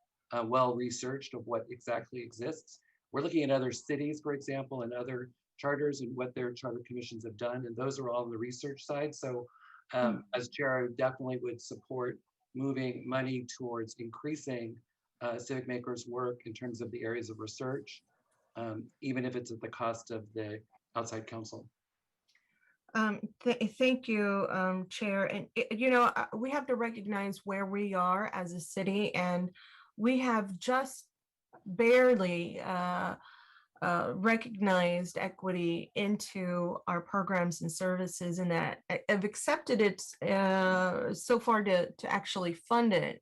[SPEAKER 4] well researched of what exactly exists. We're looking at other cities, for example, and other charters and what their charter commissions have done, and those are all on the research side. So as chair, I definitely would support moving money towards increasing Civic Makers work in terms of the areas of research, even if it's at the cost of the outside counsel.
[SPEAKER 10] Thank you, Chair. And, we have to recognize where we are as a city, and we have just barely recognized equity into our programs and services, and that I've accepted it so far to actually fund it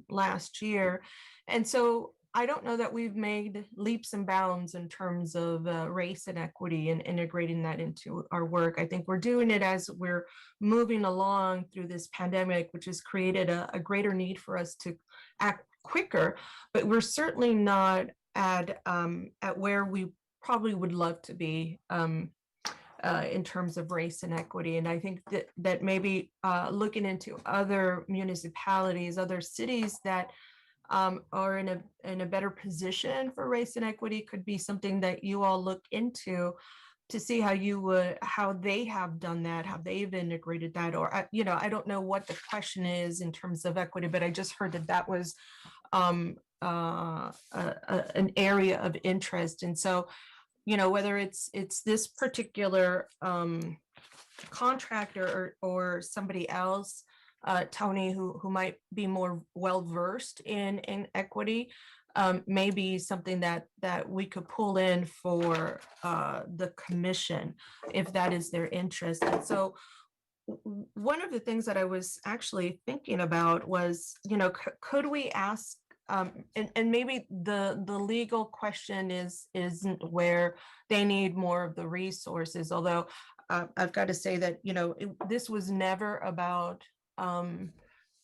[SPEAKER 10] last year. And so I don't know that we've made leaps and bounds in terms of race and equity and integrating that into our work. I think we're doing it as we're moving along through this pandemic, which has created a greater need for us to act quicker, but we're certainly not at where we probably would love to be in terms of race and equity. And I think that maybe looking into other municipalities, other cities that are in a better position for race and equity could be something that you all look into to see how they have done that, how they've integrated that, or I don't know what the question is in terms of equity, but I just heard that was an area of interest. And so, whether it's this particular contractor or somebody else, Tony, who might be more well-versed in equity, may be something that we could pull in for the commission if that is their interest. And so one of the things that I was actually thinking about was, could we ask, and maybe the legal question isn't where they need more of the resources, although I've got to say that, this was never about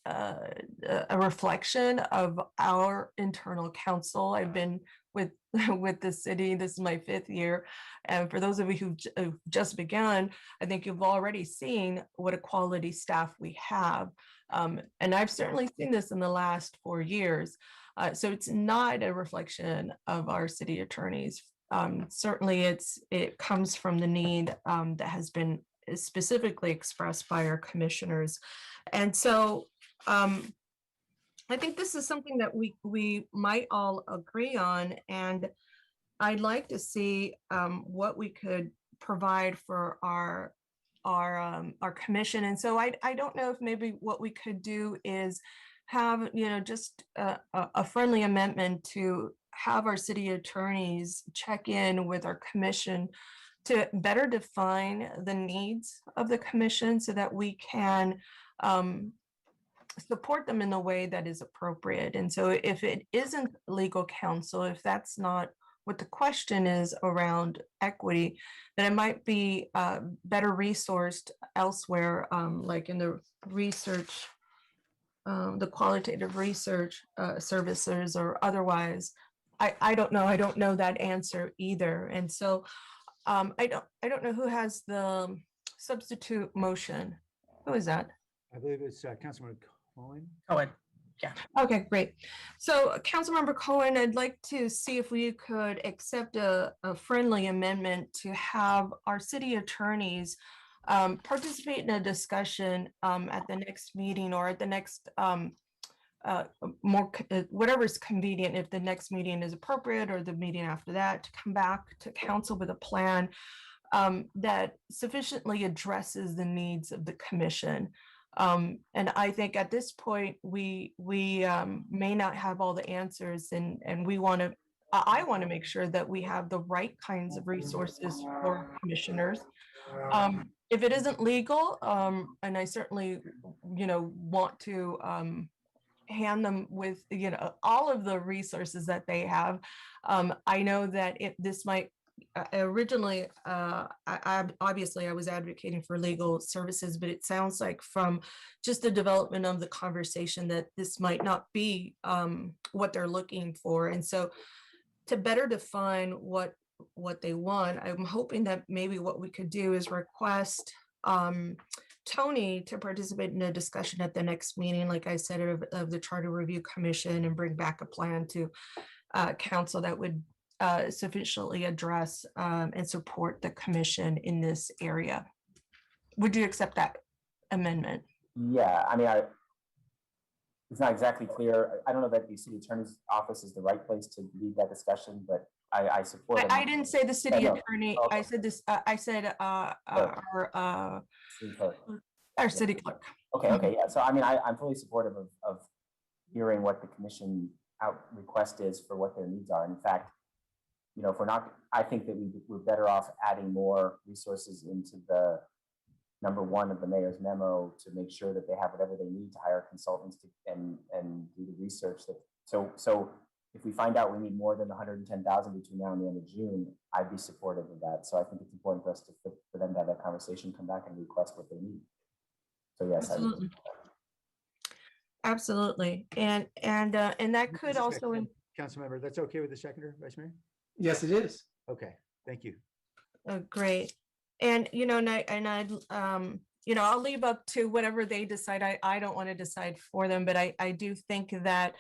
[SPEAKER 10] a reflection of our internal council. I've been with the city, this is my 5th year. And for those of you who've just begun, I think you've already seen what a quality staff we have. And I've certainly seen this in the last 4 years. So it's not a reflection of our city attorneys. Certainly it comes from the need that has been specifically expressed by our commissioners. And so I think this is something that we might all agree on, and I'd like to see what we could provide for our commission. And so I don't know if maybe what we could do is have, just a friendly amendment to have our city attorneys check in with our commission to better define the needs of the commission so that we can support them in the way that is appropriate. And so if it isn't legal counsel, if that's not what the question is around equity, then it might be better resourced elsewhere, like in the research, the qualitative research services or otherwise. I don't know. I don't know that answer either. And so I don't know who has the substitute motion. Who is that?
[SPEAKER 1] I believe it's Councilmember Cohen.
[SPEAKER 21] Cohen. Yeah.
[SPEAKER 10] Okay, great. So Councilmember Cohen, I'd like to see if we could accept a friendly amendment to have our city attorneys participate in a discussion at the next meeting or at the next whatever's convenient, if the next meeting is appropriate or the meeting after that, to come back to council with a plan that sufficiently addresses the needs of the commission. And I think at this point, we may not have all the answers, and I want to make sure that we have the right kinds of resources for commissioners. If it isn't legal, and I certainly, want to hand them with, all of the resources that they have. I know that this might originally, obviously I was advocating for legal services, but it sounds like from just the development of the conversation that this might not be what they're looking for. And so to better define what they want, I'm hoping that maybe what we could do is request Tony to participate in a discussion at the next meeting, like I said, of the Charter Review Commission, and bring back a plan to council that would sufficiently address and support the commission in this area. Would you accept that amendment?
[SPEAKER 6] Yeah, I mean, it's not exactly clear. I don't know that the city attorney's office is the right place to lead that discussion, but I support.
[SPEAKER 10] I didn't say the city
[SPEAKER 6] no.
[SPEAKER 10] attorney.
[SPEAKER 6] Okay.
[SPEAKER 10] I said this, I said
[SPEAKER 6] City clerk.
[SPEAKER 10] our city clerk.
[SPEAKER 6] Okay, yeah. So I mean, I'm fully supportive of hearing what the commission request is for what their needs are. In fact, you know, if we're not, I think that we're better off adding more resources into the number one of the mayor's memo to make sure that they have whatever they need to hire consultants to and do the research that. So if we find out we need more than 110,000 between now and the end of June, I'd be supportive of that. So I think it's important for us for them to have that conversation, come back and request what they need. So yes,
[SPEAKER 10] Absolutely. Absolutely. And that could also.
[SPEAKER 1] Councilmember, that's okay with the seconder, Vice Mayor?
[SPEAKER 12] Yes, it is.
[SPEAKER 1] Okay, thank you.
[SPEAKER 10] Great. And, you know, you know, I'll leave up to whatever they decide. I don't want to decide for them, but I do think that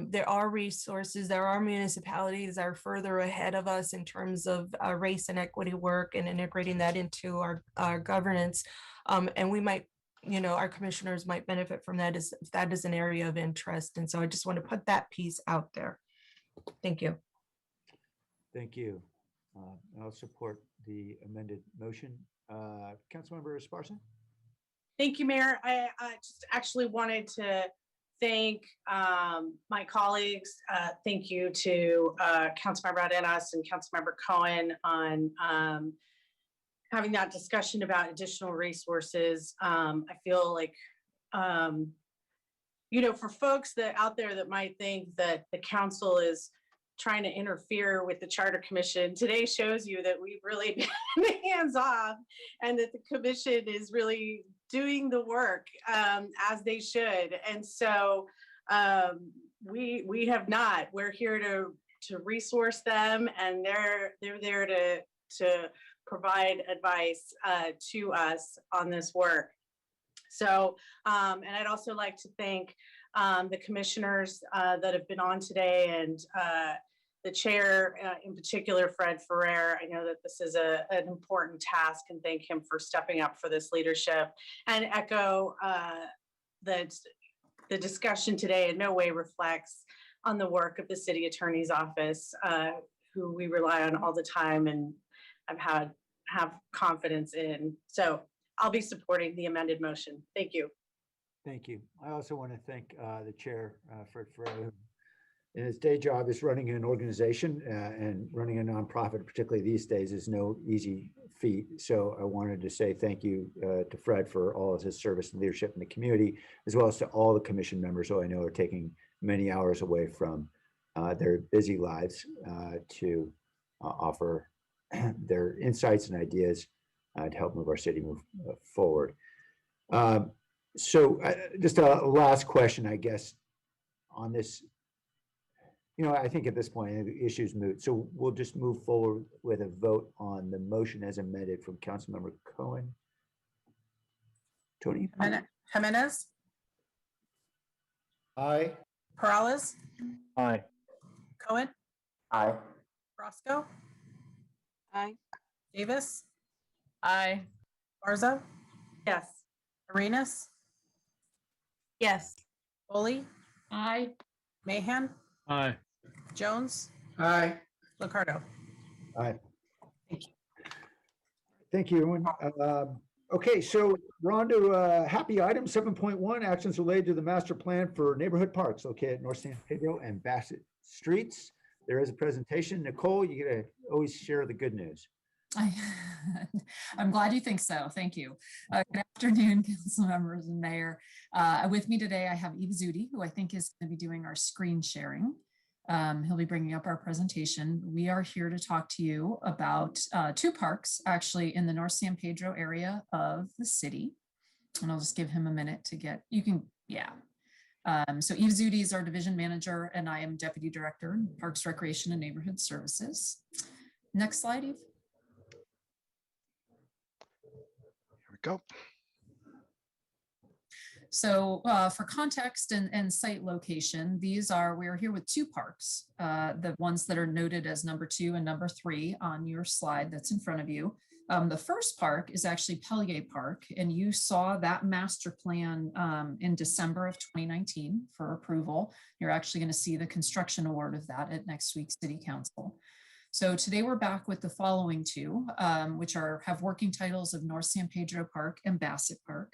[SPEAKER 10] there are resources, there are municipalities that are further ahead of us in terms of race and equity work and integrating that into our governance. And we might, you know, our commissioners might benefit from that if that is an area of interest. And so I just want to put that piece out there. Thank you.
[SPEAKER 1] Thank you. I'll support the amended motion. Councilmember Esparza?
[SPEAKER 2] Thank you, Mayor. I just actually wanted to thank my colleagues. Thank you to Councilmember Arenas and Councilmember Cohen on having that discussion about additional resources. I feel like, you know, for folks that out there that might think that the council is trying to interfere with the Charter Commission, today shows you that we've really been hands off and that the commission is really doing the work as they should. And so we have not. We're here to resource them, and they're there to provide advice to us on this work. So, and I'd also like to thank the commissioners that have been on today, and the chair in particular, Fred Ferrer. I know that this is an important task, and thank him for stepping up for this leadership, and echo that the discussion today in no way reflects on the work of the city attorney's office, who we rely on all the time and have confidence in. So I'll be supporting the amended motion. Thank you.
[SPEAKER 1] Thank you. I also want to thank the chair, Fred Ferrer. In his day job is running an organization, and running a nonprofit, particularly these days, is no easy feat. So I wanted to say thank you to Fred for all of his service and leadership in the community, as well as to all the commission members who I know are taking many hours away from their busy lives to offer their insights and ideas to help move our city forward. So just a last question, I guess, on this. You know, I think at this point, the issue's moot. So we'll just move forward with a vote on the motion as amended from Councilmember Cohen. Tony?
[SPEAKER 21] Jimenez?
[SPEAKER 3] Aye.
[SPEAKER 21] Perales?
[SPEAKER 22] Aye.
[SPEAKER 21] Cohen?
[SPEAKER 6] Aye.
[SPEAKER 21] Roscoe?
[SPEAKER 7] Aye.
[SPEAKER 21] Davis?
[SPEAKER 16] Aye.
[SPEAKER 21] Garza?
[SPEAKER 2] Yes.
[SPEAKER 21] Arenas?
[SPEAKER 10] Yes.
[SPEAKER 21] Foley?
[SPEAKER 15] Aye.
[SPEAKER 21] Mahan?
[SPEAKER 22] Aye.
[SPEAKER 21] Jones?
[SPEAKER 12] Aye.
[SPEAKER 21] Ricardo?
[SPEAKER 1] Aye.
[SPEAKER 21] Thank you.
[SPEAKER 1] Thank you, everyone. Okay, so we're on to happy item 7.1, actions related to the master plan for neighborhood parks located at North San Pedro and Bassett Streets. There is a presentation. Nicole, you gotta always share the good news.
[SPEAKER 17] I'm glad you think so. Thank you. Good afternoon, council members and mayor. With me today, I have Eve Zudi, who I think is going to be doing our screen sharing. He'll be bringing up our presentation. We are here to talk to you about two parks actually in the North San Pedro area of the city. And I'll just give him a minute to get, you can, yeah. So Eve Zudi is our division manager, and I am deputy director in Parks, Recreation, and Neighborhood Services. Next slide, Eve.
[SPEAKER 13] Go.
[SPEAKER 17] So for context and site location, we're here with two parks, the ones that are noted as number 2 and number 3 on your slide that's in front of you. The first park is actually Pellier Park, and you saw that master plan in December of 2019 for approval. You're actually going to see the construction award of that at next week's City Council. So today we're back with the following two, which have working titles of North San Pedro Park and Bassett Park.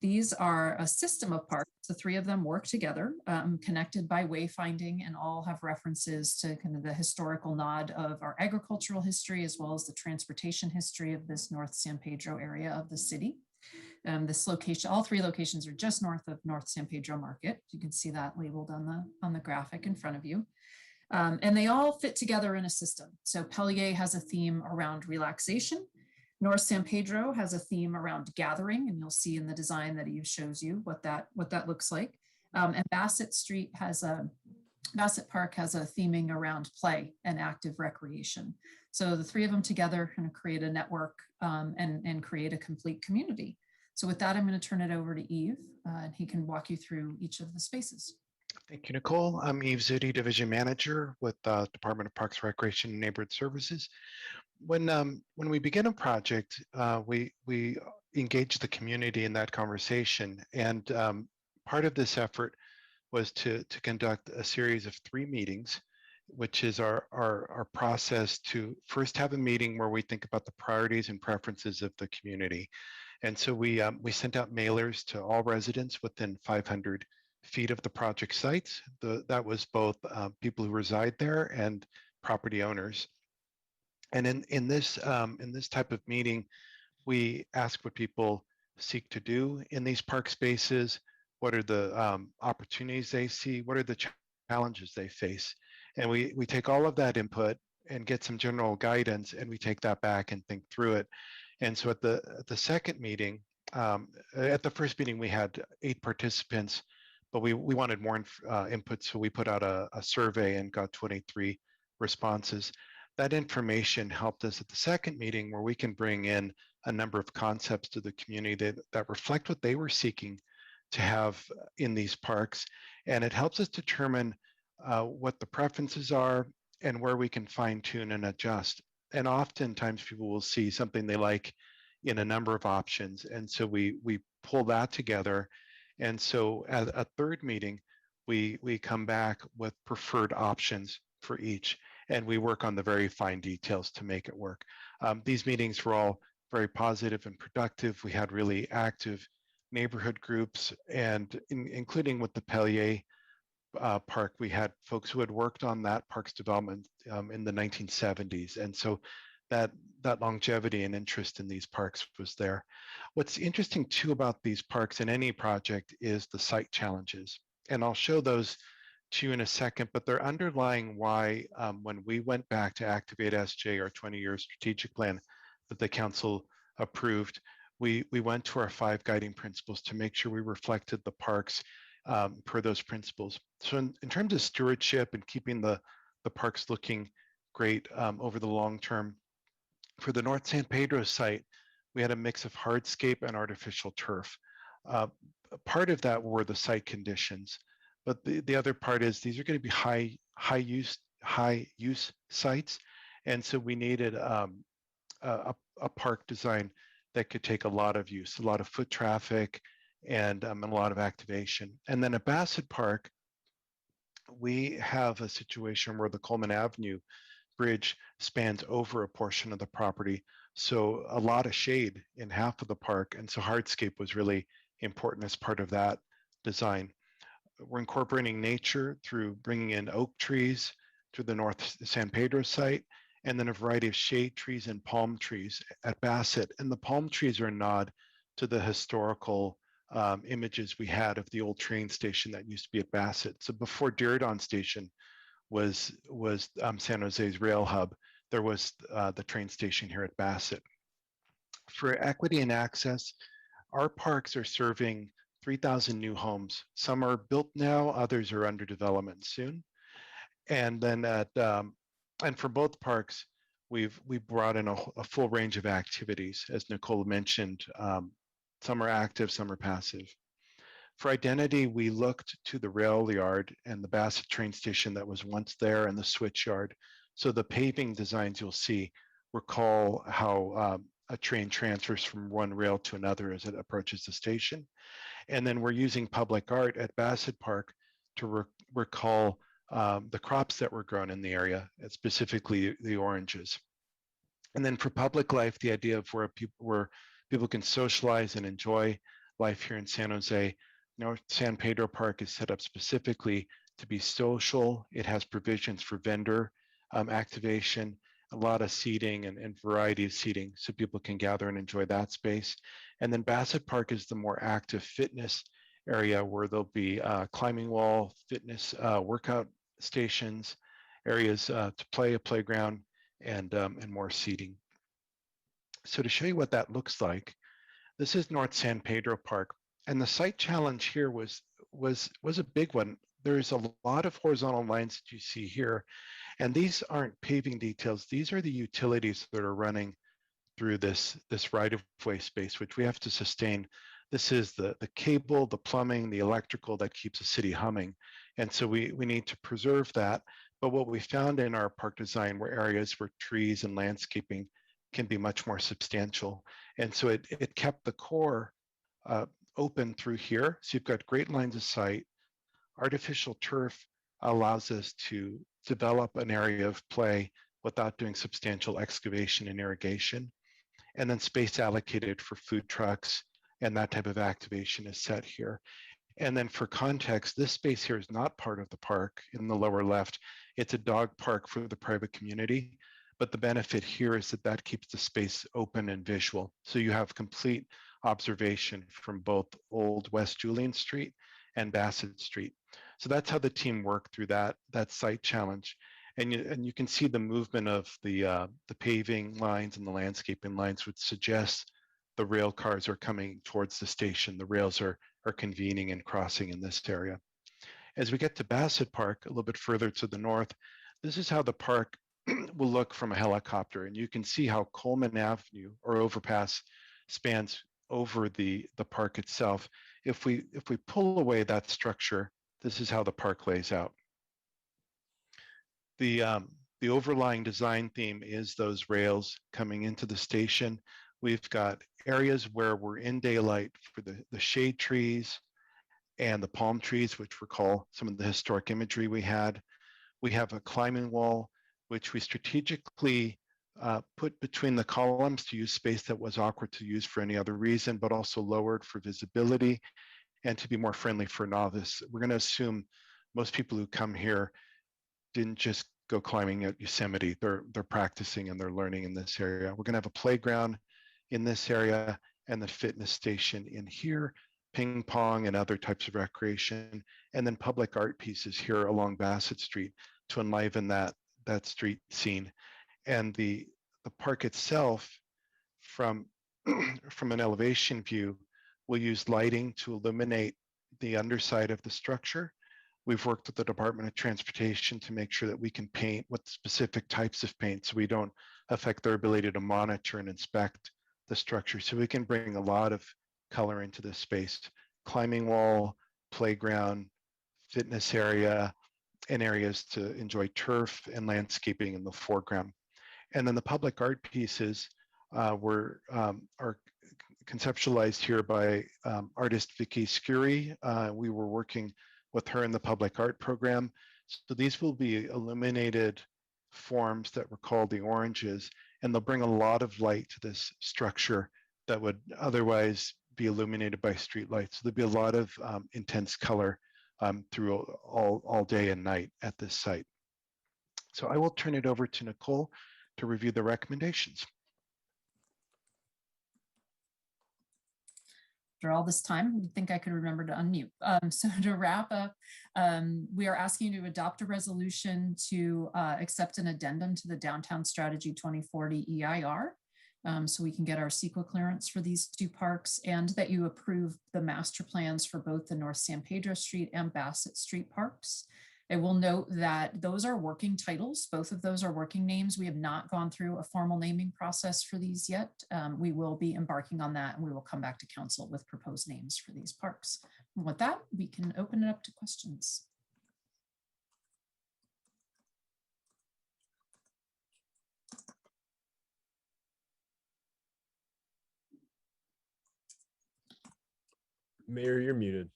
[SPEAKER 17] These are a system of parks. The three of them work together, connected by wayfinding, and all have references to kind of the historical nod of our agricultural history, as well as the transportation history of this North San Pedro area of the city. This location, all three locations are just north of North San Pedro Market. You can see that labeled on the graphic in front of you. And they all fit together in a system. So Pellier has a theme around relaxation. North San Pedro has a theme around gathering, and you'll see in the design that he shows you what that looks like. And Bassett Park has a theming around play and active recreation. So the three of them together kind of create a network and create a complete community. So with that, I'm going to turn it over to Yves, and he can walk you through each of the spaces.
[SPEAKER 19] Thank you, Nicole. I'm Yves Zudi, Division Manager with the Department of Parks, Recreation, and Neighborhood Services. When we begin a project, we engage the community in that conversation, and part of this effort was to conduct a series of 3 meetings, which is our process to first have a meeting where we think about the priorities and preferences of the community. And so we sent out mailers to all residents within 500 feet of the project sites. That was both people who reside there and property owners. And in this type of meeting, we ask what people seek to do in these park spaces. What are the opportunities they see? What are the challenges they face? And we take all of that input and get some general guidance, and we take that back and think through it. And so at the second meeting, at the first meeting, we had 8 participants, but we wanted more input, so we put out a survey and got 23 responses. That information helped us at the second meeting, where we can bring in a number of concepts to the community that reflect what they were seeking to have in these parks. And it helps us determine what the preferences are and where we can fine tune and adjust. And oftentimes people will see something they like in a number of options. And so we pull that together. And so at a third meeting, we come back with preferred options for each, and we work on the very fine details to make it work. These meetings were all very positive and productive. We had really active neighborhood groups, and including with the Pellier Park, we had folks who had worked on that park's development in the 1970s. And so that longevity and interest in these parks was there. What's interesting too about these parks in any project is the site challenges. And I'll show those to you in a second, but they're underlying why when we went back to activate SJ, our 20-year strategic plan that the council approved, we went to our 5 guiding principles to make sure we reflected the parks per those principles. So in terms of stewardship and keeping the parks looking great over the long term, for the North San Pedro site, we had a mix of hardscape and artificial turf. Part of that were the site conditions, but the other part is these are going to be high use sites, and so we needed a park design that could take a lot of use, a lot of foot traffic, and a lot of activation. And then at Bassett Park, we have a situation where the Coleman Avenue bridge spans over a portion of the property, so a lot of shade in half of the park, and so hardscape was really important as part of that design. We're incorporating nature through bringing in oak trees through the North San Pedro site, and then a variety of shade trees and palm trees at Bassett. And the palm trees are a nod to the historical images we had of the old train station that used to be at Bassett. So before Diridon Station was San Jose's rail hub, there was the train station here at Bassett. For equity and access, our parks are serving 3,000 new homes. Some are built now, others are under development soon. And then and for both parks, we brought in a full range of activities, as Nicole mentioned. Some are active, some are passive. For identity, we looked to the rail yard and the Bassett train station that was once there, and the switch yard. So the paving designs you'll see recall how a train transfers from one rail to another as it approaches the station. And then we're using public art at Bassett Park to recall the crops that were grown in the area, specifically the oranges. And then for public life, the idea of where people can socialize and enjoy life here in San Jose. North San Pedro Park is set up specifically to be social. It has provisions for vendor activation, a lot of seating and variety of seating so people can gather and enjoy that space. And then Bassett Park is the more active fitness area where there'll be climbing wall, fitness workout stations, areas to play, a playground, and more seating. So to show you what that looks like, this is North San Pedro Park, and the site challenge here was a big one. There's a lot of horizontal lines that you see here, and these aren't paving details. These are the utilities that are running through this right-of-way space, which we have to sustain. This is the cable, the plumbing, the electrical that keeps the city humming, and so we need to preserve that. But what we found in our park design were areas where trees and landscaping can be much more substantial. And so it kept the core open through here. So you've got great lines of sight. Artificial turf allows us to develop an area of play without doing substantial excavation and irrigation. And then space allocated for food trucks and that type of activation is set here. And then for context, this space here is not part of the park in the lower left. It's a dog park for the private community. But the benefit here is that keeps the space open and visual. So you have complete observation from both Old West Julian Street and Bassett Street. So that's how the team worked through that site challenge. And you can see the movement of the paving lines and the landscaping lines, which suggests the rail cars are coming towards the station. The rails are convening and crossing in this area. As we get to Bassett Park, a little bit further to the north, this is how the park will look from a helicopter, and you can see how Coleman Avenue or overpass spans over the park itself. If we pull away that structure, this is how the park lays out. The overlying design theme is those rails coming into the station. We've got areas where we're in daylight for the shade trees and the palm trees, which recall some of the historic imagery we had. We have a climbing wall, which we strategically put between the columns to use space that was awkward to use for any other reason, but also lowered for visibility and to be more friendly for novice. We're going to assume most people who come here didn't just go climbing at Yosemite. They're practicing and they're learning in this area. We're going to have a playground in this area and the fitness station in here, ping pong and other types of recreation, and then public art pieces here along Bassett Street to enliven that street scene. And the park itself, from an elevation view, will use lighting to illuminate the underside of the structure. We've worked with the Department of Transportation to make sure that we can paint with specific types of paint so we don't affect their ability to monitor and inspect the structure. So we can bring a lot of color into this space. Climbing wall, playground, fitness area, and areas to enjoy turf and landscaping in the foreground. And then the public art pieces are conceptualized here by artist Vicky Scurry. We were working with her in the public art program. So these will be illuminated forms that were called the oranges, and they'll bring a lot of light to this structure that would otherwise be illuminated by street lights. So there'll be a lot of intense color through all day and night at this site. So I will turn it over to Nicole to review the recommendations.
[SPEAKER 17] After all this time, you'd think I could remember to unmute. So to wrap up, we are asking you to adopt a resolution to accept an addendum to the Downtown Strategy 2040 EIR, so we can get our CEQA clearance for these two parks, and that you approve the master plans for both the North San Pedro Street and Bassett Street parks. I will note that those are working titles. Both of those are working names. We have not gone through a formal naming process for these yet. We will be embarking on that, and we will come back to council with proposed names for these parks. And with that, we can open it up to questions.
[SPEAKER 14] Mayor, you're muted.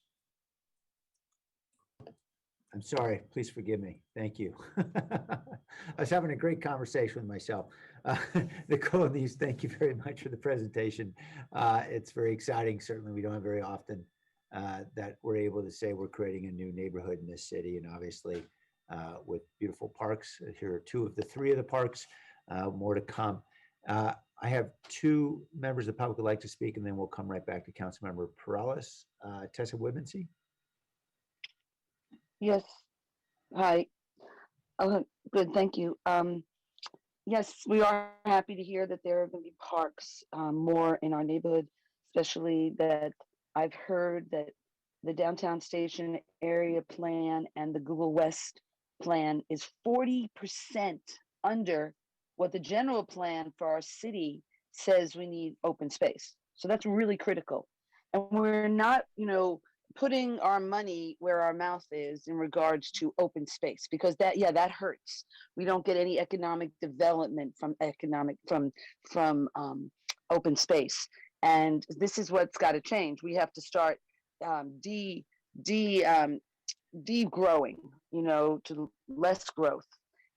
[SPEAKER 1] I'm sorry, please forgive me. Thank you. I was having a great conversation with myself. Nicole and these, thank you very much for the presentation. It's very exciting. Certainly we don't have very often that we're able to say we're creating a new neighborhood in this city, and obviously with beautiful parks. Here are two of the three of the parks, more to come. I have two members of the public who would like to speak, and then we'll come right back to Councilmember Perales. Tessa Woodmansee.
[SPEAKER 20] Yes. Hi. Oh, good. Thank you. Yes, we are happy to hear that there are going to be parks more in our neighborhood, especially that I've heard that the downtown station area plan and the Google West plan is 40% under what the general plan for our city says we need open space. So that's really critical. And we're not, putting our money where our mouth is in regards to open space, because that hurts. We don't get any economic development from open space. And this is what's got to change. We have to start degrowing, to less growth.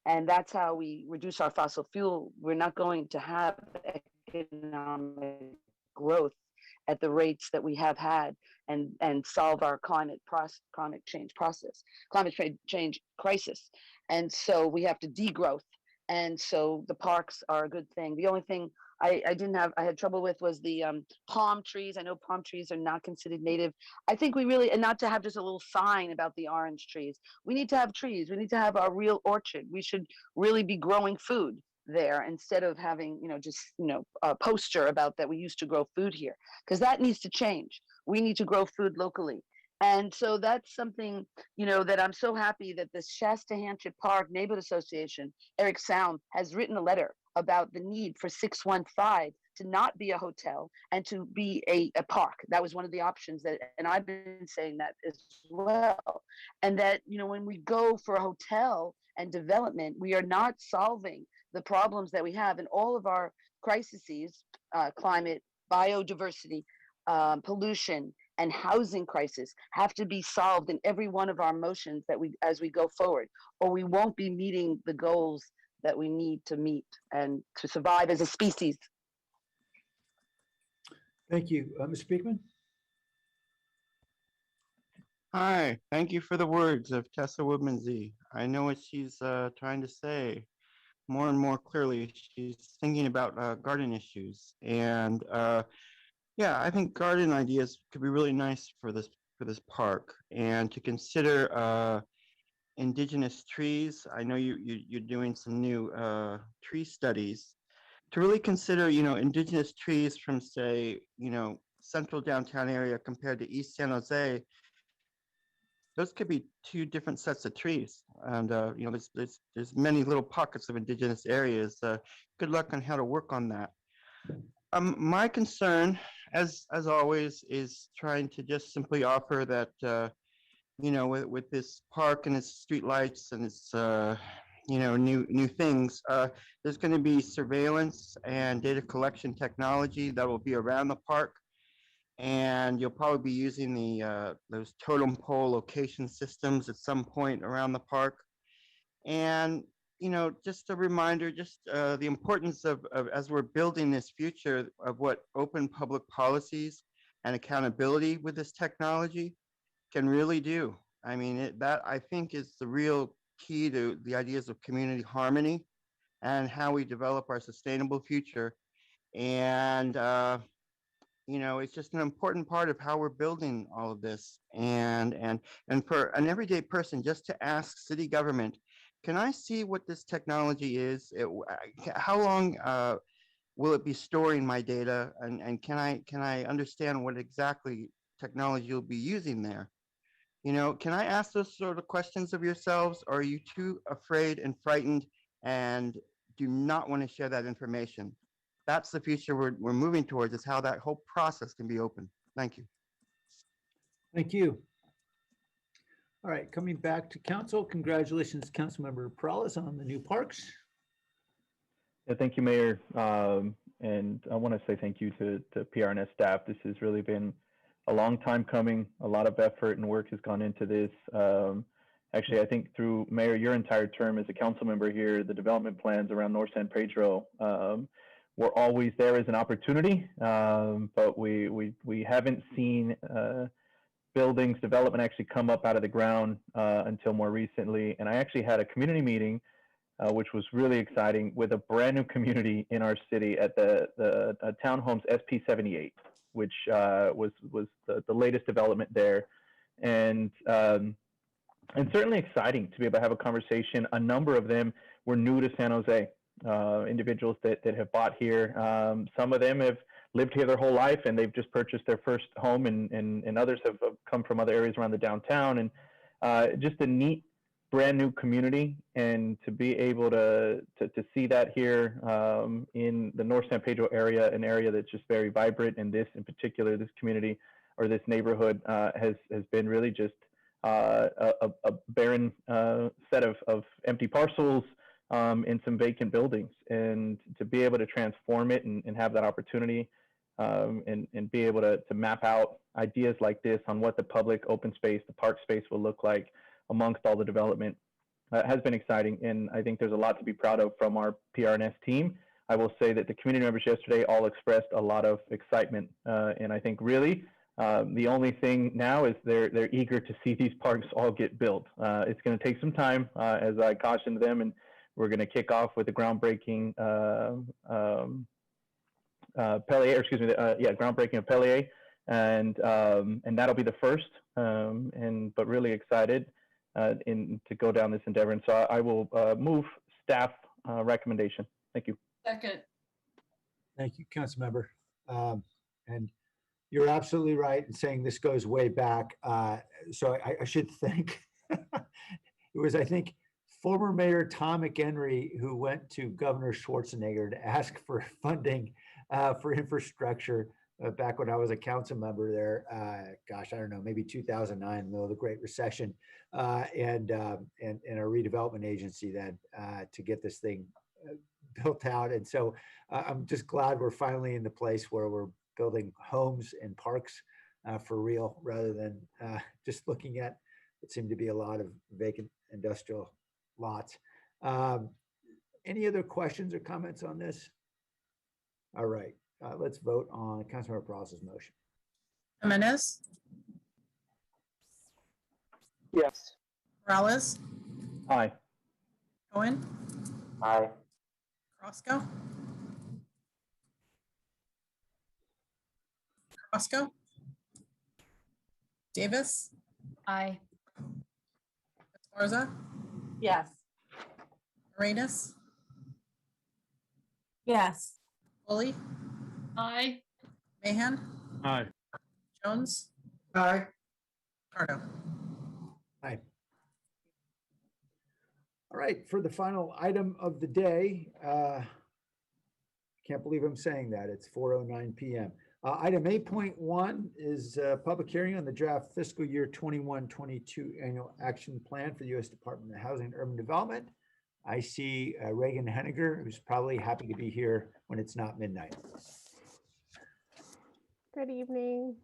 [SPEAKER 20] And that's how we reduce our fossil fuel. We're not going to have economic growth at the rates that we have had and solve our climate change crisis. And so we have to degrowth. And so the parks are a good thing. The only thing I had trouble with was the palm trees. I know palm trees are not considered native. I think we really, and not to have just a little sign about the orange trees. We need to have trees. We need to have a real orchard. We should really be growing food there instead of having, a poster about that we used to grow food here, because that needs to change. We need to grow food locally. And so that's something, that I'm so happy that the Shasta-Hanchett Park Neighborhood Association, Eric Sound, has written a letter about the need for 615 to not be a hotel and to be a park. That was one of the options and I've been saying that as well. And that, when we go for a hotel and development, we are not solving the problems that we have in all of our crises, climate, biodiversity, pollution, and housing crisis have to be solved in every one of our motions as we go forward, or we won't be meeting the goals that we need to meet and to survive as a species.
[SPEAKER 1] Thank you. Mr. Beekman?
[SPEAKER 13] Hi, thank you for the words of Tessa Woodmansee. I know what she's trying to say. More and more clearly, she's thinking about garden issues. And yeah, I think garden ideas could be really nice for this park, and to consider indigenous trees. I know you're doing some new tree studies to really consider, indigenous trees from, say, central downtown area compared to East San Jose. Those could be two different sets of trees, and there's many little pockets of indigenous areas. Good luck on how to work on that. My concern, as always, is trying to just simply offer that with this park and its street lights and its new things, there's going to be surveillance and data collection technology that will be around the park. And you'll probably be using those totem pole location systems at some point around the park. And, just a reminder, the importance of as we're building this future of what open public policies and accountability with this technology can really do. I mean, that I think is the real key to the ideas of community harmony and how we develop our sustainable future. And, it's just an important part of how we're building all of this. And for an everyday person, just to ask city government, can I see what this technology is? How long will it be storing my data? And can I understand what exactly technology you'll be using there? Can I ask those sort of questions of yourselves, or are you too afraid and frightened and do not want to share that information? That's the future we're moving towards, is how that whole process can be open. Thank you.
[SPEAKER 1] Thank you. All right, coming back to council, congratulations, Councilmember Perales, on the new parks.
[SPEAKER 23] Yeah, thank you, Mayor. And I want to say thank you to PRNS staff. This has really been a long time coming. A lot of effort and work has gone into this. Actually, I think through Mayor, your entire term as a council member here, the development plans around North San Pedro were always there as an opportunity, but we haven't seen buildings development actually come up out of the ground until more recently. And I actually had a community meeting, which was really exciting, with a brand new community in our city at the Townhomes SP 78, which was the latest development there. And certainly exciting to be able to have a conversation. A number of them were new to San Jose, individuals that have bought here. Some of them have lived here their whole life and they've just purchased their first home, and others have come from other areas around the downtown. And just a neat, brand new community. And to be able to see that here in the North San Pedro area, an area that's just very vibrant, and this in particular, this community or this neighborhood has been really just a barren set of empty parcels and some vacant buildings. And to be able to transform it and have that opportunity and be able to map out ideas like this on what the public open space, the park space will look like amongst all the development has been exciting. And I think there's a lot to be proud of from our PRNS team. I will say that the community members yesterday all expressed a lot of excitement. And I think really the only thing now is they're eager to see these parks all get built. It's going to take some time, as I cautioned them, and we're going to kick off with the groundbreaking groundbreaking of Pellier, and that'll be the first. But really excited to go down this endeavor. And so I will move staff recommendation. Thank you.
[SPEAKER 15] Second.
[SPEAKER 1] Thank you, Councilmember. And you're absolutely right in saying this goes way back. So I should thank, it was, I think, former Mayor Tom McHenry who went to Governor Schwarzenegger to ask for funding for infrastructure back when I was a council member there. Gosh, I don't know, maybe 2009, in the middle of the Great Recession, and a redevelopment agency then to get this thing built out. And so I'm just glad we're finally in the place where we're building homes and parks for real, rather than just looking at what seemed to be a lot of vacant industrial lots. Any other questions or comments on this? All right, let's vote on Councilmember Peralta's motion.
[SPEAKER 21] Jimenez,
[SPEAKER 23] Yes.
[SPEAKER 21] Morales,
[SPEAKER 23] Aye.
[SPEAKER 21] Cohen,
[SPEAKER 6] Aye.
[SPEAKER 21] Roscoe, Davis,
[SPEAKER 16] Aye.
[SPEAKER 21] Esparza,
[SPEAKER 2] Yes.
[SPEAKER 21] Arenas,
[SPEAKER 10] Yes.
[SPEAKER 21] Foley,
[SPEAKER 15] Aye.
[SPEAKER 21] Mahan,
[SPEAKER 23] Aye.
[SPEAKER 21] Jones,
[SPEAKER 12] Aye.
[SPEAKER 21] Cardo.
[SPEAKER 1] Aye. All right, for the final item of the day, can't believe I'm saying that, it's 4:09 p.m. Item 8.1 is a public hearing on the draft fiscal year 21-22 annual action plan for the U.S. Department of Housing and Urban Development. I see Reagan Henniger, who's probably happy to be here when it's not midnight.
[SPEAKER 5] Good evening,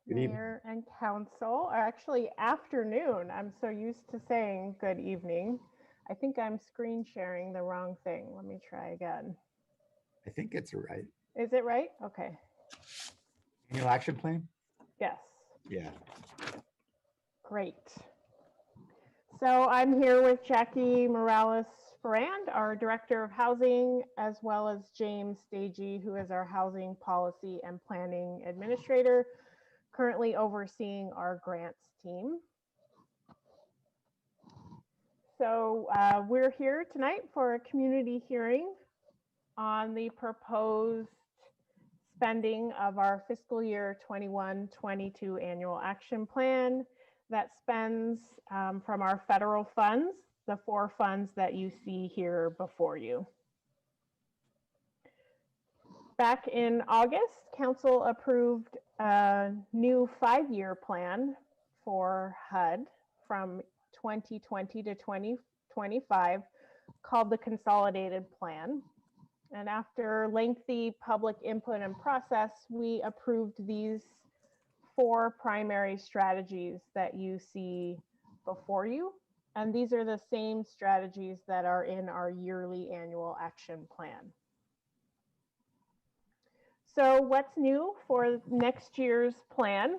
[SPEAKER 1] Good evening.
[SPEAKER 5] Mayor and Council, or actually afternoon. I'm so used to saying good evening. I think I'm screen sharing the wrong thing. Let me try again.
[SPEAKER 1] I think it's right.
[SPEAKER 5] Is it right? Okay.
[SPEAKER 1] Annual action plan?
[SPEAKER 5] Yes.
[SPEAKER 1] Yeah.
[SPEAKER 5] Great. So I'm here with Jackie Morales Farand, our Director of Housing, as well as James Stagey, who is our Housing Policy and Planning Administrator, currently overseeing our grants team. So we're here tonight for a community hearing on the proposed spending of our fiscal year 21-22 annual action plan that spends from our federal funds, the 4 funds that you see here before you. Back in August, Council approved a new 5-year plan for HUD from 2020 to 2025 called the Consolidated Plan. And after lengthy public input and process, we approved these 4 primary strategies that you see before you. And these are the same strategies that are in our yearly annual action plan. So what's new for next year's plan?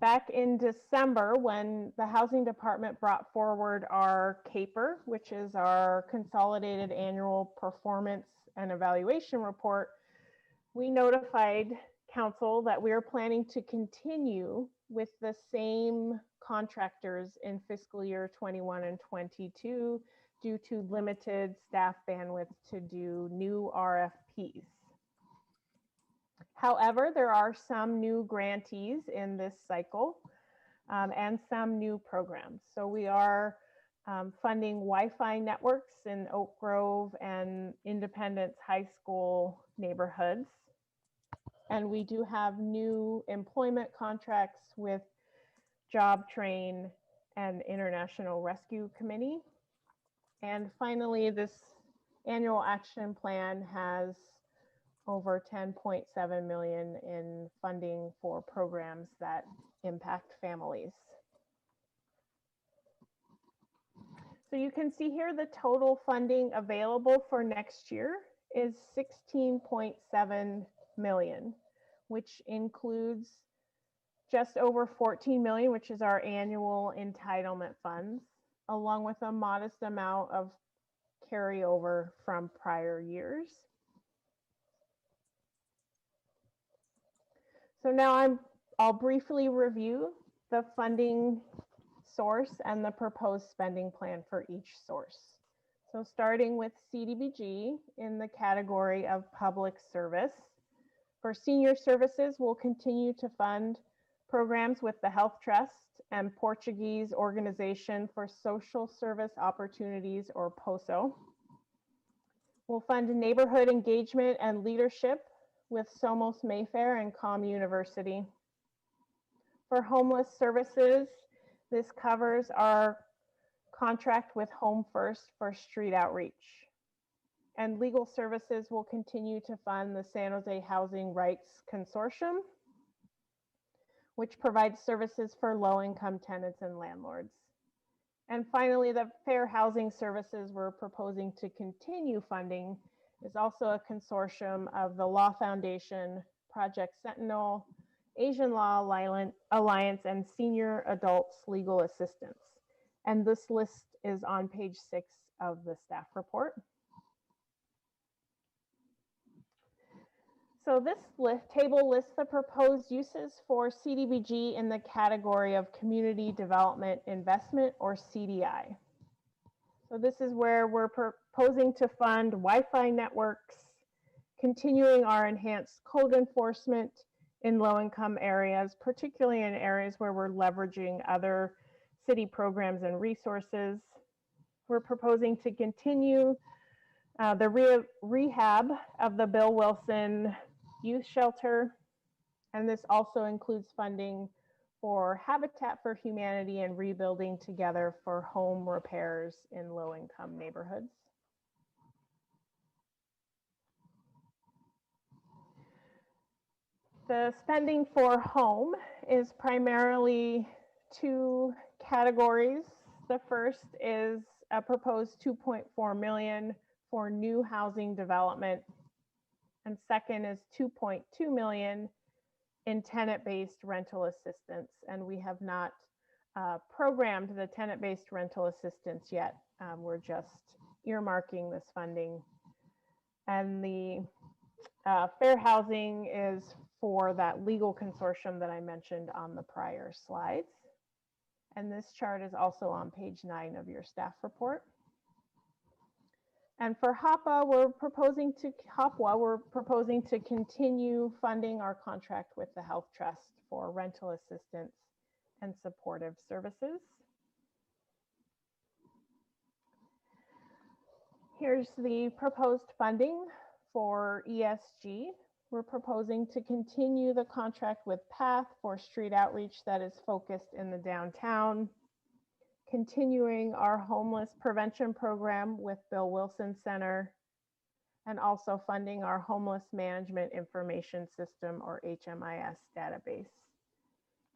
[SPEAKER 5] Back in December, when the Housing Department brought forward our CAPER, which is our Consolidated Annual Performance and Evaluation Report, we notified Council that we are planning to continue with the same contractors in fiscal year 21 and 22 due to limited staff bandwidth to do new RFPs. However, there are some new grantees in this cycle and some new programs. So we are funding Wi-Fi networks in Oak Grove and Independence High School neighborhoods. And we do have new employment contracts with Job Train and International Rescue Committee. And finally, this annual action plan has over 10.7 million in funding for programs that impact families. So you can see here the total funding available for next year is 16.7 million, which includes just over 14 million, which is our annual entitlement funds, along with a modest amount of carryover from prior years. So now I'll briefly review the funding source and the proposed spending plan for each source. So starting with CDBG in the category of public service. For senior services, we'll continue to fund programs with the Health Trust and Portuguese Organization for Social Service Opportunities, or POSO. We'll fund neighborhood engagement and leadership with Somos Mayfair and Com University. For homeless services, this covers our contract with Home First for street outreach. And legal services will continue to fund the San Jose Housing Rights Consortium, which provides services for low-income tenants and landlords. And finally, the fair housing services we're proposing to continue funding is also a consortium of the Law Foundation, Project Sentinel, Asian Law Alliance, and Senior Adults Legal Assistance. And this list is on page 6 of the staff report. So this table lists the proposed uses for CDBG in the category of Community Development Investment, or CDI. So this is where we're proposing to fund Wi-Fi networks, continuing our enhanced code enforcement in low-income areas, particularly in areas where we're leveraging other city programs and resources. We're proposing to continue the rehab of the Bill Wilson Youth Shelter, and this also includes funding for Habitat for Humanity and Rebuilding Together for home repairs in low-income neighborhoods. The spending for home is primarily 2 categories. The first is a proposed 2.4 million for new housing development, and second is 2.2 million in tenant-based rental assistance, and we have not programmed the tenant-based rental assistance yet. We're just earmarking this funding. And the fair housing is for that legal consortium that I mentioned on the prior slides. And this chart is also on page 9 of your staff report. And for HAPA, we're proposing to continue funding our contract with the Health Trust for rental assistance and supportive services. Here's the proposed funding for ESG. We're proposing to continue the contract with PATH for street outreach that is focused in the downtown, continuing our homeless prevention program with Bill Wilson Center, and also funding our homeless management information system, or HMIS database.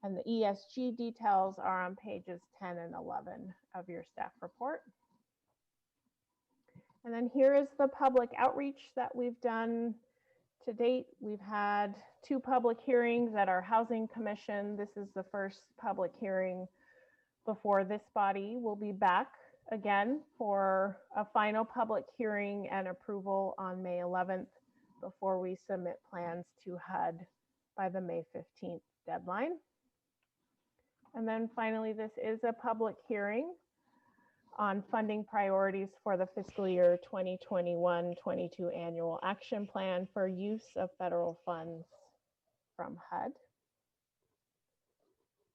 [SPEAKER 5] And the ESG details are on pages 10 and 11 of your staff report. And then here is the public outreach that we've done to date. We've had 2 public hearings at our Housing Commission. This is the first public hearing before this body. We'll be back again for a final public hearing and approval on May 11th before we submit plans to HUD by the May 15th deadline. And then finally, this is a public hearing on funding priorities for the fiscal year 2021-22 annual action plan for use of federal funds from HUD.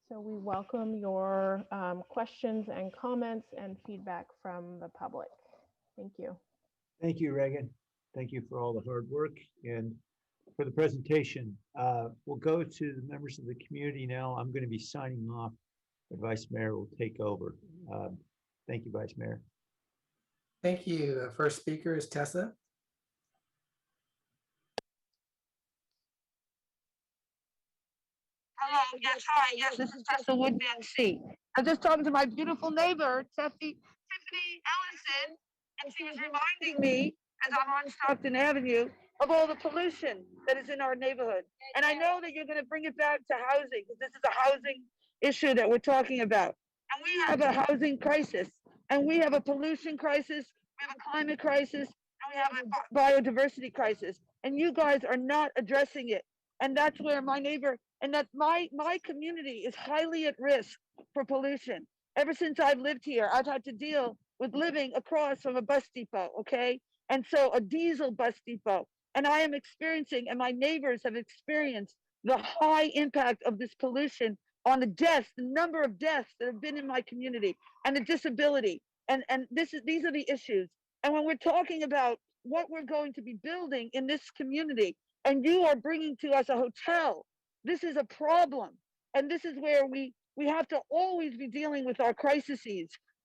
[SPEAKER 5] So we welcome your questions and comments and feedback from the public. Thank you.
[SPEAKER 1] Thank you, Reagan. Thank you for all the hard work and for the presentation. We'll go to the members of the community now. I'm going to be signing off. The Vice Mayor will take over. Thank you, Vice Mayor.
[SPEAKER 12] Thank you. The first speaker is Tessa.
[SPEAKER 8] Hello, yes, hi, yes, this is Tessa Woodman C. I'm just talking to my beautiful neighbor, Tiffany Ellison, and she was reminding me, as I'm on Stockton Avenue, of all the pollution that is in our neighborhood. And I know that you're going to bring it back to housing, because this is a housing issue that we're talking about. And we have a housing crisis, and we have a pollution crisis, we have a climate crisis, and we have a biodiversity crisis. And you guys are not addressing it. And that's where my neighbor, and that my community is highly at risk for pollution. Ever since I've lived here, I've had to deal with living across from a bus depot, okay? And so a diesel bus depot. And I am experiencing, and my neighbors have experienced, the high impact of this pollution on the deaths, the number of deaths that have been in my community, and the disability. And these are the issues. And when we're talking about what we're going to be building in this community, and you are bringing to us a hotel, this is a problem. And this is where we have to always be dealing with our crises,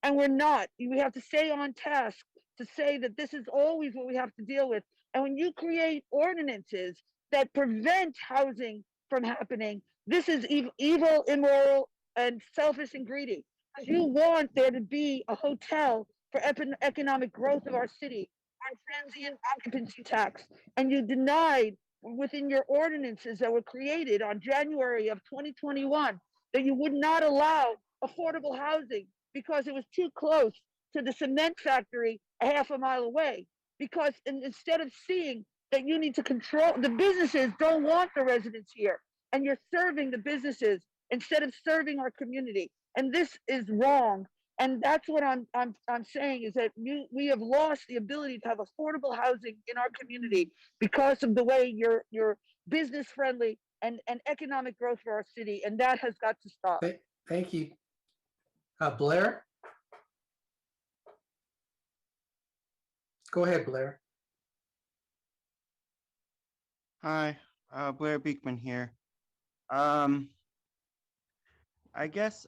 [SPEAKER 8] and we're not. We have to stay on task to say that this is always what we have to deal with. And when you create ordinances that prevent housing from happening, this is evil, immoral, and selfish and greedy. You want there to be a hotel for economic growth of our city, our transient occupancy tax, and you denied within your ordinances that were created on January of 2021 that you would not allow affordable housing because it was too close to the cement factory a half a mile away. Because instead of seeing that you need to control, the businesses don't want the residents here, and you're serving the businesses instead of serving our community. And this is wrong. And that's what I'm saying, is that we have lost the ability to have affordable housing in our community because of the way you're business friendly and economic growth for our city. And that has got to stop.
[SPEAKER 12] Thank you. Blair? Go ahead, Blair.
[SPEAKER 13] Hi, Blair Beekman here. I guess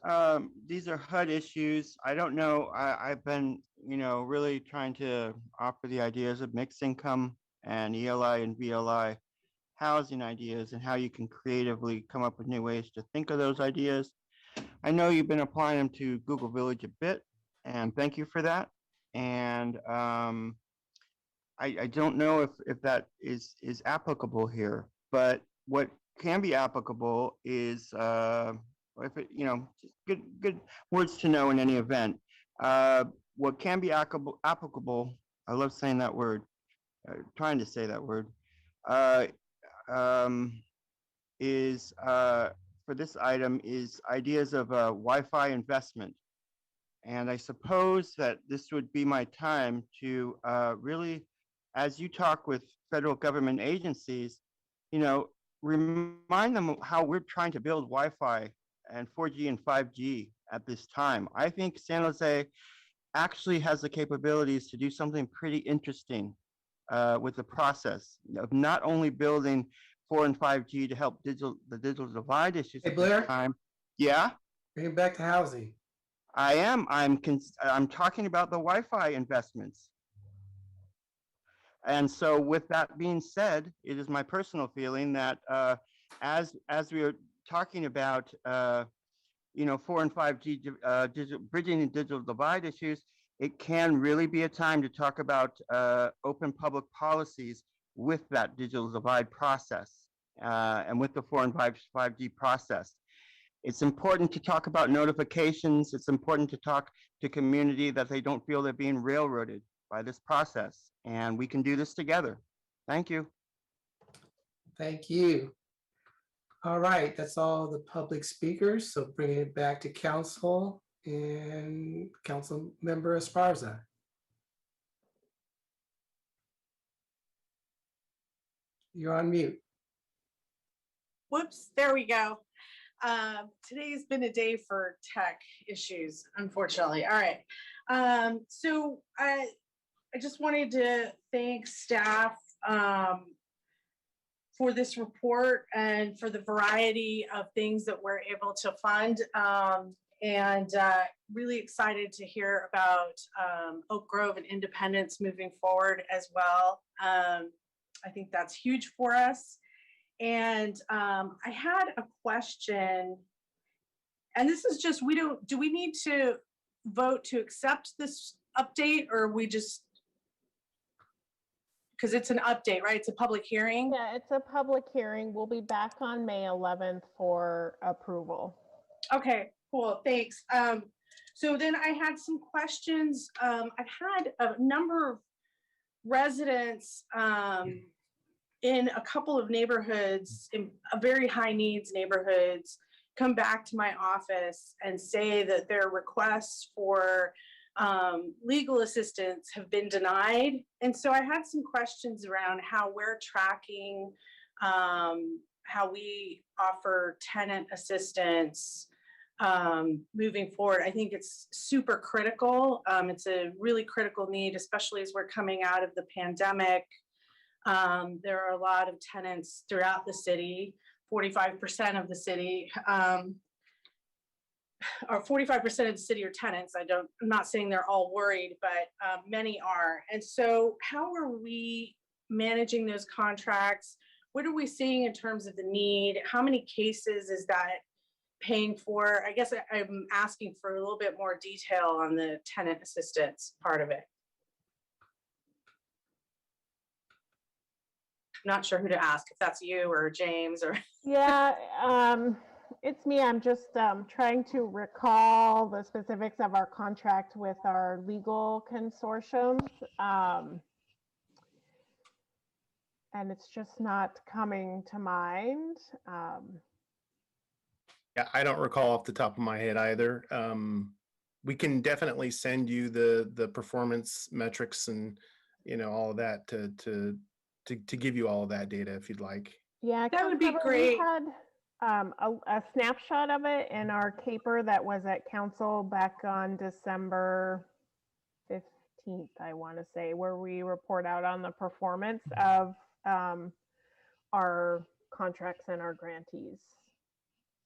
[SPEAKER 13] these are HUD issues. I don't know. I've been, really trying to offer the ideas of mixed income and ELI and VLI housing ideas and how you can creatively come up with new ways to think of those ideas. I know you've been applying them to Google Village a bit, and thank you for that. And I don't know if that is applicable here, but what can be applicable is if it, just good words to know in any event. What can be applicable, I love saying that word, trying to say that word, is for this item is ideas of Wi-Fi investment. And I suppose that this would be my time to really, as you talk with federal government agencies, remind them how we're trying to build Wi-Fi and 4G and 5G at this time. I think San Jose actually has the capabilities to do something pretty interesting with the process of not only building 4 and 5G to help the digital divide issues
[SPEAKER 12] Hey,
[SPEAKER 13] at
[SPEAKER 12] Blair?
[SPEAKER 13] this time. Yeah,
[SPEAKER 12] Bring it back to housing.
[SPEAKER 13] I am. I'm talking about the Wi-Fi investments. And so with that being said, it is my personal feeling that as we are talking about 4 and 5G bridging and digital divide issues, it can really be a time to talk about open public policies with that digital divide process and with the 4 and 5G process. It's important to talk about notifications. It's important to talk to community that they don't feel they're being railroaded by this process. And we can do this together. Thank you.
[SPEAKER 12] Thank you. All right, that's all the public speakers. So bringing it back to council and Council Member Esparza. You're on mute.
[SPEAKER 2] Whoops, there we go. Today's been a day for tech issues, unfortunately. All right. So I just wanted to thank staff for this report and for the variety of things that we're able to fund. And really excited to hear about Oak Grove and Independence moving forward as well. I think that's huge for us. And I had a question, and this is just, do we need to vote to accept this update, or we just, because it's an update, right? It's a public hearing.
[SPEAKER 5] Yeah, it's a public hearing. We'll be back on May 11th for approval.
[SPEAKER 2] Okay, cool, thanks. So then I had some questions. I've had a number of residents in a couple of neighborhoods, in a very high needs neighborhoods, come back to my office and say that their requests for legal assistance have been denied. And so I had some questions around how we're tracking, how we offer tenant assistance moving forward. I think it's super critical. It's a really critical need, especially as we're coming out of the pandemic. There are a lot of tenants throughout the city, 45% of the city, or 45% of the city are tenants. I'm not saying they're all worried, but many are. And so how are we managing those contracts? What are we seeing in terms of the need? How many cases is that paying for? I guess I'm asking for a little bit more detail on the tenant assistance part of it. Not sure who to ask, if that's you or James or.
[SPEAKER 5] Yeah, it's me. I'm just trying to recall the specifics of our contract with our legal consortiums. And it's just not coming to mind.
[SPEAKER 11] Yeah, I don't recall off the top of my head either. We can definitely send you the performance metrics and all of that to give you all of that data if you'd like.
[SPEAKER 5] Yeah,
[SPEAKER 2] that would be great.
[SPEAKER 5] We had a snapshot of it in our caper that was at council back on December 15th, I want to say, where we report out on the performance of our contracts and our grantees.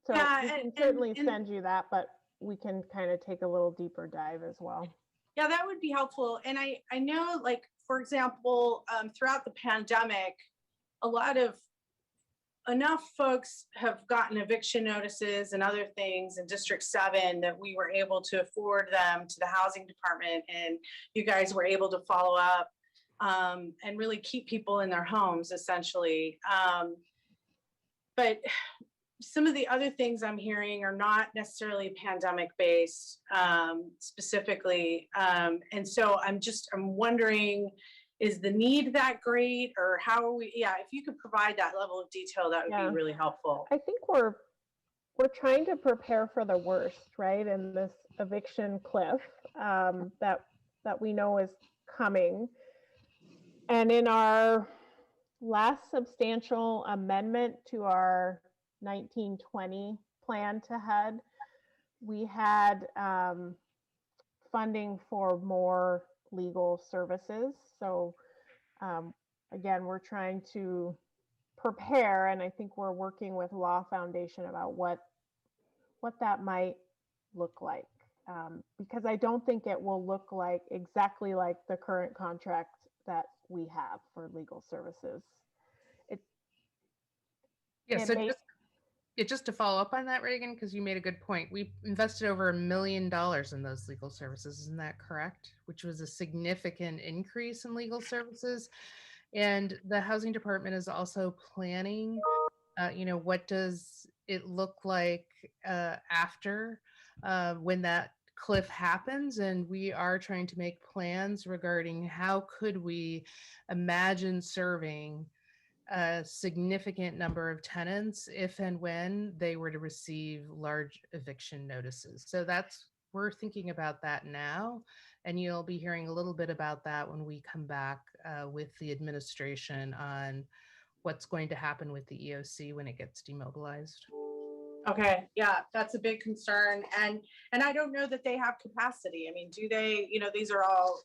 [SPEAKER 5] So
[SPEAKER 2] yeah,
[SPEAKER 5] we can certainly send you that, but we can kind of take a little deeper dive as well.
[SPEAKER 2] Yeah, that would be helpful. And I know, like, for example, throughout the pandemic, enough folks have gotten eviction notices and other things in District 7 that we were able to forward them to the housing department, and you guys were able to follow up and really keep people in their homes, essentially. But some of the other things I'm hearing are not necessarily pandemic based specifically. And so I'm wondering, is the need that great, or how are we, if you could provide that level of detail, that would be really helpful.
[SPEAKER 5] I think we're trying to prepare for the worst, right? And this eviction cliff that we know is coming. And in our last substantial amendment to our 1920 plan to HUD, we had funding for more legal services. So again, we're trying to prepare, and I think we're working with Law Foundation about what that might look like, because I don't think it will look like exactly like the current contract that we have for legal services.
[SPEAKER 9] Yeah,
[SPEAKER 5] It
[SPEAKER 9] so
[SPEAKER 5] may-
[SPEAKER 9] just to follow up on that, Reagan, because you made a good point. We invested over $1 million in those legal services, isn't that correct? Which was a significant increase in legal services. And the housing department is also planning, what does it look like after when that cliff happens? And we are trying to make plans regarding how could we imagine serving a significant number of tenants if and when they were to receive large eviction notices. So we're thinking about that now, and you'll be hearing a little bit about that when we come back with the administration on what's going to happen with the EOC when it gets demobilized.
[SPEAKER 2] Okay, yeah, that's a big concern. And I don't know that they have capacity. I mean, do they, these are all,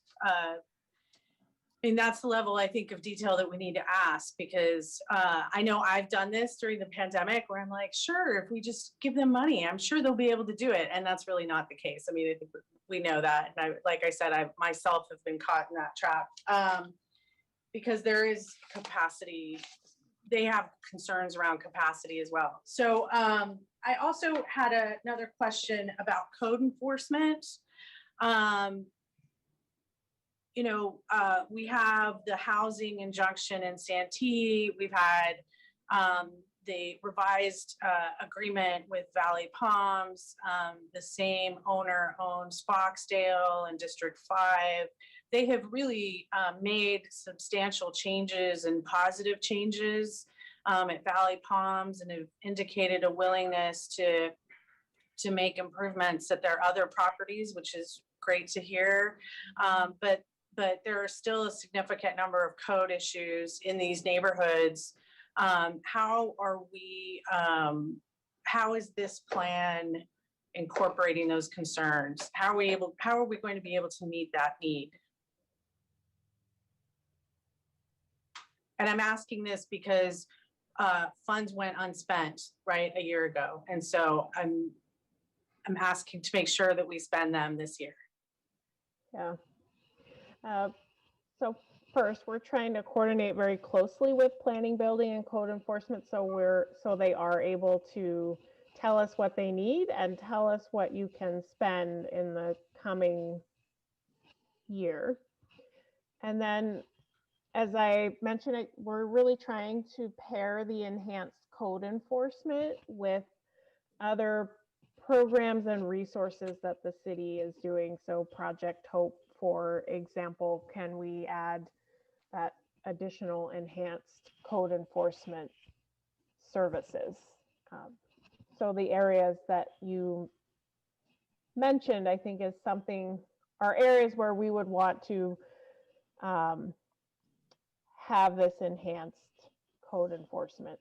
[SPEAKER 2] that's the level, I think, of detail that we need to ask, because I know I've done this during the pandemic where I'm like, sure, if we just give them money, I'm sure they'll be able to do it. And that's really not the case. I mean, I think we know that. And like I said, I myself have been caught in that trap because there is capacity. They have concerns around capacity as well. So I also had another question about code enforcement. We have the housing injunction in Santee. We've had the revised agreement with Valley Palms. The same owner owns Foxdale and District 5. They have really made substantial changes and positive changes at Valley Palms, and have indicated a willingness to make improvements at their other properties, which is great to hear. But there are still a significant number of code issues in these neighborhoods. How is this plan incorporating those concerns? How are we going to be able to meet that need? And I'm asking this because funds went unspent, right, a year ago. And so I'm asking to make sure that we spend them this year.
[SPEAKER 5] Yeah. So first, we're trying to coordinate very closely with planning, building, and code enforcement, so they are able to tell us what they need and tell us what you can spend in the coming year. And then, as I mentioned, we're really trying to pair the enhanced code enforcement with other programs and resources that the city is doing. So Project Hope, for example, can we add that additional enhanced code enforcement services? So the areas that you mentioned, I think, are areas where we would want to have this enhanced code enforcement.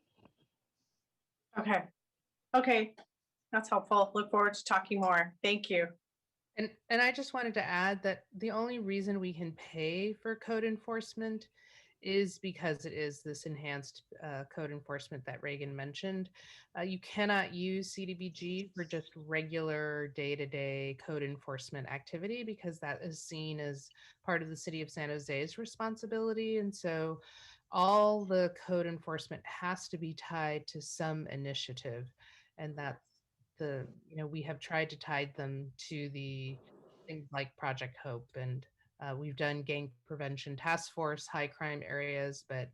[SPEAKER 2] Okay, that's helpful. Look forward to talking more. Thank you.
[SPEAKER 9] And I just wanted to add that the only reason we can pay for code enforcement is because it is this enhanced code enforcement that Reagan mentioned. You cannot use CDBG for just regular day-to-day code enforcement activity, because that is seen as part of the city of San Jose's responsibility. And so all the code enforcement has to be tied to some initiative. And that's we have tried to tie them to the things like Project Hope, and we've done gang prevention task force, high crime areas, but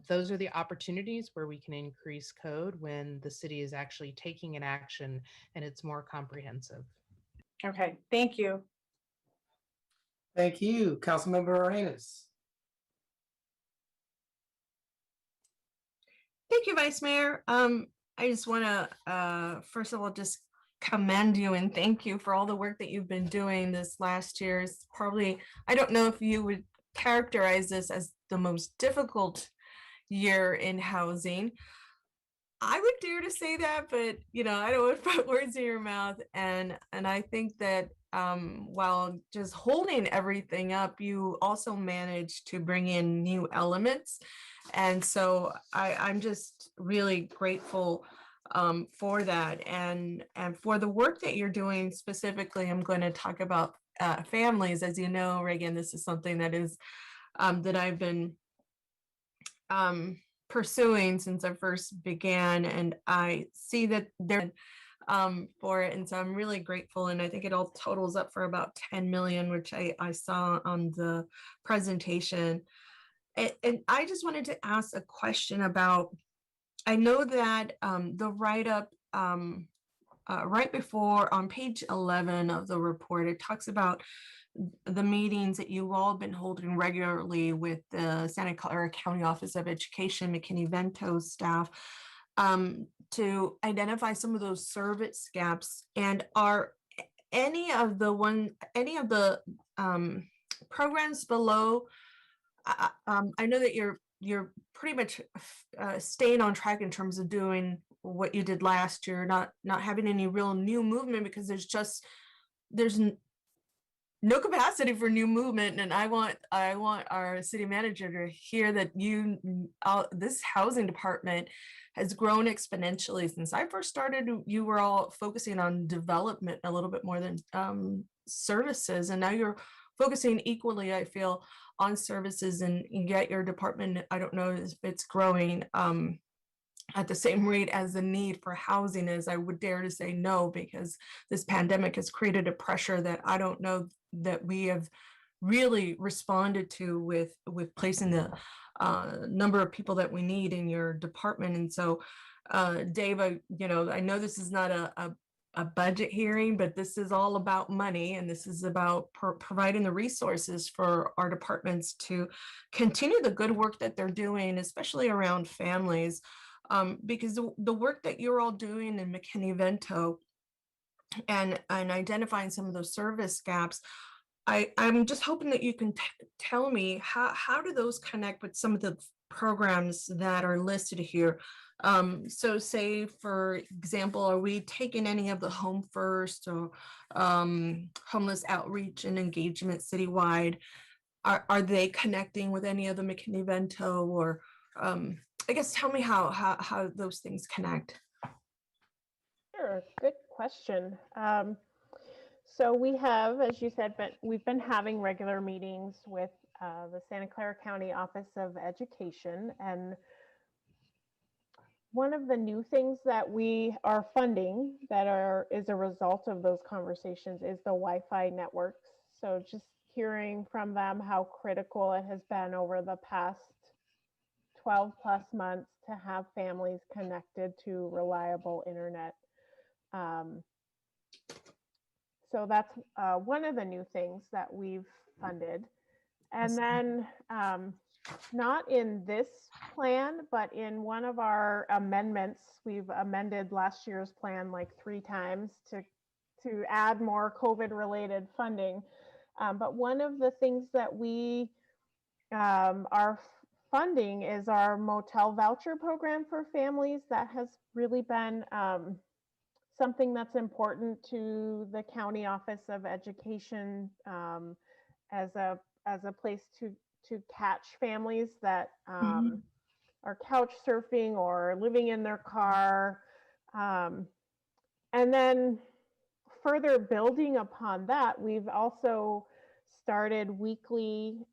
[SPEAKER 9] those are the opportunities where we can increase code when the city is actually taking an action and it's more comprehensive.
[SPEAKER 2] Okay, thank you.
[SPEAKER 12] Thank you, Councilmember Arenas.
[SPEAKER 10] Thank you, Vice Mayor. I just want to, first of all, just commend you and thank you for all the work that you've been doing this last year. It's probably, I don't know if you would characterize this as the most difficult year in housing. I would dare to say that, but I don't want to put words in your mouth. And I think that while just holding everything up, you also managed to bring in new elements. And so I'm just really grateful for that, and for the work that you're doing. Specifically, I'm going to talk about families. As you know, Reagan, this is something that is that I've been pursuing since I first began, and I see that they're for it, and so I'm really grateful. And I think it all totals up for about 10 million, which I saw on the presentation. And I just wanted to ask a question about, I know that the write-up right before on page 11 of the report, it talks about the meetings that you've all been holding regularly with the Santa Clara County Office of Education, McKinney-Vento staff, to identify some of those service gaps. And are any of the programs below, I know that you're pretty much staying on track in terms of doing what you did last year, not having any real new movement, because there's no capacity for new movement. And I want our city manager to hear that this housing department has grown exponentially since I first started. You were all focusing on development a little bit more than services, and now you're focusing equally, I feel, on services, and yet your department, I don't know if it's growing at the same rate as the need for housing is. I would dare to say no, because this pandemic has created a pressure that I don't know that we have really responded to with placing the number of people that we need in your department. And so Dave, I know this is not a budget hearing, but this is all about money, and this is about providing the resources for our departments to continue the good work that they're doing, especially around families, because the work that you're all doing in McKinney-Vento and identifying some of those service gaps, I'm just hoping that you can tell me how do those connect with some of the programs that are listed here. So say, for example, are we taking any of the Home First or homeless outreach and engagement citywide? Are they connecting with any of the McKinney-Vento, or I guess tell me how those things connect.
[SPEAKER 5] Sure, good question. So we have, as you said, we've been having regular meetings with the Santa Clara County Office of Education, and one of the new things that we are funding that is a result of those conversations is the Wi-Fi networks. So just hearing from them how critical it has been over the past 12 plus months to have families connected to reliable internet. So that's one of the new things that we've funded. And then not in this plan, but in one of our amendments, we've amended last year's plan like 3 times to add more COVID related funding. But one of the things that we are funding is our motel voucher program for families. That has really been something that's important to the County Office of Education as a place to catch families that are couch surfing or living in their car. And then further building upon that, we've also started weekly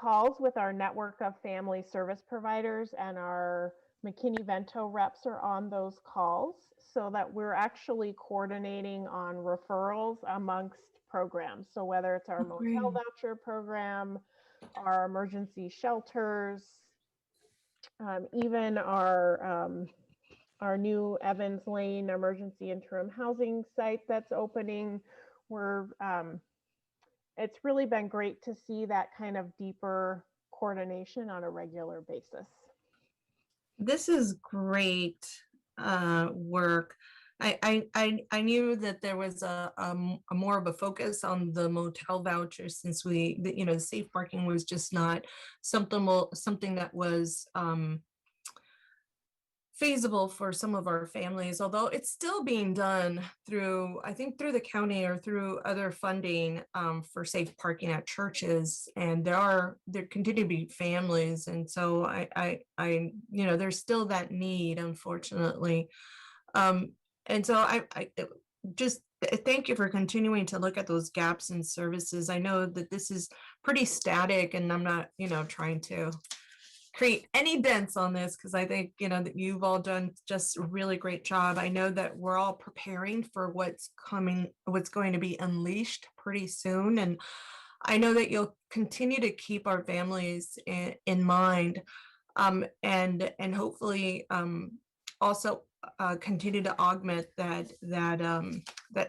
[SPEAKER 5] calls with our network of family service providers, and our McKinney-Vento reps are on those calls, so that we're actually coordinating on referrals amongst programs. So whether it's our motel voucher program, our emergency shelters, even our new Evans Lane emergency interim housing site that's opening, it's really been great to see that kind of deeper coordination on a regular basis.
[SPEAKER 10] This is great work. I knew that there was a more of a focus on the motel vouchers, since the safe parking was just not something that was feasible for some of our families, although it's still being done through the county or through other funding for safe parking at churches. And there continue to be families, and so I there's still that need, unfortunately. And so thank you for continuing to look at those gaps in services. I know that this is pretty static, and I'm not, trying to create any dents on this, because I think, that you've all done just a really great job. I know that we're all preparing for what's going to be unleashed pretty soon. And I know that you'll continue to keep our families in mind, and hopefully also continue to augment that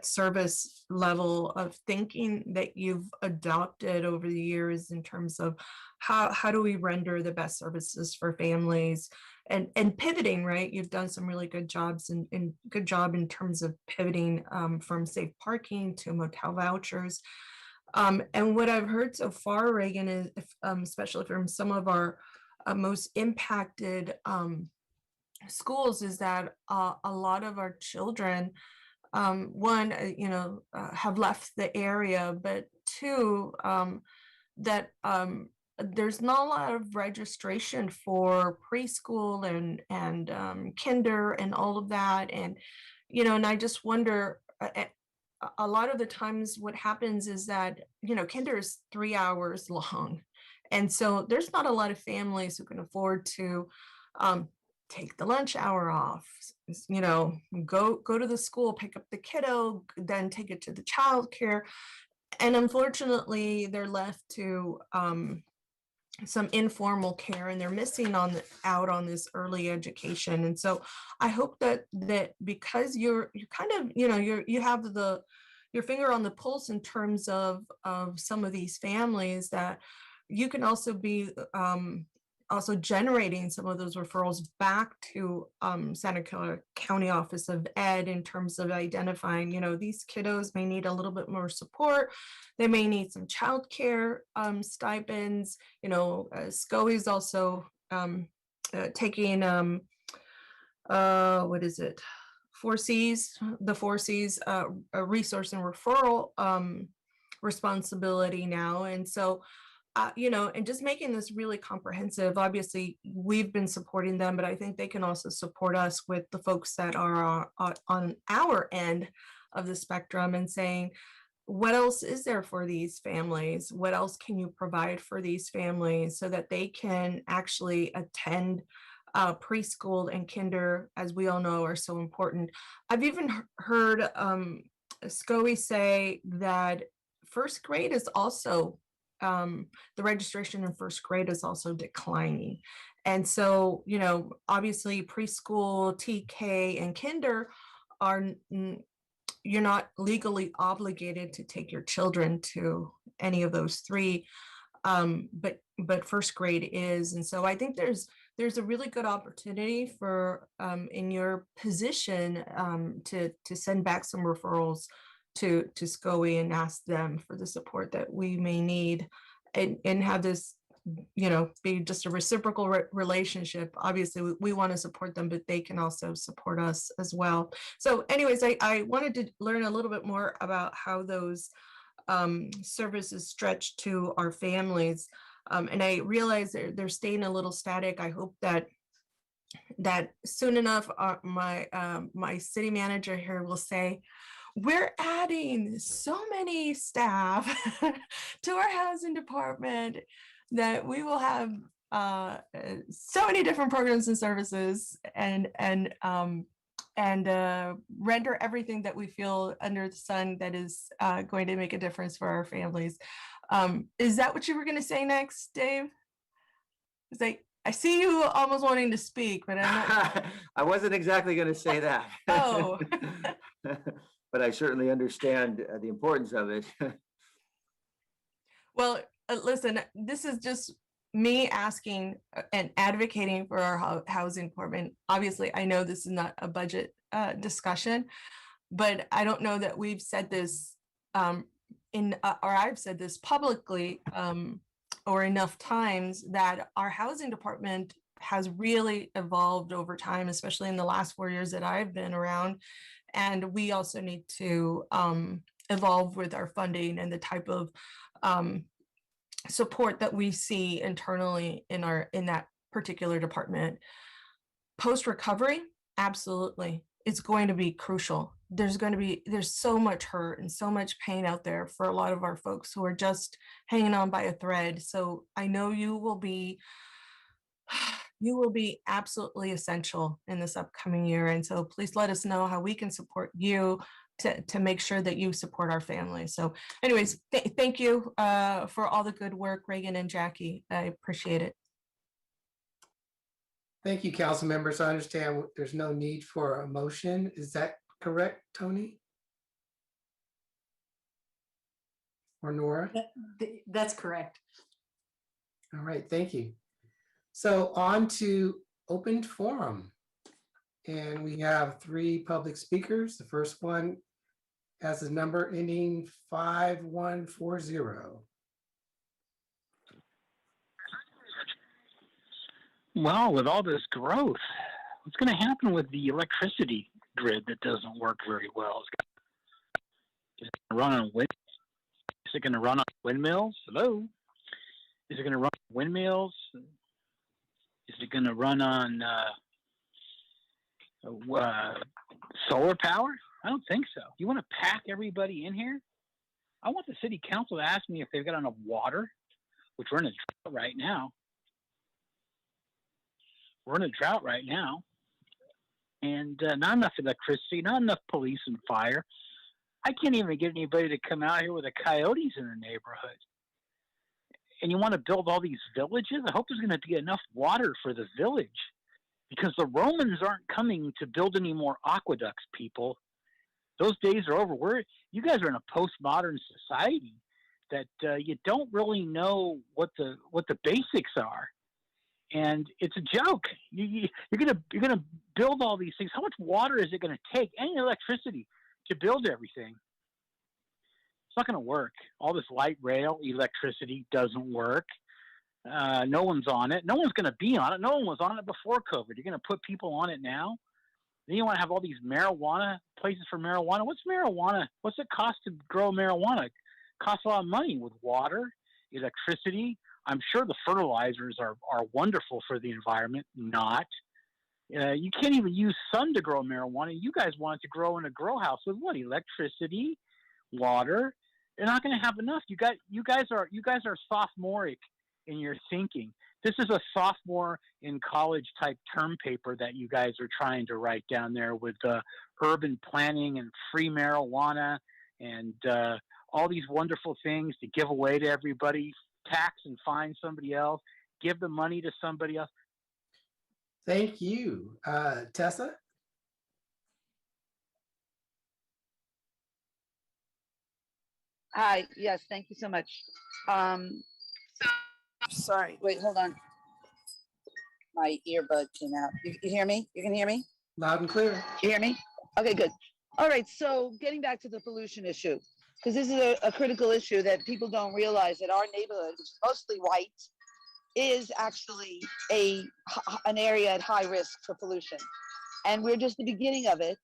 [SPEAKER 10] service level of thinking that you've adopted over the years in terms of how do we render the best services for families, and pivoting, right? You've done some really good jobs and good job in terms of pivoting from safe parking to motel vouchers. And what I've heard so far, Reagan, is especially from some of our most impacted schools, is that a lot of our children, one, have left the area, but two, that there's not a lot of registration for preschool and kinder and all of that. And, and I just wonder, a lot of the times what happens is that, kinder is 3 hours long. And so there's not a lot of families who can afford to take the lunch hour off, go to the school, pick up the kiddo, then take it to the childcare. And unfortunately, they're left to some informal care, and they're missing out on this early education. And so I hope that because you're kind of, you have your finger on the pulse in terms of some of these families, that you can also be also generating some of those referrals back to Santa Clara County Office of Ed, in terms of identifying, these kiddos may need a little bit more support. They may need some childcare stipends. SCOE is also taking, what is it? 4Cs, the 4Cs resource and referral responsibility now. And so, and just making this really comprehensive. Obviously, we've been supporting them, but I think they can also support us with the folks that are on our end of the spectrum, and saying, what else is there for these families? What else can you provide for these families so that they can actually attend preschool and kinder, as we all know, are so important. I've even heard SCOE say that first grade is also, the registration in first grade is also declining. And so, obviously preschool, TK, and kinder you're not legally obligated to take your children to any of those three, but first grade is. And so I think there's a really good opportunity for, in your position, to send back some referrals to SCOE and ask them for the support that we may need, and have this, be just a reciprocal relationship. Obviously, we want to support them, but they can also support us as well. So anyways, I wanted to learn a little bit more about how those services stretch to our families. And I realize they're staying a little static. I hope that soon enough, my city manager here will say, we're adding so many staff to our housing department that we will have so many different programs and services, and render everything that we feel under the sun that is going to make a difference for our families. Is that what you were going to say next, Dave? It's like, I see you almost wanting to speak, but I'm not.
[SPEAKER 1] I wasn't exactly going to say that.
[SPEAKER 10] Oh.
[SPEAKER 1] But I certainly understand the importance of it.
[SPEAKER 10] Well, listen, this is just me asking and advocating for our housing department. Obviously, I know this is not a budget discussion, but I don't know that we've said this or I've said this publicly or enough times, that our housing department has really evolved over time, especially in the last 4 years that I've been around. And we also need to evolve with our funding and the type of support that we see internally in that particular department. Post recovery, absolutely, it's going to be crucial. there's so much hurt and so much pain out there for a lot of our folks who are just hanging on by a thread. So I know you will be absolutely essential in this upcoming year. And so please let us know how we can support you to make sure that you support our family. So anyways, thank you for all the good work, Reagan and Jackie. I appreciate it.
[SPEAKER 12] Thank you, council members. I understand there's no need for a motion. Is that correct, Tony? Or Nora?
[SPEAKER 4] That's correct.
[SPEAKER 12] All right, thank you. So on to open forum. And we have 3 public speakers. The first one has a number ending 5140.
[SPEAKER 14] Well, with all this growth, what's going to happen with the electricity grid that doesn't work very well? Is it going to run on wind? Is it going to run on windmills? Hello? Is it going to run on windmills? Is it going to run on solar power? I don't think so. You want to pack everybody in here? I want the city council to ask me if they've got enough water, which we're in a drought right now. We're in a drought right now. And not enough electricity, not enough police and fire. I can't even get anybody to come out here with the coyotes in the neighborhood. And you want to build all these villages? I hope there's going to be enough water for the village, because the Romans aren't coming to build any more aqueducts, people. Those days are over. You guys are in a postmodern society that you don't really know what the basics are, and it's a joke. You're gonna build all these things. How much water is it going to take? Any electricity to build everything? It's not going to work. All this light rail electricity doesn't work. No one's on it. No one's going to be on it. No one was on it before COVID. You're going to put people on it now? Then you want to have all these marijuana places for marijuana. What's marijuana? What's it cost to grow marijuana? It costs a lot of money with water, electricity. I'm sure the fertilizers are wonderful for the environment. Not. You can't even use sun to grow marijuana. You guys want it to grow in a grow house with what? Electricity, water. They're not going to have enough. You guys are sophomoric in your thinking. This is a sophomore in college type term paper that you guys are trying to write down there with urban planning and free marijuana and all these wonderful things to give away to everybody, tax and fine somebody else, give the money to somebody else.
[SPEAKER 12] Thank you. Tessa?
[SPEAKER 20] Hi, yes, thank you so much. Sorry, wait, hold on. My earbud came out. You hear me? You can hear me?
[SPEAKER 12] Loud and clear.
[SPEAKER 20] You hear me? Okay, good. All right, so getting back to the pollution issue, because this is a critical issue that people don't realize that our neighborhood, which is mostly white, is actually an area at high risk for pollution. And we're just the beginning of it.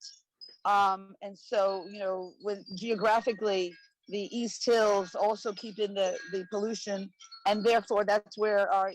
[SPEAKER 20] And so, when geographically, the East Hills also keep in the pollution, and therefore that's where our,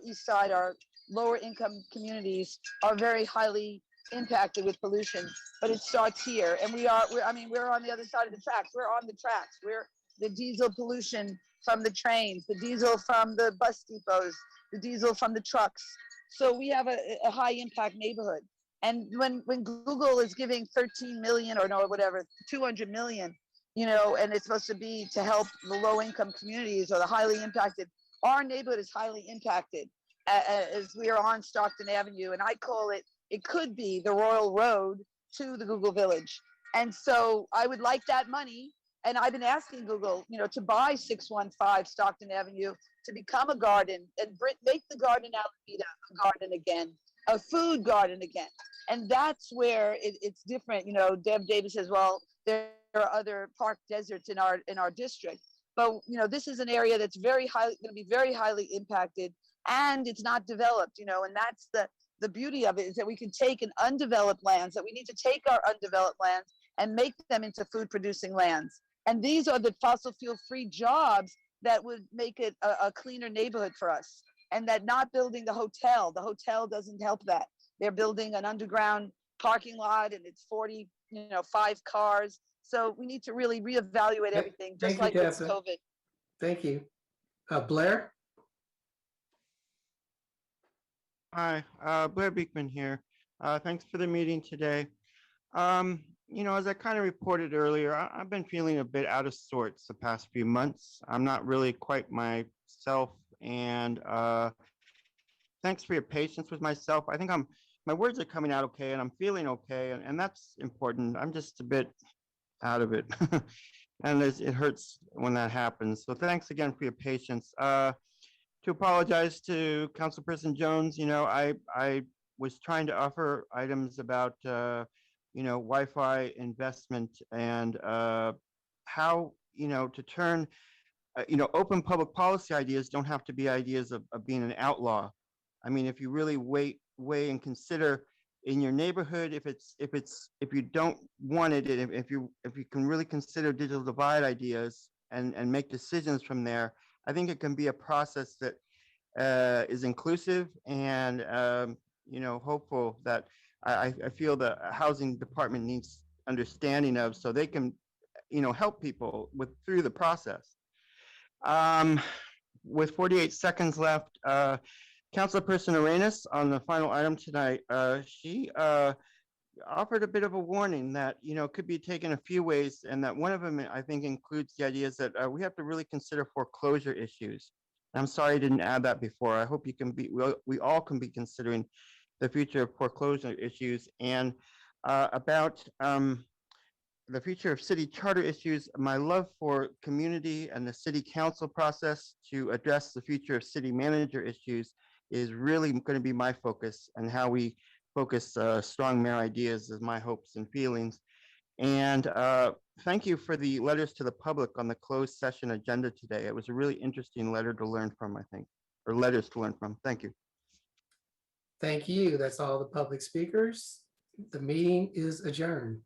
[SPEAKER 20] East Side, our lower income communities are very highly impacted with pollution. But it starts here, and we're on the other side of the tracks. We're on the tracks. We're the diesel pollution from the trains, the diesel from the bus depots, the diesel from the trucks. So we have a high impact neighborhood. And when Google is giving 13 million or no, whatever, 200 million, and it's supposed to be to help the low income communities or the highly impacted, our neighborhood is highly impacted as we are on Stockton Avenue. And I call it could be the Royal Road to the Google Village. And so I would like that money. And I've been asking Google, to buy 615 Stockton Avenue to become a garden and make the garden Alameda a garden again, a food garden again. And that's where it's different. Deb Davis says, well, there are other park deserts in our district. But, this is an area that's going to be very highly impacted, and it's not developed, and that's the beauty of it, is that we can take an undeveloped lands, that we need to take our undeveloped lands and make them into food producing lands. And these are the fossil fuel free jobs that would make it a cleaner neighborhood for us. And that not building the hotel doesn't help that. They're building an underground parking lot and it's 40, 5 cars. So we need to really reevaluate everything, just
[SPEAKER 12] Thank you,
[SPEAKER 20] like with
[SPEAKER 12] Tessa.
[SPEAKER 20] COVID.
[SPEAKER 12] Thank you. Blair?
[SPEAKER 13] Hi, Blair Beekman here. Thanks for the meeting today. As I kind of reported earlier, I've been feeling a bit out of sorts the past few months. I'm not really quite myself, and thanks for your patience with myself. I think my words are coming out okay, and I'm feeling okay, and that's important. I'm just a bit out of it, and it hurts when that happens. So thanks again for your patience. To apologize to Councilperson Jones, I was trying to offer items about Wi-Fi investment and how to turn open public policy ideas don't have to be ideas of being an outlaw. I mean, if you really weigh and consider in your neighborhood, if you don't want it, if you can really consider digital divide ideas and make decisions from there, I think it can be a process that is inclusive and hopeful that I feel the housing department needs understanding of, so they can help people through the process. With 48 seconds left, Councilperson Arenas on the final item tonight, she offered a bit of a warning that could be taken a few ways, and that one of them I think includes the ideas that we have to really consider foreclosure issues. I'm sorry I didn't add that before. I hope we all can be considering the future of foreclosure issues and about the future of city charter issues. My love for community and the city council process to address the future of city manager issues is really going to be my focus, and how we focus strong mayor ideas is my hopes and feelings. And thank you for the letters to the public on the closed session agenda today. It was a really interesting letter to learn from, I think, or letters to learn from. Thank you.
[SPEAKER 12] Thank you. That's all the public speakers. The meeting is adjourned.